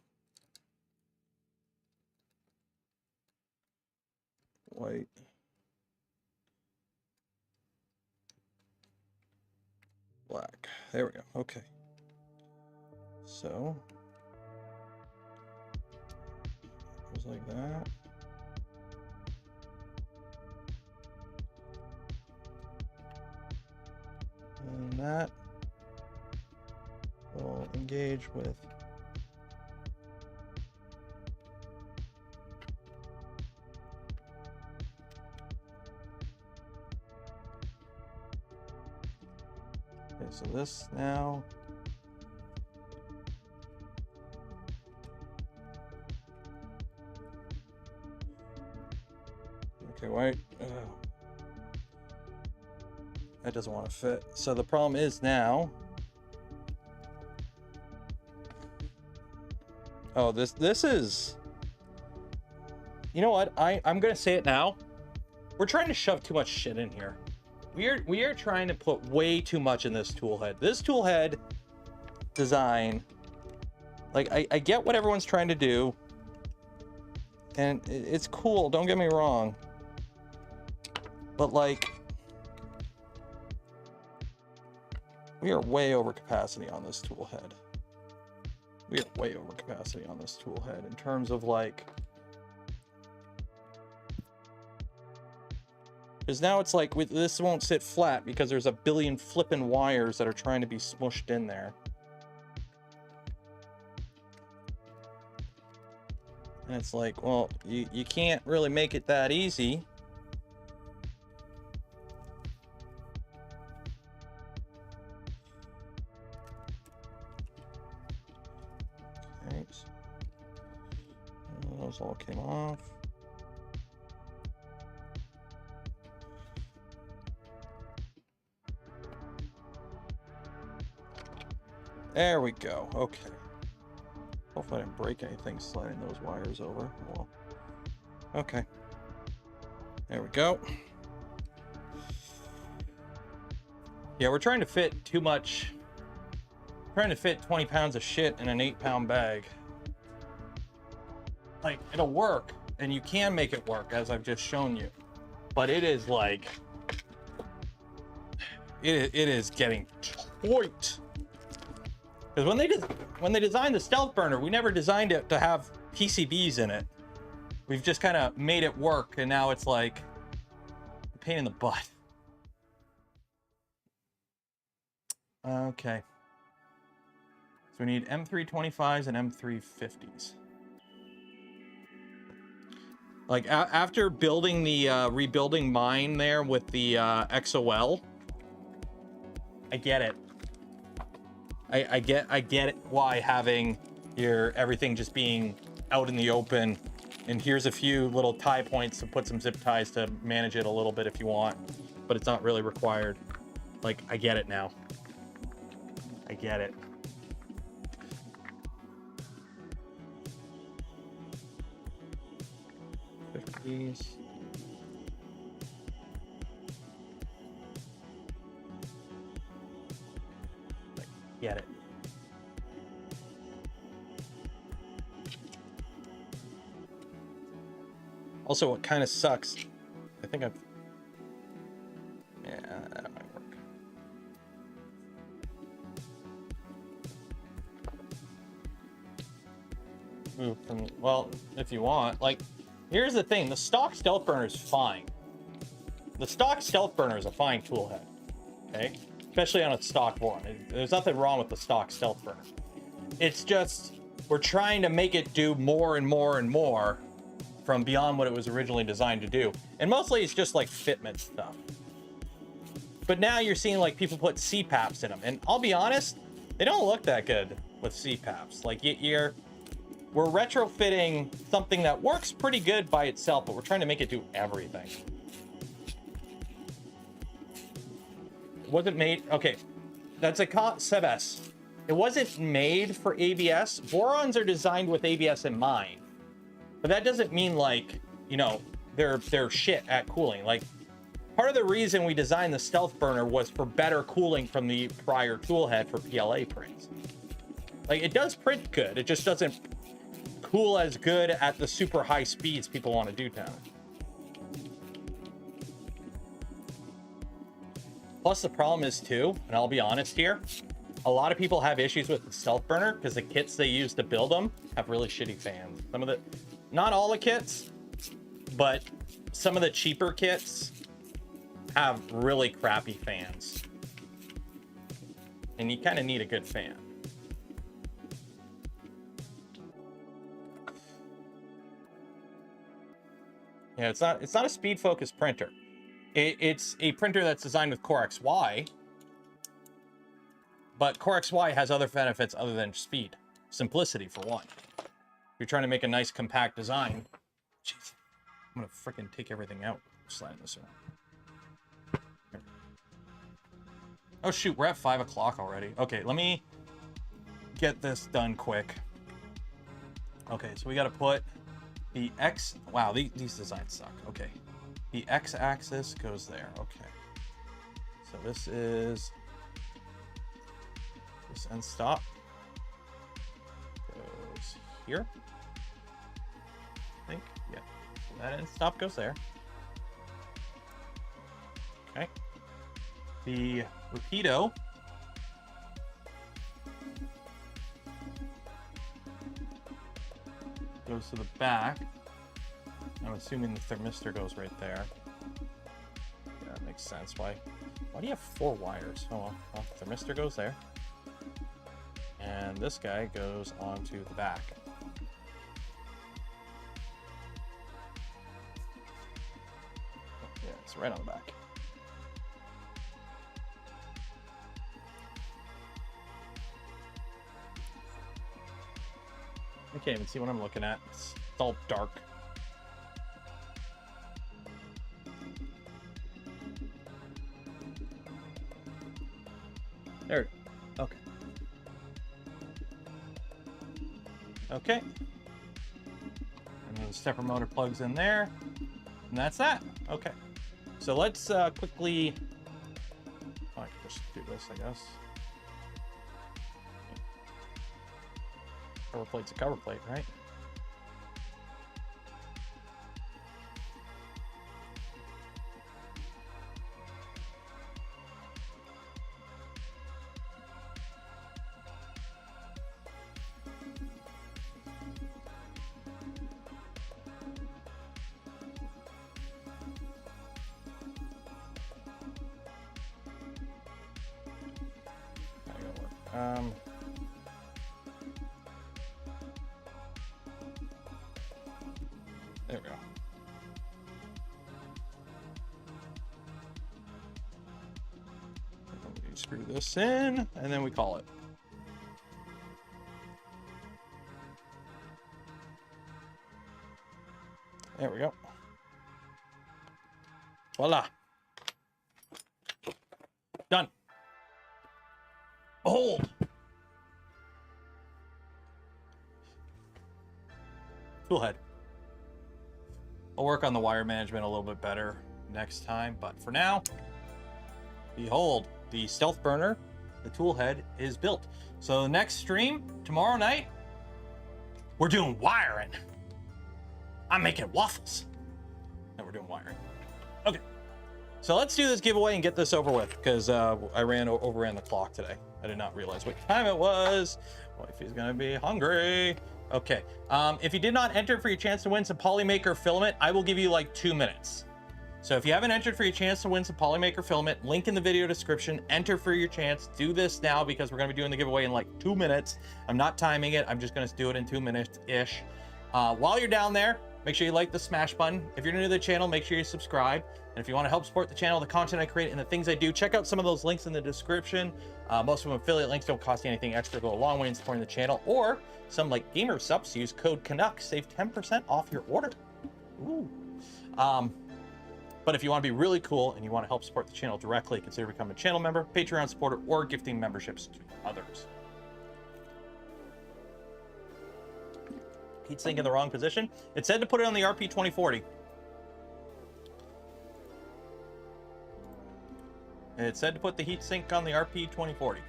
white, black. There we go. Okay. So goes like that. And that will engage with okay, so this now okay, white. That doesn't want to fit. So the problem is now. Oh, this is. You know what? I'm gonna say it now. We're trying to shove too much shit in here. We are trying to put way too much in this tool head. This tool head design. Like I get what everyone's trying to do, and it's cool. Don't get me wrong. But like. We are way over capacity on this tool head. We are way over capacity on this tool head in terms of like, because now it's like this won't sit flat because there's a billion flippin' wires that are trying to be smushed in there. And it's like, well, you can't really make it that easy. Those all came off. There we go. Okay. Hopefully I didn't break anything sliding those wires over. Well, okay. There we go. Yeah, we're trying to fit too much. Trying to fit 20 pounds of shit in an 8-pound bag. Like, it'll work, and you can make it work, as I've just shown you. But it is like, it is getting tight. Because when they designed the stealth burner, we never designed it to have PCBs in it. We've just kind of made it work, and now it's like a pain in the butt. Okay. So we need M325s and M350s. Like after building the rebuilding mine there with the XOL, I get it. I get it why having your everything just being out in the open, and here's a few little tie points to put some zip ties to manage it a little bit if you want, but it's not really required. Like, I get it now. I get it. These. Get it. Also, what kind of sucks, I think I've... Yeah, that might work. Well, if you want, like, here's the thing, the stock stealth burner is fine. The stock stealth burner is a fine tool head, okay? Especially on a stock Voron. There's nothing wrong with the stock stealth burner. It's just, we're trying to make it do more and more and more from beyond what it was originally designed to do. And mostly it's just like fitment stuff. But now you're seeing like people put CPAPs in them. And I'll be honest, they don't look that good with CPAPs. Like we're retrofitting something that works pretty good by itself, but we're trying to make it do everything. Wasn't made, okay, that's a Sebes. It wasn't made for ABS. Vorons are designed with ABS in mind, but that doesn't mean like, you know, they're shit at cooling. Like, part of the reason we designed the stealth burner was for better cooling from the prior tool head for PLA prints. Like, it does print good, it just doesn't cool as good at the super high speeds people want to do now. Plus the problem is too, and I'll be honest here, a lot of people have issues with the stealth burner because the kits they use to build them have really shitty fans. Some of the, not all the kits, but some of the cheaper kits have really crappy fans. And you kind of need a good fan. Yeah, it's not a speed focused printer. It's a printer that's designed with Core XY, but Core XY has other benefits other than speed. Simplicity, for one. If you're trying to make a nice compact design, jeez, I'm gonna freaking take everything out, sliding this around. Here. Oh shoot, we're at 5 o'clock already. Okay, let me get this done quick. Okay, so we gotta put the X, wow, these designs suck. Okay. The X-axis goes there. Okay. So this is this end stop goes here. I think. Yeah. So that end stop goes there. Okay. The Rapido goes to the back. I'm assuming the thermistor goes right there. Yeah, that makes sense. Why do you have 4 wires? Oh, well, thermistor goes there. And this guy goes onto the back. Yeah, it's right on the back. I can't even see what I'm looking at. It's all dark. There. Okay. Okay. And then the stepper motor plugs in there. And that's that. Okay. So let's quickly... Oh, I can just do this, I guess. Cover plate's a cover plate, right? There we go. We screw this in, and then we call it. There we go. Voila. Done. Hold. Tool head. I'll work on the wire management a little bit better next time, but for now, behold, the stealth burner, the tool head is built. So the next stream, tomorrow night, we're doing wiring. I'm making waffles. And we're doing wiring. Okay. So let's do this giveaway and get this over with, because I overran the clock today. I did not realize what time it was. Wifey's gonna be hungry. Okay. If you did not enter for your chance to win some polymaker filament, I will give you like 2 minutes. So if you haven't entered for your chance to win some polymaker filament, link in the video description, enter for your chance. Do this now because we're gonna be doing the giveaway in like 2 minutes. I'm not timing it. I'm just gonna do it in 2 minutes-ish. While you're down there, make sure you like the smash button. If you're new to the channel, make sure you subscribe. And if you want to help support the channel, the content I create, and the things I do, check out some of those links in the description. Most of them affiliate links, don't cost you anything extra, go a long way in supporting the channel. Or some like gamer subs, use code Canuck, save 10% off your order. Ooh. But if you want to be really cool and you want to help support the channel directly, consider becoming a channel member, Patreon supporter, or gifting memberships to others. Heatsink in the wrong position. It said to put it on the RP 2040. It said to put the heatsink on the RP 2040.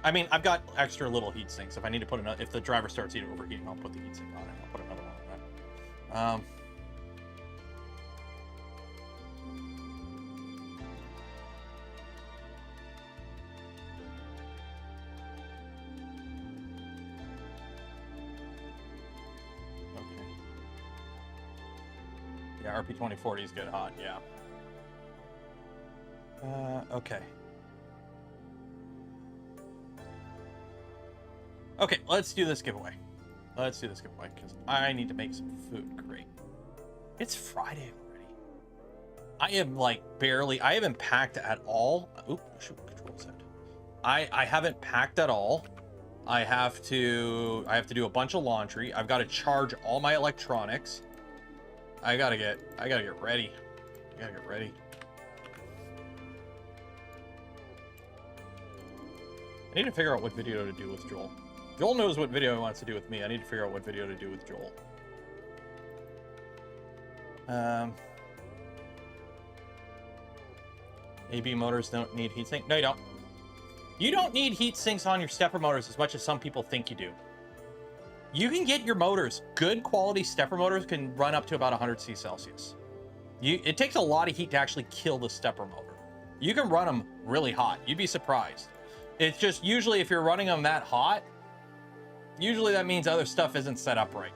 I mean, I've got extra little heat sinks. If I need to put another, if the driver starts overheating, I'll put the heatsink on it. I'll put another one on that. Yeah, RP 2040 is good hot, yeah. Okay. Okay, let's do this giveaway. Let's do this giveaway, because I need to make some food. Great. It's Friday already. I am like barely, I haven't packed at all. Oop, shoot, control set. I haven't packed at all. I have to do a bunch of laundry. I've got to charge all my electronics. I gotta get ready. I gotta get ready. I need to figure out what video to do with Joel. Joel knows what video he wants to do with me. I need to figure out what video to do with Joel. AB motors don't need heatsink. No, you don't. You don't need heat sinks on your stepper motors as much as some people think you do. You can get your motors, good quality stepper motors can run up to about 100 Celsius. It takes a lot of heat to actually kill the stepper motor. You can run them really hot. You'd be surprised. It's just usually if you're running them that hot, usually that means other stuff isn't set up right.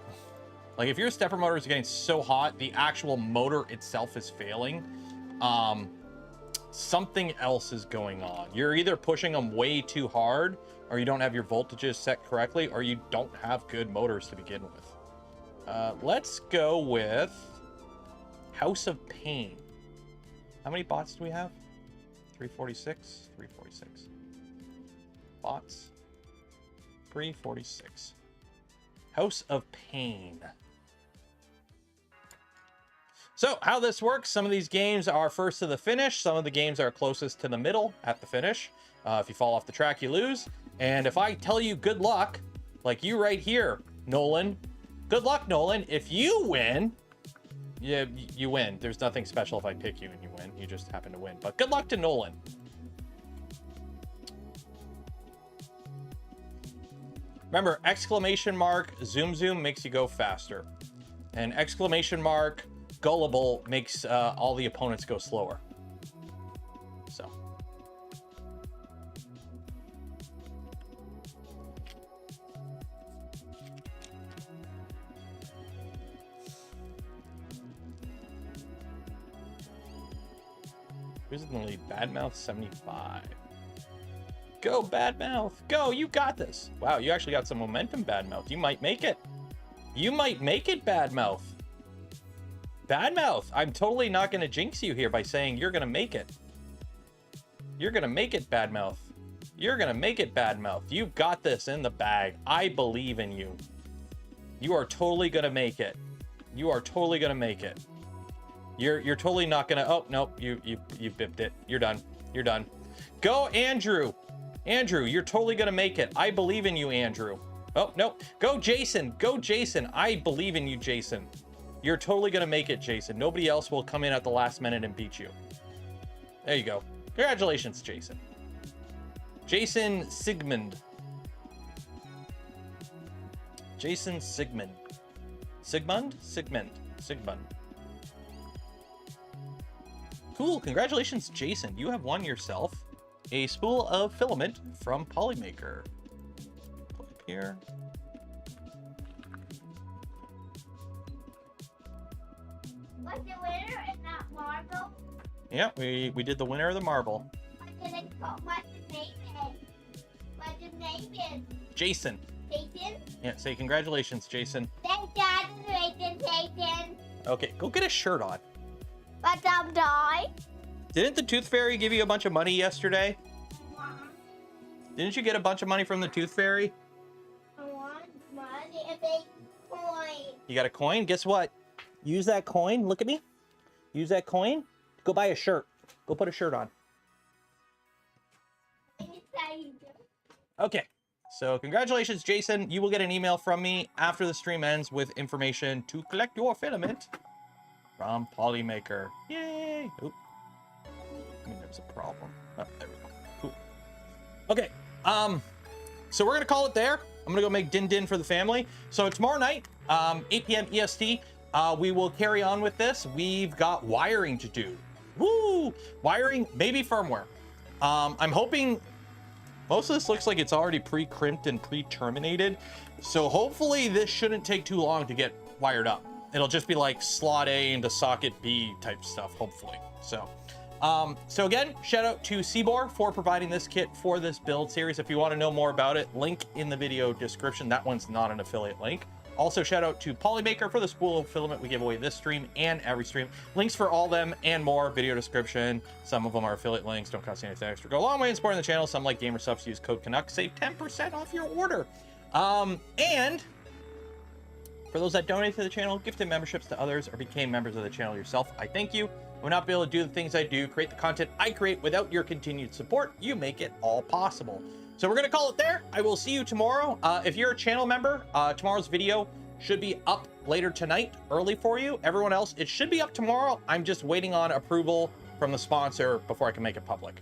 Like if your stepper motor is getting so hot, the actual motor itself is failing. Something else is going on. You're either pushing them way too hard, or you don't have your voltages set correctly, or you don't have good motors to begin with. Let's go with House of Pain. How many bots do we have? 346, 346. Bots. 346. House of Pain. So how this works, some of these games are first to the finish. Some of the games are closest to the middle at the finish. If you fall off the track, you lose. And if I tell you good luck, like you right here, Nolan, good luck, Nolan. If you win, you win. There's nothing special if I pick you and you win. You just happen to win. But good luck to Nolan. Remember, exclamation mark zoom zoom makes you go faster. And exclamation mark gullible makes all the opponents go slower. So. Who's in the lead? Badmouth 75. Go, Badmouth. Go, you got this. Wow, you actually got some momentum, Badmouth. You might make it. You might make it, Badmouth. Badmouth, I'm totally not going to jinx you here by saying you're going to make it. You're going to make it, Badmouth. You're going to make it, Badmouth. You've got this in the bag. I believe in you. You are totally going to make it. You are totally going to make it. You're totally not going to... Oh, nope. You bipped it. You're done. You're done. Go, Andrew. Andrew, you're totally going to make it. I believe in you, Andrew. Oh, no. Go, Jason. Go, Jason. I believe in you, Jason. You're totally going to make it, Jason. Nobody else will come in at the last minute and beat you. There you go. Congratulations, Jason. Jason Sigmund. Jason Sigmund. Sigmund? Sigmund. Sigmund. spool. Congratulations, Jason. You have won yourself a spool of filament from Polymaker. Put it here. Was the winner in that marble? Yeah, we did the winner of the marble. What the name is? What the name is? Jason. Satan? Yeah, say congratulations, Jason. Thank God, Satan. Okay, go get a shirt on. But I'm die. Didn't the Tooth Fairy give you a bunch of money yesterday? Didn't you get a bunch of money from the Tooth Fairy? I want money, a big coin. You got a coin? Guess what? Use that coin. Look at me. Use that coin. Go buy a shirt. Go put a shirt on. Okay. So congratulations, Jason. You will get an email from me after the stream ends with information to collect your filament from Polymaker. Yay! Oop. I mean, there's a problem. Oh, there we go. Cool. Okay. So we're gonna call it there. I'm gonna go make din din for the family. So tomorrow night, 8 p.m. EST, we will carry on with this. We've got wiring to do. Woo! Wiring, maybe firmware. I'm hoping most of this looks like it's already pre-crimped and pre-terminated. So hopefully this shouldn't take too long to get wired up. It'll just be like slot A into socket B type stuff, hopefully. So again, shout out to Siboor for providing this kit for this build series. If you want to know more about it, link in the video description. That one's not an affiliate link. Also, shout out to Polymaker for the spool of filament we give away this stream and every stream. Links for all them and more, video description. Some of them are affiliate links, don't cost you anything extra. Go a long way in supporting the channel. Some like Gamer Subs, use code Canuck, save 10% off your order. And for those that donate to the channel, gifted memberships to others, or became members of the channel yourself, I thank you. I would not be able to do the things I do, create the content I create without your continued support. You make it all possible. So we're gonna call it there. I will see you tomorrow. If you're a channel member, tomorrow's video should be up later tonight, early for you. Everyone else, it should be up tomorrow. I'm just waiting on approval from the sponsor before I can make it public.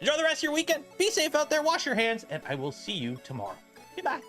Enjoy the rest of your weekend. Be safe out there, wash your hands, and I will see you tomorrow. Goodbye.